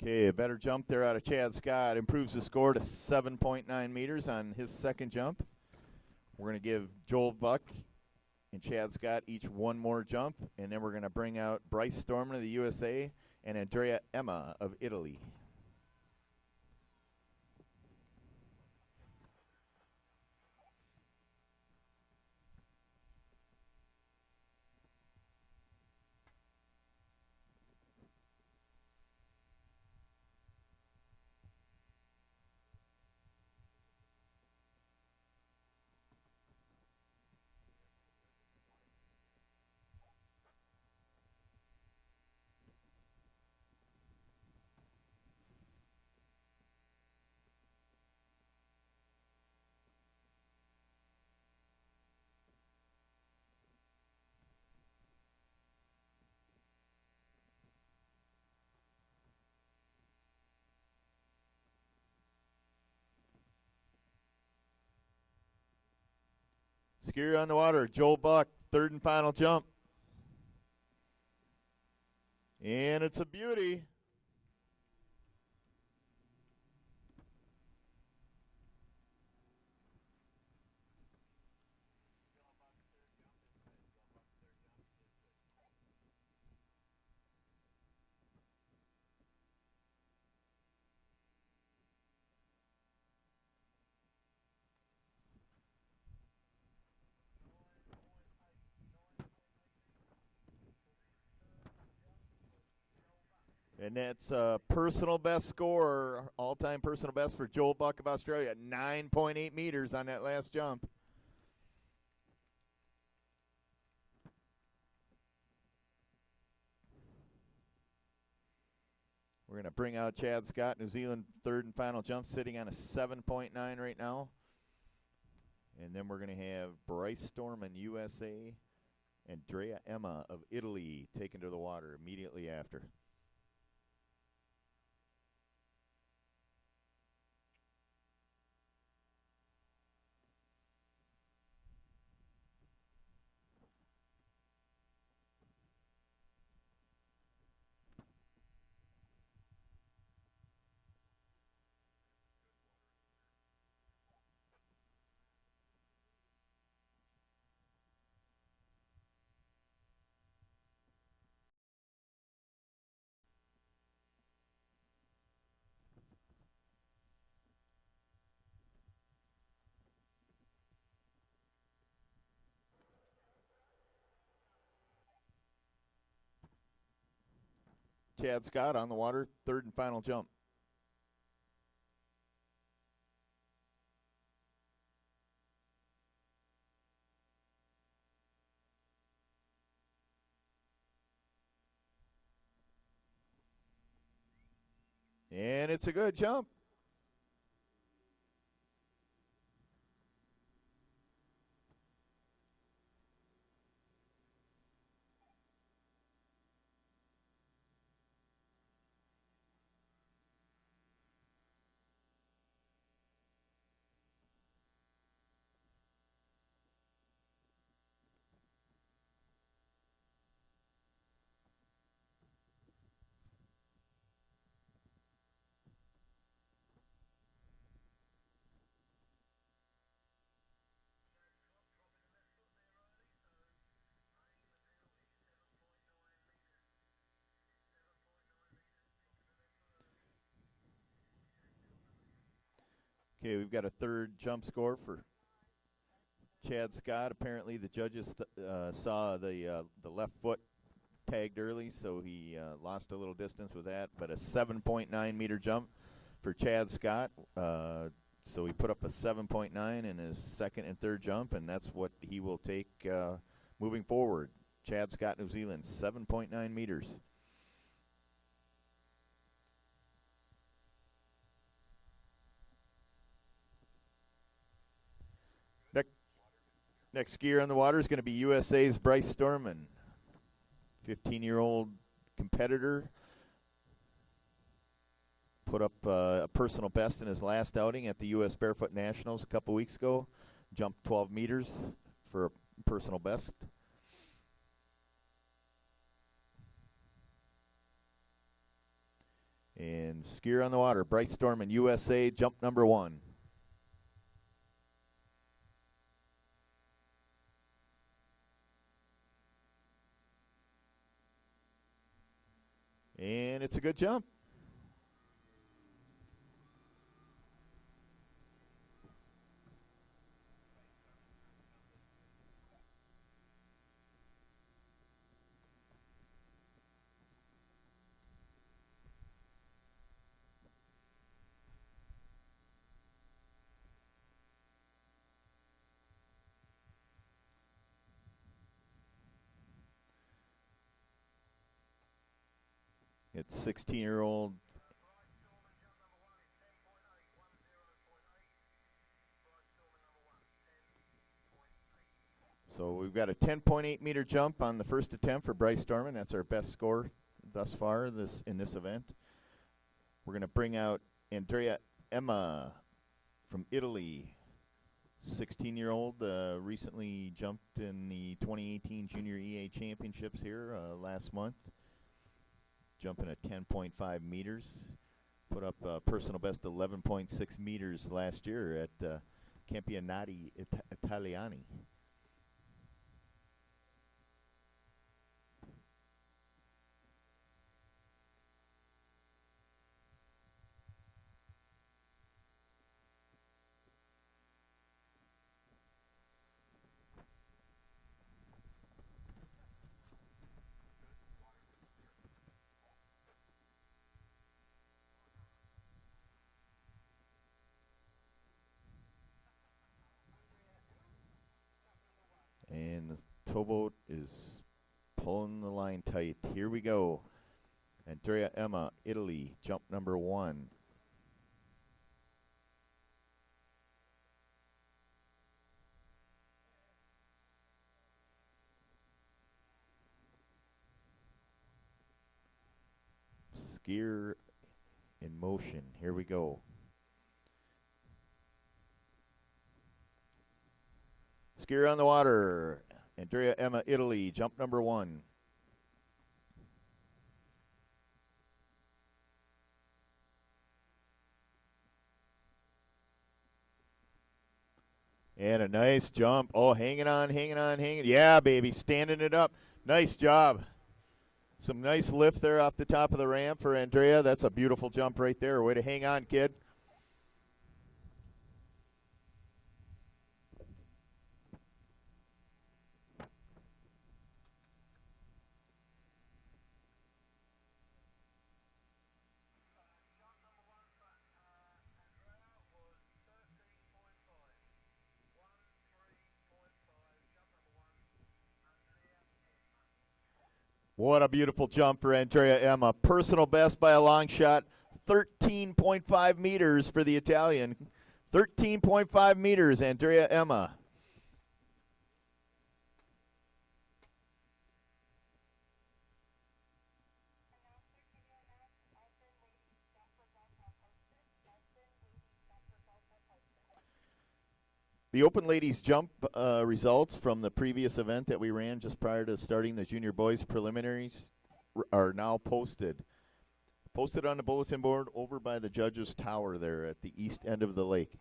Okay, a better jump there out of Chad Scott. Improves the score to 7.9 meters on his second jump. We're going to give Joel Buck and Chad Scott each one more jump, and then we're going to bring out Bryce Storman of the USA and Andrea Emma of Italy. Skier on the water, Joel Buck, third and final jump. And it's a beauty. And that's a personal best score, all-time personal best for Joel Buck of Australia, 9.8 meters on that last jump. We're going to bring out Chad Scott, New Zealand, third and final jump, sitting on a 7.9 right now. And then we're going to have Bryce Storman, USA, and Drea Emma of Italy taken to the water immediately after. Chad Scott on the water, third and final jump. And it's a good jump. Okay, we've got a third jump score for Chad Scott. Apparently, the judges saw the left foot tagged early, so he lost a little distance with that. But a 7.9 meter jump for Chad Scott. So he put up a 7.9 in his second and third jump, and that's what he will take moving forward. Chad Scott, New Zealand, 7.9 meters. Next skier on the water is going to be USA's Bryce Storman, 15-year-old competitor. Put up a personal best in his last outing at the U.S. Barefoot Nationals a couple weeks ago. Jumped 12 meters for a personal best. And skier on the water, Bryce Storman, USA, jump number 1. And it's a good jump. It's 16-year-old. So we've got a 10.8 meter jump on the first attempt for Bryce Storman. That's our best score thus far in this event. We're going to bring out Andrea Emma from Italy, 16-year-old, recently jumped in the 2018 Junior EA Championships here last month. Jumping at 10.5 meters. Put up a personal best 11.6 meters last year at Campionati Italiani. And the towboat is pulling the line tight. Here we go. Andrea Emma, Italy, jump number 1. Skier in motion. Here we go. Skier on the water. Andrea Emma, Italy, jump number 1. And a nice jump. Oh, hanging on, hanging on, hanging. Yeah, baby, standing it up. Nice job. Some nice lift there off the top of the ramp for Andrea. That's a beautiful jump right there. Way to hang on, kid. What a beautiful jump for Andrea Emma. Personal best by a long shot. 13.5 meters for the Italian. 13.5 meters, Andrea Emma. The Open Ladies Jump results from the previous event that we ran just prior to starting the Junior Boys preliminaries are now posted. Posted on the bulletin board over by the judges' tower there at the east end of the lake.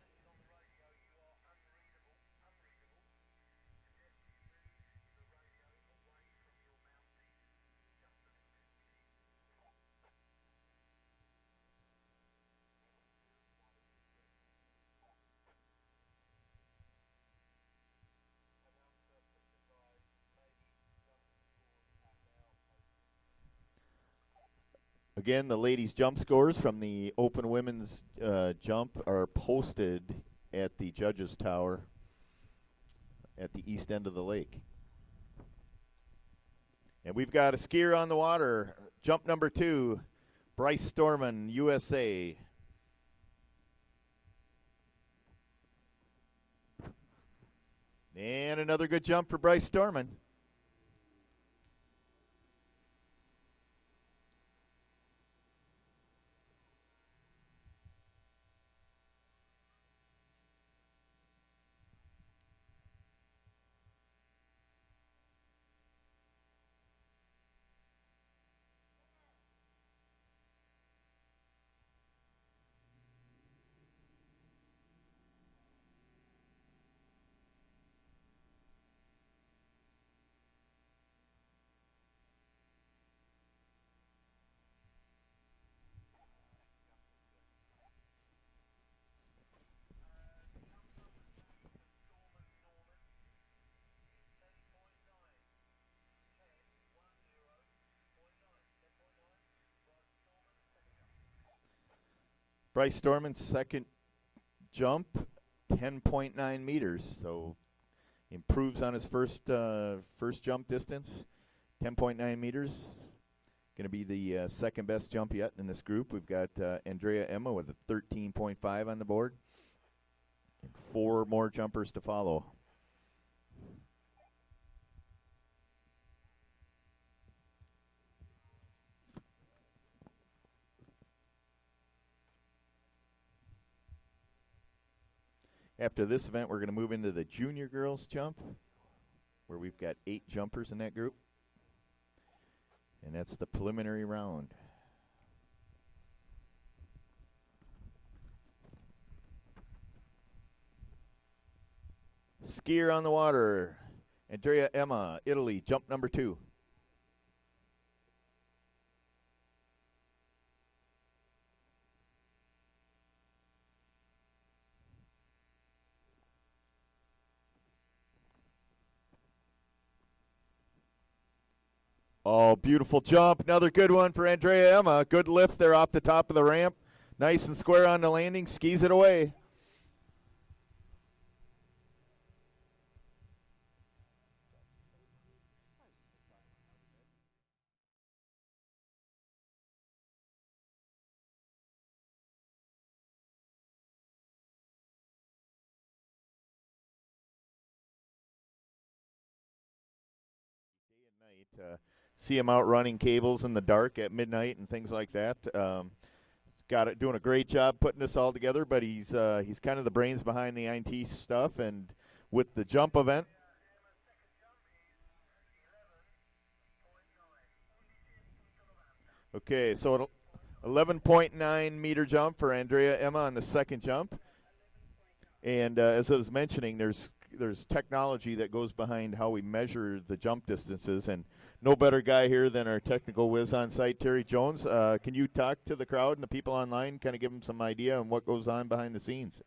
Again, the ladies' jump scores from the Open Women's jump are posted at the judges' tower at the east end of the lake. And we've got a skier on the water. Jump number 2, Bryce Storman, USA. And another good jump for Bryce Storman. Bryce Storman's second jump, 10.9 meters, so improves on his first jump distance, 10.9 meters. Going to be the second best jump yet in this group. We've got Andrea Emma with a 13.5 on the board, and 4 more jumpers to follow. After this event, we're going to move into the junior girls jump, where we've got 8 jumpers in that group. And that's the preliminary round. Skier on the water, Andrea Emma, Italy, jump number 2. Oh, beautiful jump. Another good one for Andrea Emma. Good lift there off the top of the ramp. Nice and square on the landing. Skis it away. see him out running cables in the dark at midnight and things like that. Doing a great job putting this all together, but he's kind of the brains behind the INT stuff. And with the jump event, okay, so 11.9 meter jump for Andrea Emma on the second jump. And as I was mentioning, there's technology that goes behind how we measure the jump distances, and no better guy here than our technical whiz on site, Terry Jones. Can you talk to the crowd and the people online, kind of give them some idea on what goes on behind the scenes?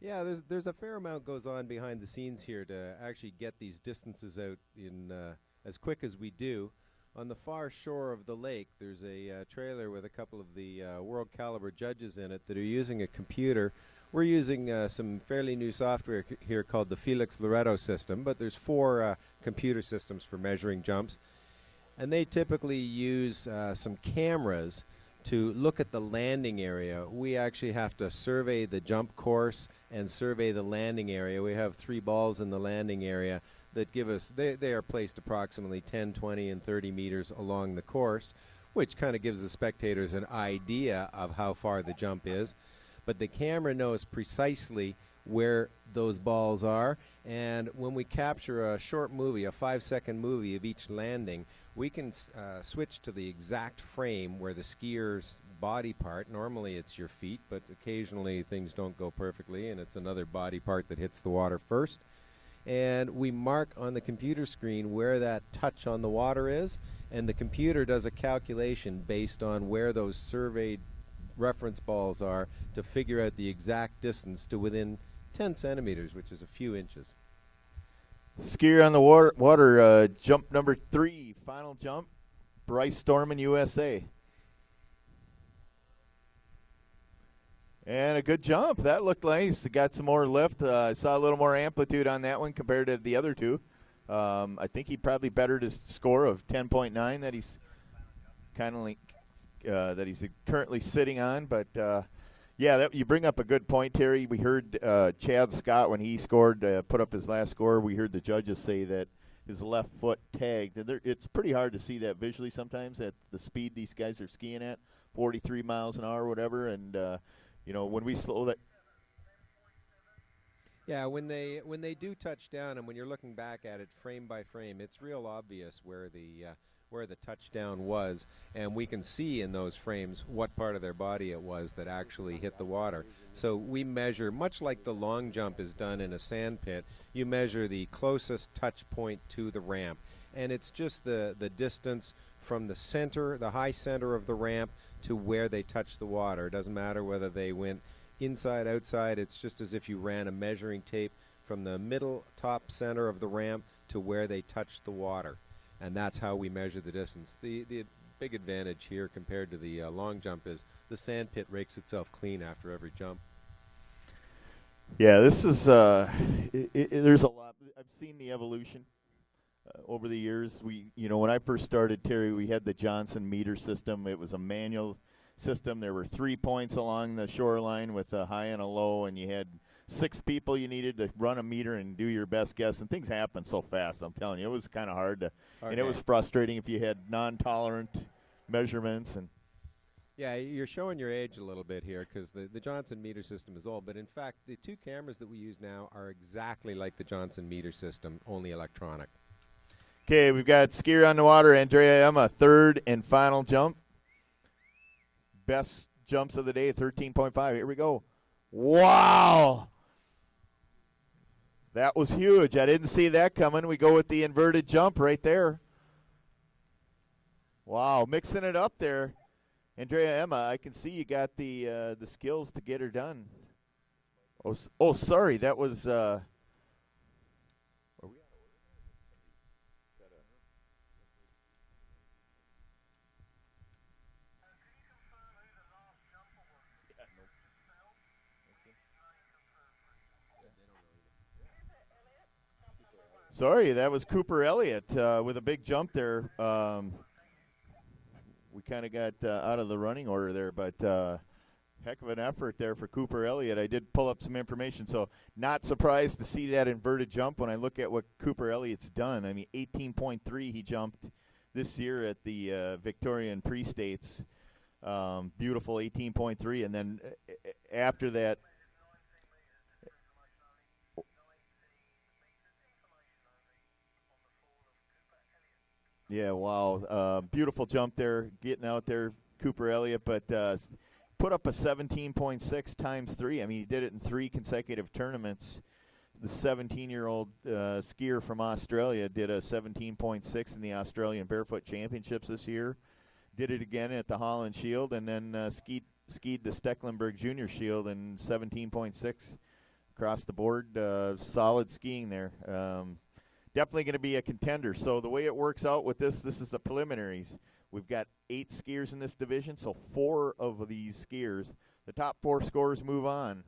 Yeah, there's a fair amount goes on behind the scenes here to actually get these distances out in as quick as we do. On the far shore of the lake, there's a trailer with a couple of the world caliber judges in it that are using a computer. We're using some fairly new software here called the Felix Loretto system, but there's 4 computer systems for measuring jumps. And they typically use some cameras to look at the landing area. We actually have to survey the jump course and survey the landing area. We have 3 balls in the landing area that give us, they are placed approximately 10, 20, and 30 meters along the course, which kind of gives the spectators an idea of how far the jump is. But the camera knows precisely where those balls are, and when we capture a short movie, a 5-second movie of each landing, we can switch to the exact frame where the skier's body part, normally it's your feet, but occasionally things don't go perfectly and it's another body part that hits the water first, and we mark on the computer screen where that touch on the water is, and the computer does a calculation based on where those surveyed reference balls are to figure out the exact distance to within 10 centimeters, which is a few inches. Skier on the water, jump number 3, final jump, Bryce Storman, USA. And a good jump. That looked nice. It got some more lift. I saw a little more amplitude on that one compared to the other 2. I think he probably bettered his score of 10.9 that he's kind of like that he's currently sitting on. But yeah, you bring up a good point, Terry. We heard Chad Scott, when he scored, put up his last score, we heard the judges say that his left foot tagged. And it's pretty hard to see that visually sometimes at the speed these guys are skiing at, 43 miles an hour or whatever. And, when we slow that. Yeah, when they do touch down, and when you're looking back at it frame by frame, it's real obvious where the touchdown was, and we can see in those frames what part of their body it was that actually hit the water. So we measure, much like the long jump is done in a sand pit, you measure the closest touch point to the ramp, and it's just the distance from the center, the high center of the ramp, to where they touch the water. It doesn't matter whether they went inside, outside. It's just as if you ran a measuring tape from the middle top center of the ramp to where they touched the water. And that's how we measure the distance. The big advantage here compared to the long jump is the sand pit rakes itself clean after every jump. Yeah, this is there's a lot. I've seen the evolution over the years. When I first started, Terry, we had the Johnson meter system. It was a manual system. There were 3 points along the shoreline with a high and a low, and you had 6 people you needed to run a meter and do your best guess, and things happen so fast. I'm telling you, it was kind of hard to, and it was frustrating if you had non-tolerant measurements. And yeah, you're showing your age a little bit here because the Johnson meter system is old, but in fact, the 2 cameras that we use now are exactly like the Johnson meter system, only electronic. Okay, we've got skier on the water, Andrea Emma, 3rd and final jump. Best jumps of the day, 13.5. Here we go. Wow. That was huge. I didn't see that coming. We go with the inverted jump right there. Wow, mixing it up there. Andrea Emma, I can see you got the skills to get her done. Oh, sorry, that was Sorry, that was Cooper Elliott with a big jump there. We kind of got out of the running order there, but heck of an effort there for Cooper Elliott. I did pull up some information, so not surprised to see that inverted jump when I look at what Cooper Elliott's done. I mean, 18.3 he jumped this year at the Victorian Pre-States. Beautiful 18.3, and then after that. Yeah, wow. Beautiful jump there, getting out there, Cooper Elliott, but put up a 17.6 times 3. I mean, he did it in 3 consecutive tournaments. The 17-year-old skier from Australia did a 17.6 in the Australian Barefoot Championships this year. Did it again at the Holland Shield, and then skied the Stecklenburg Junior Shield in 17.6 across the board. Solid skiing there. Definitely going to be a contender. So the way it works out with this is the preliminaries. We've got 8 skiers in this division, so 4 of these skiers, the top 4 scorers move on.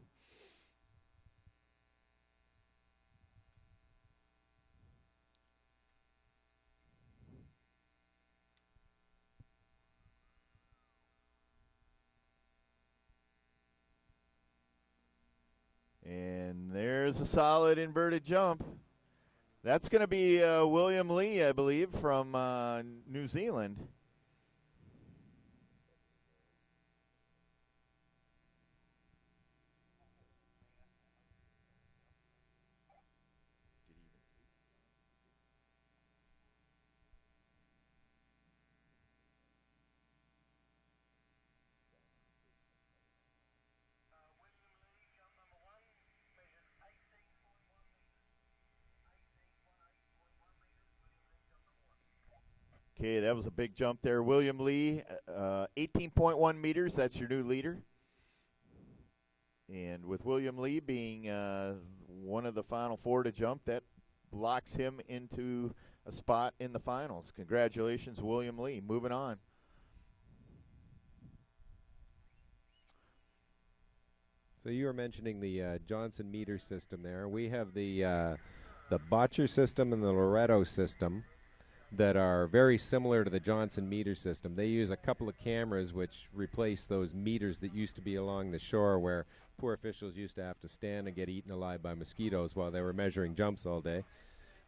And there's a solid inverted jump. That's going to be William Lee, I believe, from New Zealand. Okay, that was a big jump there. William Lee, 18.1 meters. That's your new leader. And with William Lee being one of the final 4 to jump, that locks him into a spot in the finals. Congratulations, William Lee. Moving on. So you were mentioning the Johnson meter system there. We have the Botcher system and the Loretto system that are very similar to the Johnson meter system. They use a couple of cameras which replace those meters that used to be along the shore where poor officials used to have to stand and get eaten alive by mosquitoes while they were measuring jumps all day.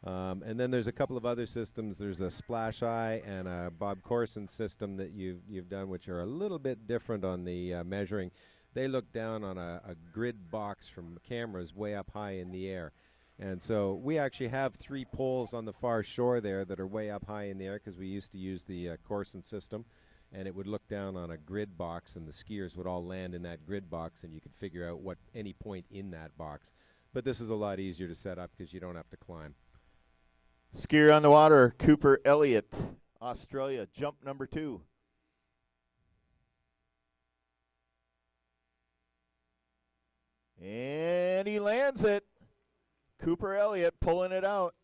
And then there's a couple of other systems. There's a Splash Eye and a Bob Corson system that you've done, which are a little bit different on the measuring. They look down on a grid box from cameras way up high in the air. And so we actually have 3 poles on the far shore there that are way up high in the air because we used to use the Corson system, and it would look down on a grid box, and the skiers would all land in that grid box, and you could figure out what any point in that box. But this is a lot easier to set up because you don't have to climb. Skier on the water, Cooper Elliott, Australia, jump number 2. And he lands it. Cooper Elliott pulling it out.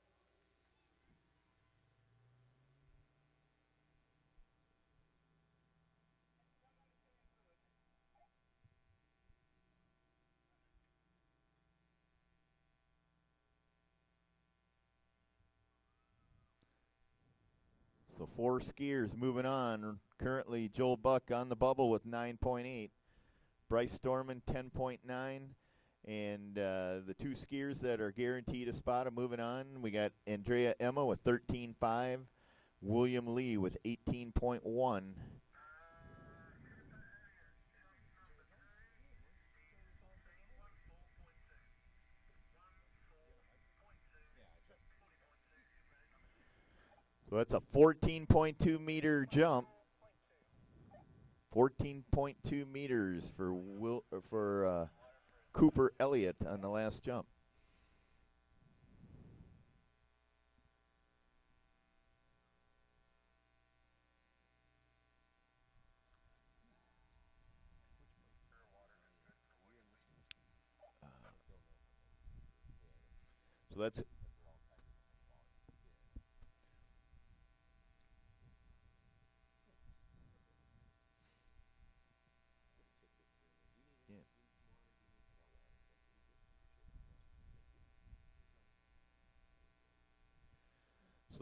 So 4 skiers moving on. Currently Joel Buck on the bubble with 9.8. Bryce Storman 10.9. And the 2 skiers that are guaranteed a spot are moving on. We got Andrea Emma with 13.5. William Lee with 18.1. So that's a 14.2 meter jump. 14.2 meters for Cooper Elliott on the last jump. So that's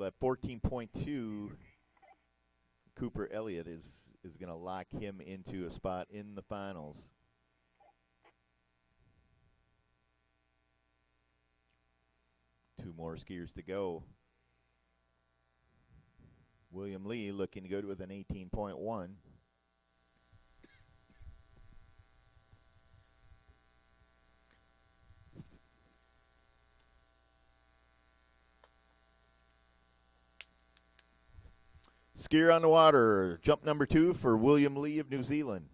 So that 14.2, Cooper Elliott is going to lock him into a spot in the finals. Two more skiers to go. William Lee looking good with an 18.1. Skier on the water, jump number 2 for William Lee of New Zealand.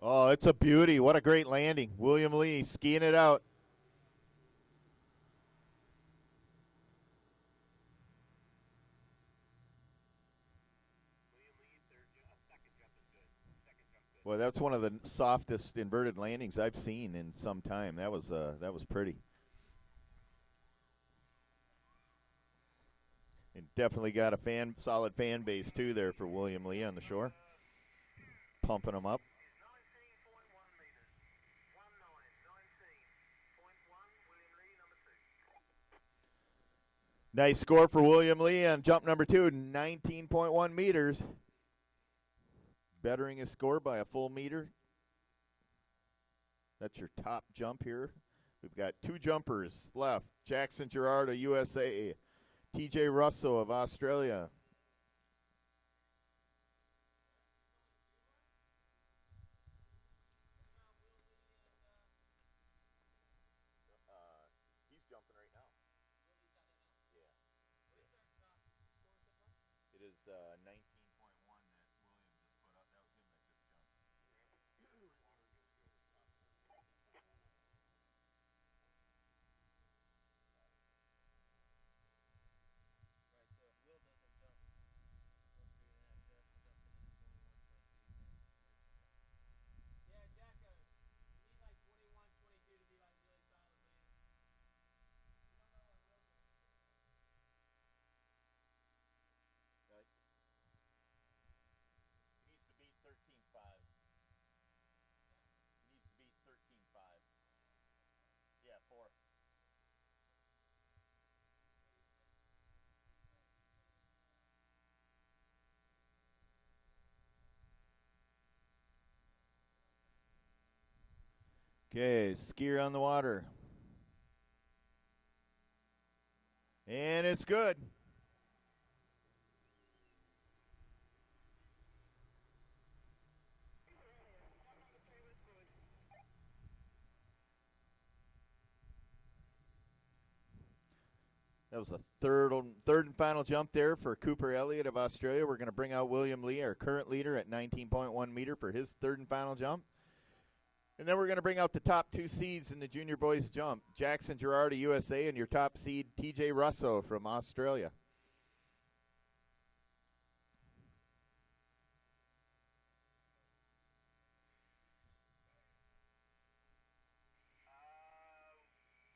Oh, it's a beauty. What a great landing. William Lee skiing it out. Well, that's one of the softest inverted landings I've seen in some time. That was pretty. And definitely got a solid fan base too there for William Lee on the shore, pumping him up. 19.1 meters. 19.1 William Lee, number 2. Nice score for William Lee on jump number 2, 19.1 meters. Bettering his score by a full meter. That's your top jump here. We've got 2 jumpers left. Jackson Gerard of USA. TJ Russo of Australia. He's jumping right now. Yeah. It is 19.1 that William just put up. That was him that just jumped. Right, so if Will doesn't jump, what's we gonna have Jackson jumps into the 21, 22. Yeah, Jack, you need like 21, 22 to be like really solid, man. You don't know what Will's gonna do. He needs to beat 13.5. He needs to beat 13.5. Yeah, 4. Okay, skier on the water. And it's good. That was a third and final jump there for Cooper Elliott of Australia. We're going to bring out William Lee, our current leader, at 19.1 meter for his third and final jump. And then we're going to bring out the top 2 seeds in the junior boys jump. Jackson Gerard of USA and your top seed, TJ Russo from Australia.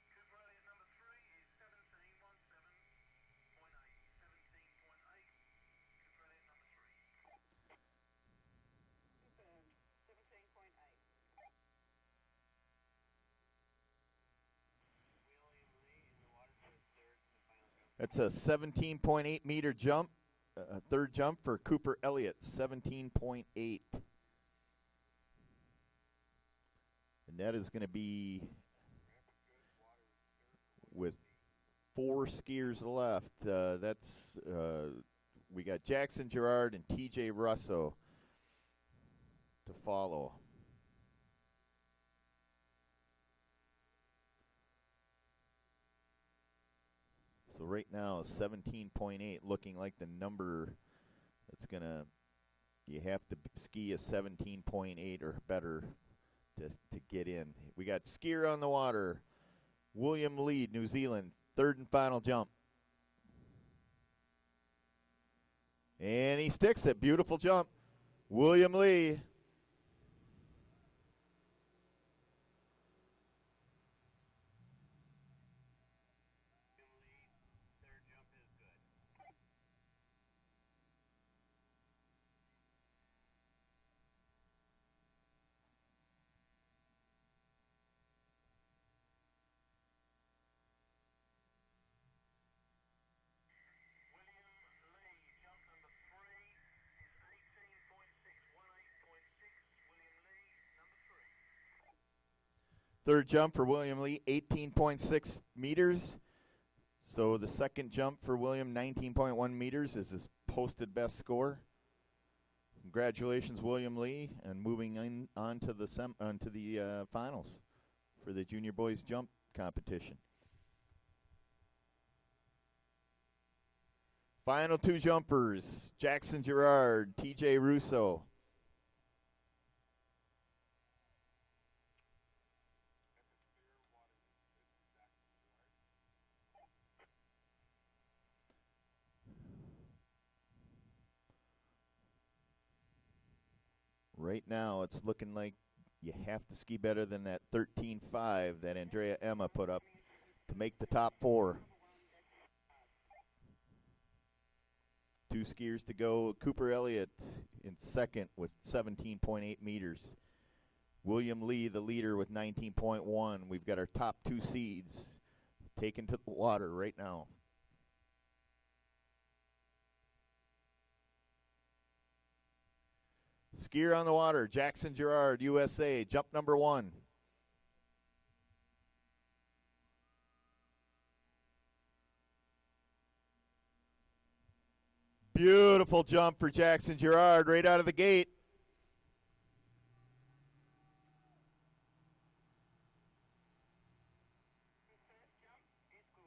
Cooper Elliott, number 3, is 17.17.8. 17.8. Cooper Elliott, number 3. Confirmed. 17.8. William Lee in the water for his third and final jump. That's a 17.8 meter jump, a third jump for Cooper Elliott, 17.8. And that is going to be with 4 skiers left. We got Jackson Gerard and TJ Russo to follow. So right now, 17.8 looking like the number that's going to, you have to ski a 17.8 or better to get in. We got skier on the water, William Lee, New Zealand, third and final jump. And he sticks it. Beautiful jump. William Lee. Third jump is good. William Lee, jump number 3 is 18.6. 18.6. William Lee, number 3. Third jump for William Lee, 18.6 meters. So the second jump for William, 19.1 meters, is his posted best score. Congratulations, William Lee, and moving on to the finals for the junior boys jump competition. Final two jumpers, Jackson Gerard, TJ Russo. Right now, it's looking like you have to ski better than that 13.5 that Andrea Emma put up to make the top four. Two skiers to go. Cooper Elliott in second with 17.8 meters. William Lee, the leader, with 19.1. We've got our top two seeds taken to the water right now. Skier on the water, Jackson Gerard, USA, jump number 1. Beautiful jump for Jackson Gerard right out of the gate. His first jump is good.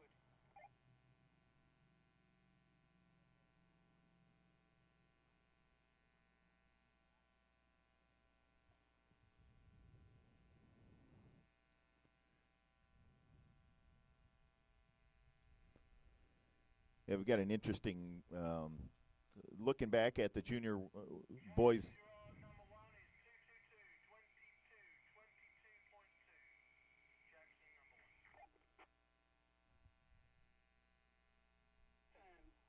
Yeah, we've got an interesting looking back at the junior boys. Number 1 is 22.2. Jackson number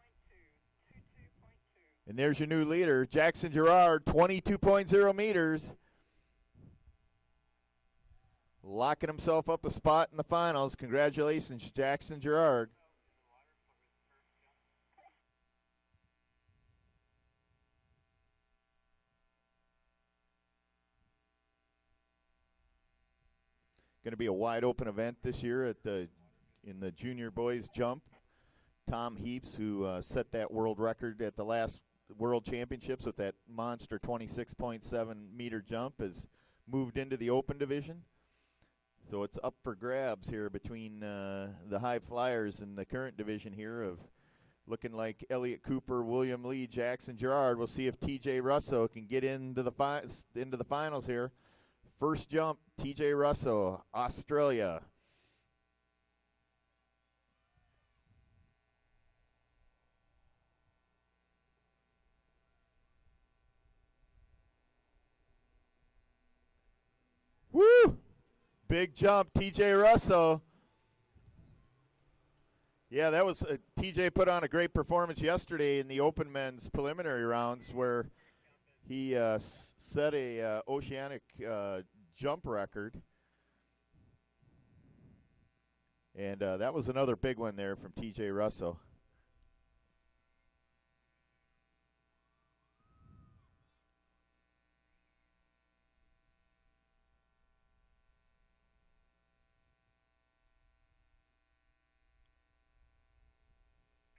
1. 22.2. And there's your new leader, Jackson Gerard, 22.0 meters. Locking himself up a spot in the finals. Congratulations, Jackson Gerard. Going to be a wide open event this year in the junior boys jump. Tom Heaps, who set that world record at the last World Championships with that monster 26.7 meter jump, has moved into the open division. So it's up for grabs here between the high flyers in the current division here of looking like Elliott Cooper, William Lee, Jackson Gerard. We'll see if TJ Russo can get into the finals here. First jump, TJ Russo, Australia. Woo! Big jump, TJ Russo. Yeah, that was TJ put on a great performance yesterday in the open men's preliminary rounds where he set a oceanic jump record. And that was another big one there from TJ Russo.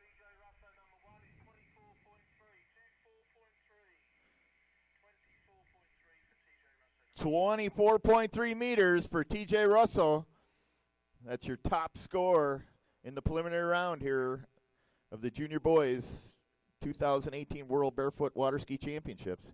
TJ Russo number 1 is 24.3 meters for TJ Russo. That's your top score in the preliminary round here of the Junior Boys 2018 World Barefoot Waterski Championships.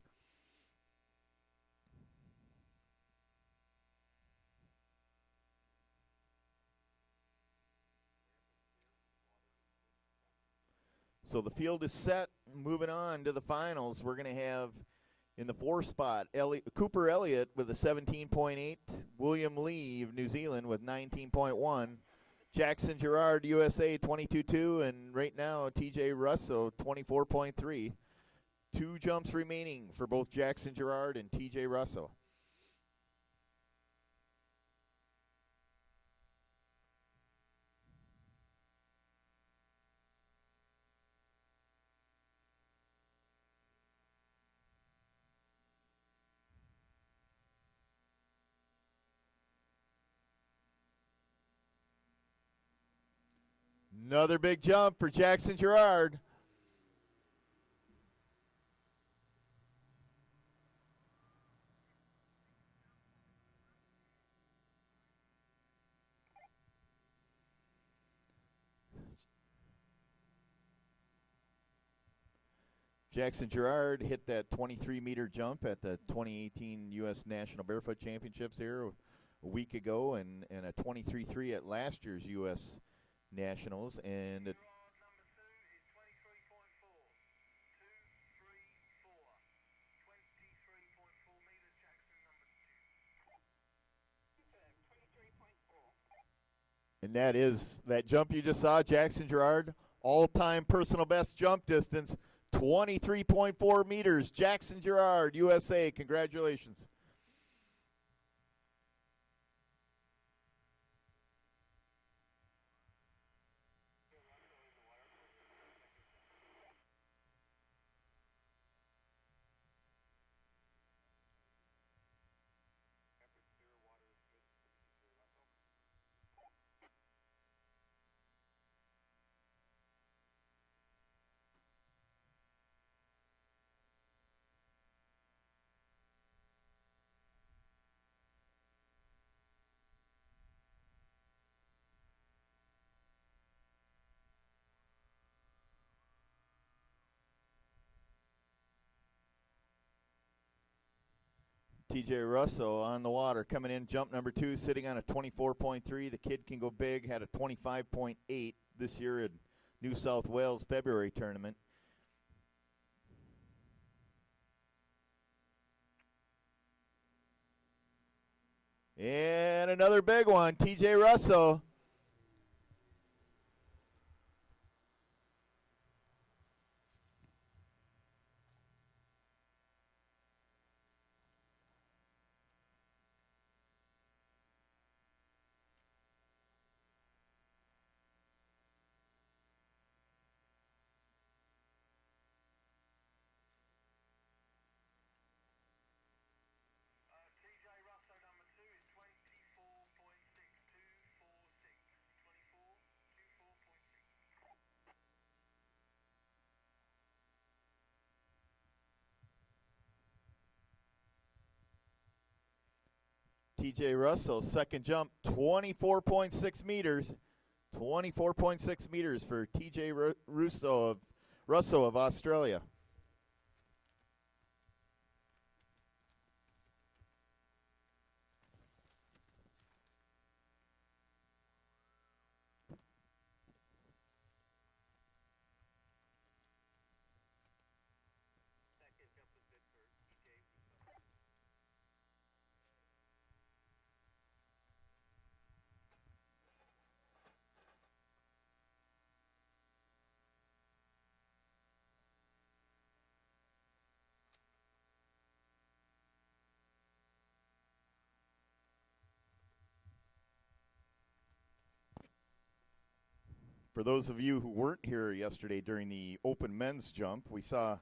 So the field is set. Moving on to the finals, we're going to have in the 4 spot, Cooper Elliott with a 17.8, William Lee of New Zealand with 19.1, Jackson Gerard, USA, 22.2, and right now TJ Russo, 24.3. 2 jumps remaining for both Jackson Gerard and TJ Russo. Another big jump for Jackson Gerard. Jackson Gerard hit that 23-meter jump at the 2018 U.S. National Barefoot Championships here a week ago, and a 23.3 at last year's U.S. Nationals. And Gerard number 2 is 23.4. 23.4 meters. Jackson number 2. And that is that jump you just saw, Jackson Gerard, all-time personal best jump distance, 23.4 meters. Jackson Gerard, USA. Congratulations. TJ Russo on the water, coming in, jump number 2, sitting on a 24.3. The kid can go big, had a 25.8 this year at New South Wales February tournament. And another big one, TJ Russo. TJ Russo number 2 is 24.6246. 24.6. TJ Russell, second jump, 24.6 meters. 24.6 meters for TJ Russo of Australia. Second jump was good for TJ Russo. For those of you who weren't here yesterday during the open men's jump, we saw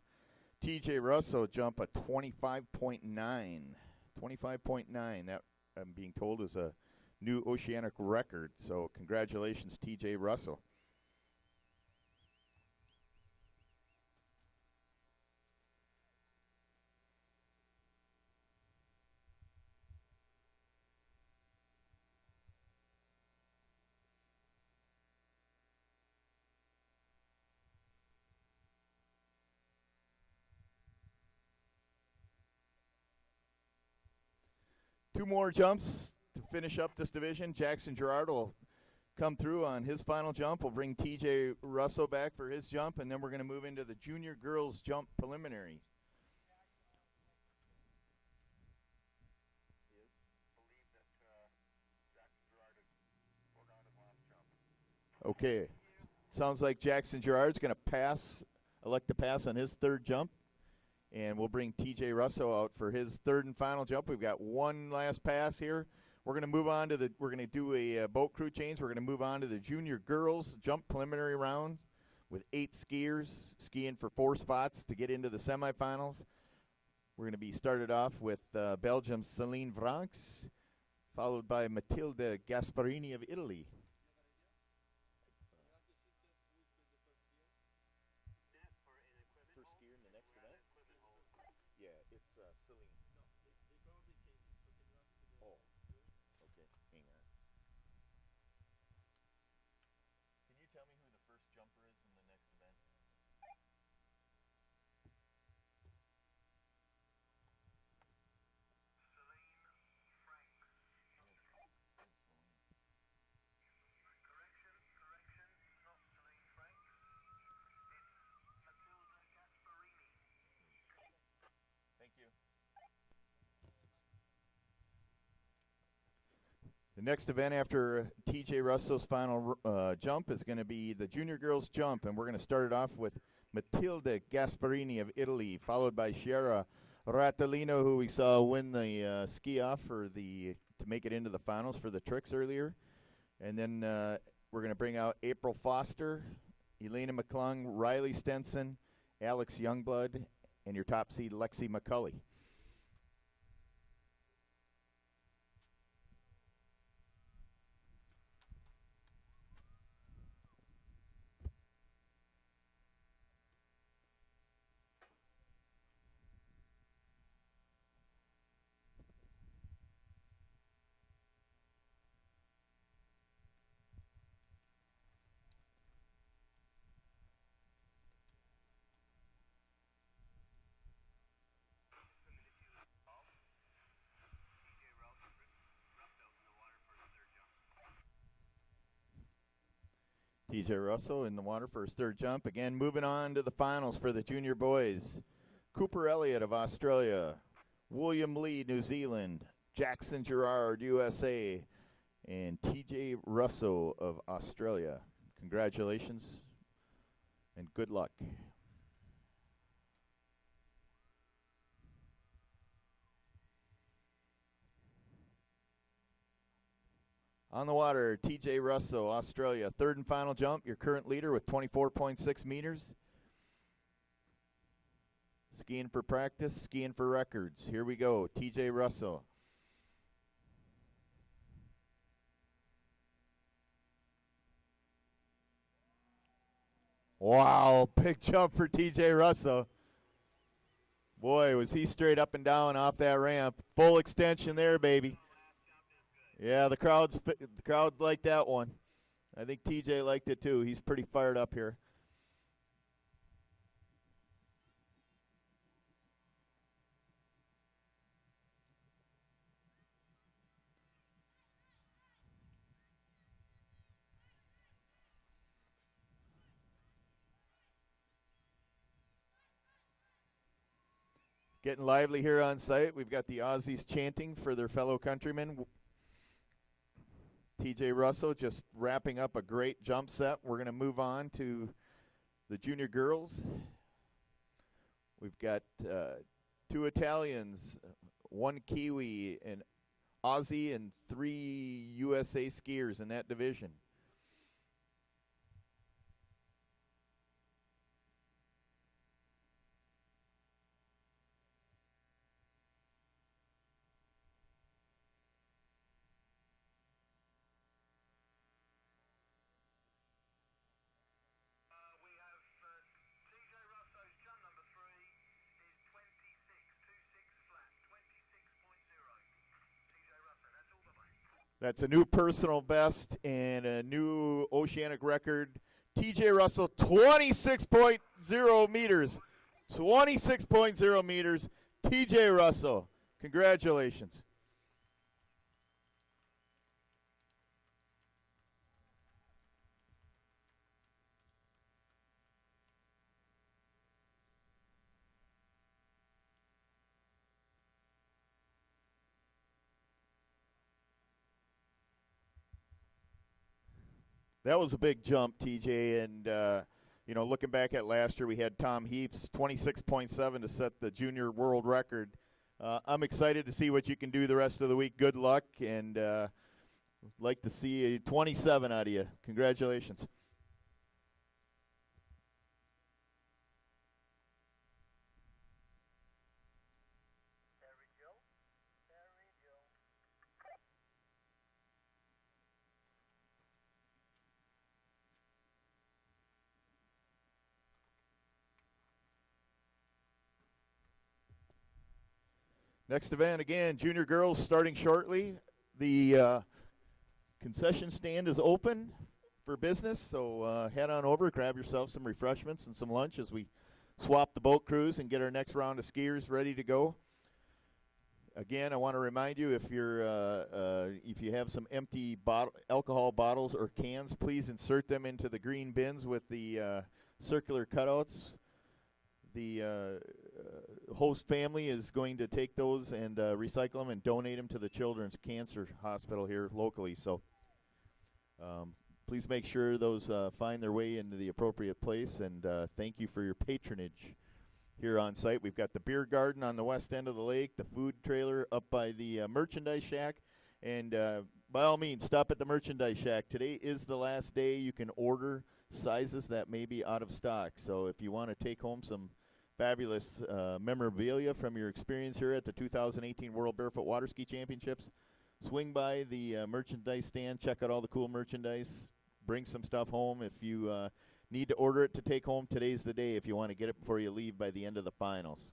TJ Russo jump a 25.9. 25.9. That, I'm being told, is a new oceanic record. So congratulations, TJ Russo. Two more jumps to finish up this division. Jackson Gerard will come through on his final jump. We'll bring TJ Russo back for his jump, and then we're going to move into the junior girls jump preliminary. Believe that Jackson Gerard has forgone his last jump. Okay. Sounds like Jackson Gerard's going to elect to pass on his third jump. And we'll bring TJ Russo out for his third and final jump. We've got one last pass here. We're going to move on to we're going to do a boat crew change. We're going to move on to the junior girls jump preliminary round with 8 skiers skiing for 4 spots to get into the semifinals. We're going to be started off with Belgium's Celine Vranks, followed by Matilde Gasparini of Italy. it's Celine. No, they probably changed it. So can you ask to the Oh. room? Okay, hang on. Can you tell me who the first jumper is in the next event? Thank you. The next event after TJ Russo's final jump is going to be the junior girls jump, and we're going to start it off with Matilda Gasparini of Italy, followed by Sierra Rattalino, who we saw win the ski off for to make it into the finals for the tricks earlier. And then we're going to bring out April Foster, Elena McClung, Riley Stenson, Alex Youngblood, and your top seed Lexi McCulley. TJ Russell in the water for his third jump. Again, moving on to the finals for the junior boys. Cooper Elliott of Australia, William Lee, New Zealand, Jackson Gerard, USA, and TJ Russell of Australia. Congratulations and good luck. On the water, TJ Russell, Australia. Third and final jump, your current leader with 24.6 meters. Skiing for practice, skiing for records. Here we go, TJ Russell. Wow, big jump for TJ Russell. Boy, was he straight up and down off that ramp. Full extension there, baby. Yeah, the crowd liked that one. I think TJ liked it too. He's pretty fired up here. Getting lively here on site. We've got the Aussies chanting for their fellow countrymen. TJ Russell just wrapping up a great jump set. We're going to move on to the junior girls. We've got two Italians, one Kiwi, an Aussie, and 3 USA skiers in that division. That's a new personal best and a new oceanic record. TJ Russell, 26.0 meters. 26.0 meters. TJ Russell, congratulations. That was a big jump, TJ, and looking back at last year, we had Tom Heaps, 26.7 to set the junior world record. I'm excited to see what you can do the rest of the week. Good luck, and like to see a 27 out of you. Congratulations. Next event, again, junior girls starting shortly. The concession stand is open for business, so head on over, grab yourself some refreshments and some lunch as we swap the boat crews and get our next round of skiers ready to go. Again, I want to remind you, if you have some empty alcohol bottles or cans, please insert them into the green bins with the circular cutouts. The host family is going to take those and recycle them and donate them to the Children's Cancer Hospital here locally. So please make sure those find their way into the appropriate place, and thank you for your patronage here on site. We've got the beer garden on the west end of the lake, the food trailer up by the merchandise shack, and by all means, stop at the merchandise shack. Today is the last day you can order sizes that may be out of stock. So if you want to take home some fabulous memorabilia from your experience here at the 2018 World Barefoot Waterski Championships, swing by the merchandise stand, check out all the cool merchandise, bring some stuff home. If you need to order it to take home, today's the day if you want to get it before you leave by the end of the finals.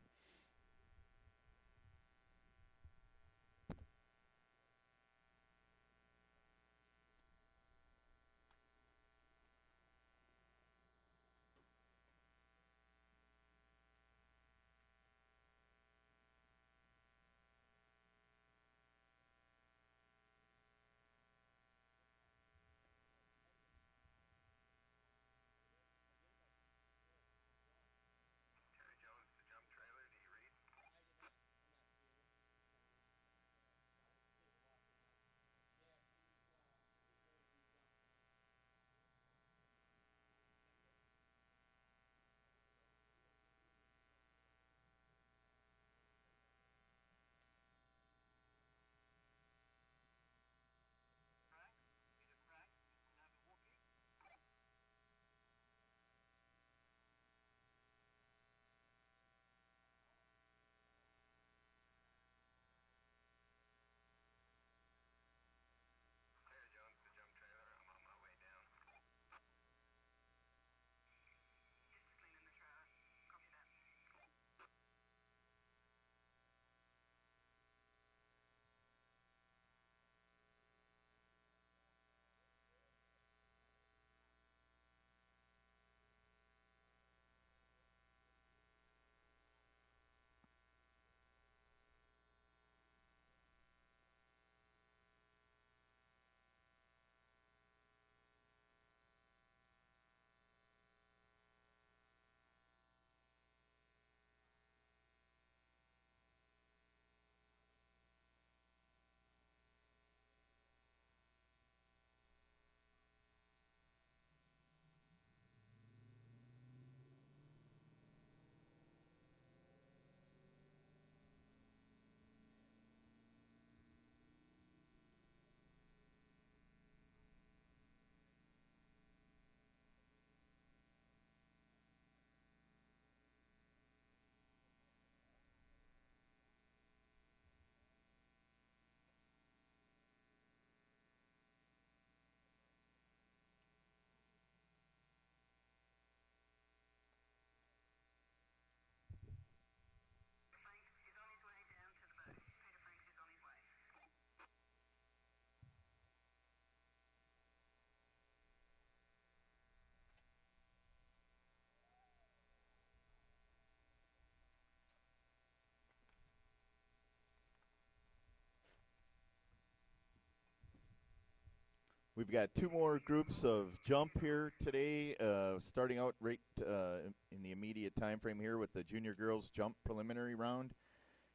We've got two more groups of jump here today, starting out right in the immediate time frame here with the junior girls jump preliminary round.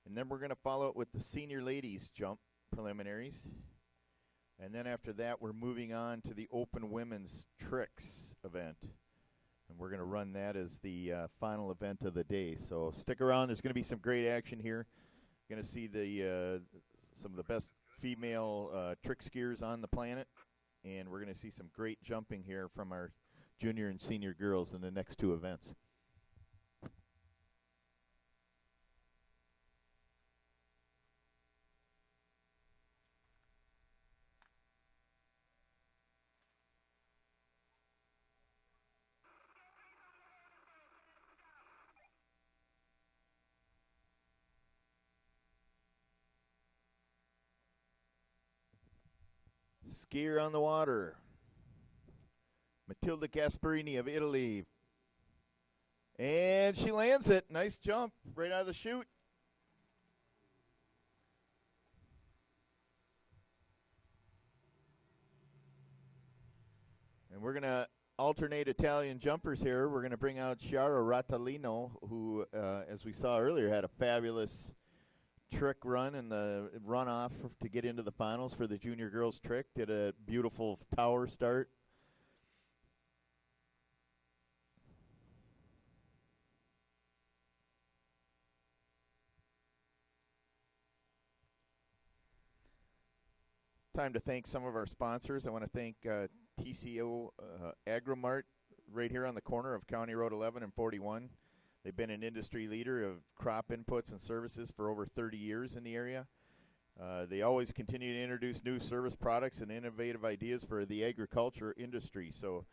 And then we're going to follow it with the senior ladies jump preliminaries. And then after that, we're moving on to the open women's tricks event. And we're going to run that as the final event of the day. So stick around. There's going to be some great action here. Going to see the some of the best female trick skiers on the planet. And we're going to see some great jumping here from our junior and senior girls in the next two events. Skier on the water. Matilda Gasparini of Italy. And she lands it. Nice jump right out of the chute. And we're going to alternate Italian jumpers here. We're going to bring out Chiara Rattalino, who, as we saw earlier, had a fabulous trick run in the runoff to get into the finals for the junior girls trick. Did a beautiful tower start. Time to thank some of our sponsors. I want to thank TCO Agrimart right here on the corner of County Road 11 and 41. They've been an industry leader of crop inputs and services for over 30 years in the area. They always continue to introduce new service products and innovative ideas for the agriculture industry. So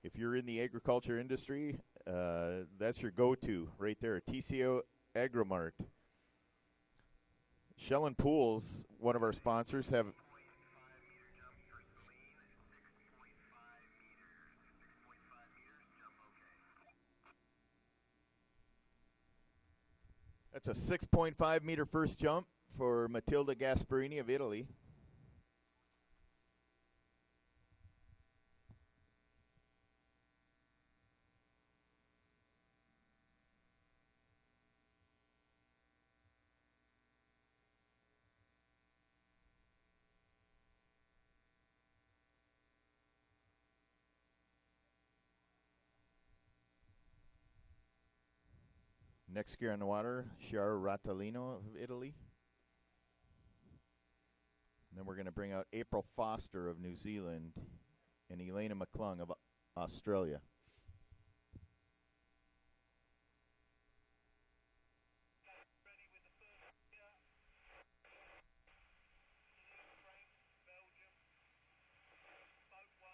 if you're in the agriculture industry, that's your go-to right there, TCO Agrimart. Shell and Pools, one of our sponsors, have that's a 6.5 meter first jump for Matilda Gasparini of Italy. Next skier on the water, Chiara Rattalino of Italy. And then we're going to bring out April Foster of New Zealand and Elena McClung of Australia. Ready with the first gear. Frank, Belgium. Boat 1.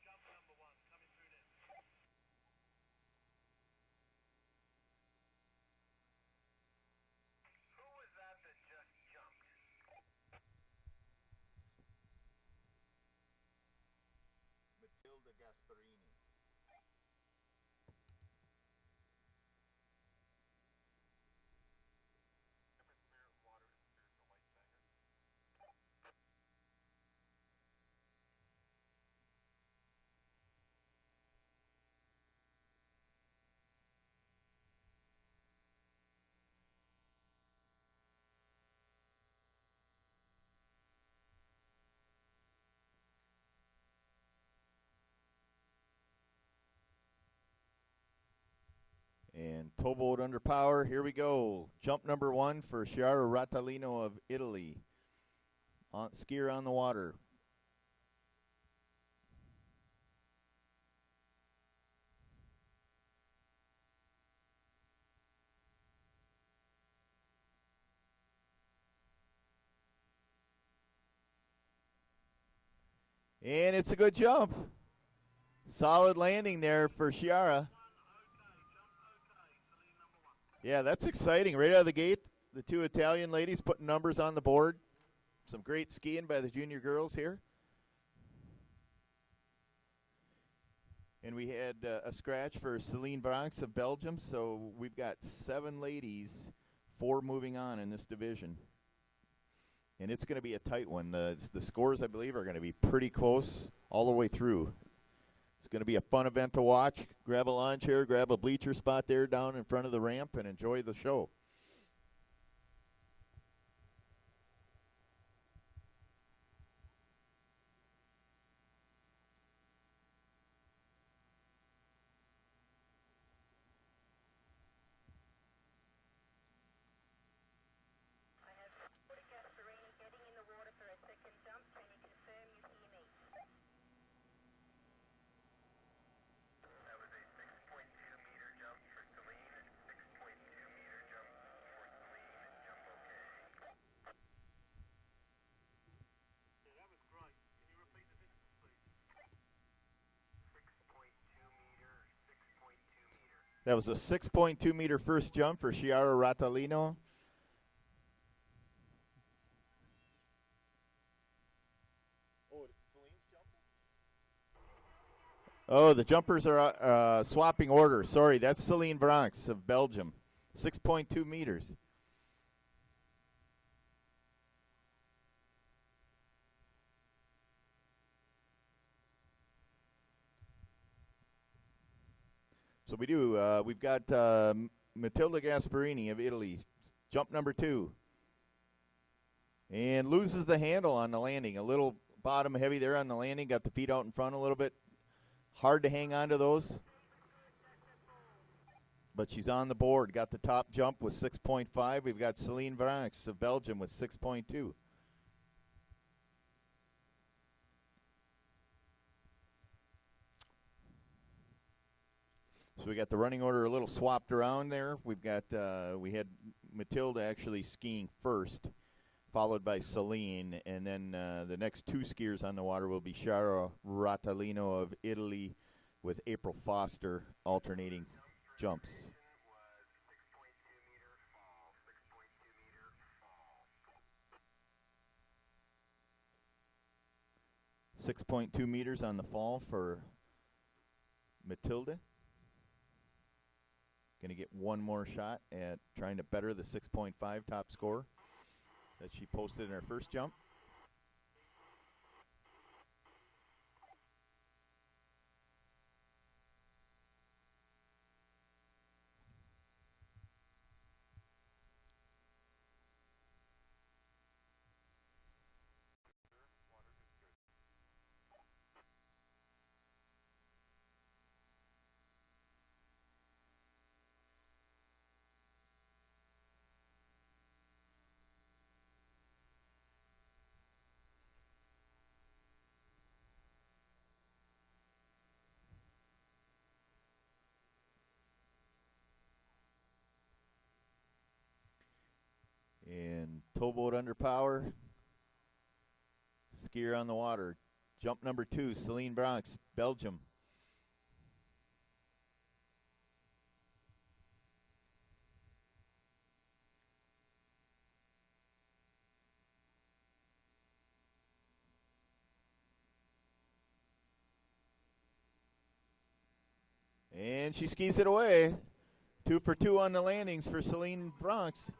Jump number 1 coming through there. Who was that just jumped? Matilda Gasparini. And towboat under power. Here we go. Jump number 1 for Chiara Rattalino of Italy. Skier on the water. And it's a good jump. Solid landing there for Chiara. Yeah, that's exciting. Right out of the gate, the two Italian ladies putting numbers on the board. Some great skiing by the junior girls here. And we had a scratch for Celine Bronx of Belgium, so we've got 7 ladies, 4 moving on in this division. And it's going to be a tight one. The scores, I believe, are going to be pretty close all the way through. It's going to be a fun event to watch. Grab a lawn chair, grab a bleacher spot there down in front of the ramp, and enjoy the show. I have Matilda Gasparini getting in the water for a second jump. Can you confirm you hear me? That was a 6.2 meter jump for Celine, 6.2 meter jump for Celine, jump okay. Yeah, that was great. Can you repeat the distance, please? 6.2 meter, 6.2 meter. That was a 6.2 meter first jump for Chiara Rattalino. Oh, the jumpers are swapping order. Sorry, that's Celine Bronx of Belgium. 6.2 meters. So we've got Matilda Gasparini of Italy, jump number 2. And loses the handle on the landing. A little bottom heavy there on the landing. Got the feet out in front a little bit. Hard to hang on to those. But she's on the board. Got the top jump with 6.5. We've got Celine Bronx of Belgium with 6.2. So we got the running order a little swapped around there. We've got we had Matilda actually skiing first, followed by Celine, and then the next 2 skiers on the water will be Chiara Ratalino of Italy with April Foster alternating jumps. 6.2 meters on the fall for Matilda. Going to get one more shot at trying to better the 6.5 top score that she posted in her first jump. And towboat under power. Skier on the water. Jump number 2, Celine Bronx, Belgium. And she skis it away. 2 for 2 on the landings for Celine Bronx.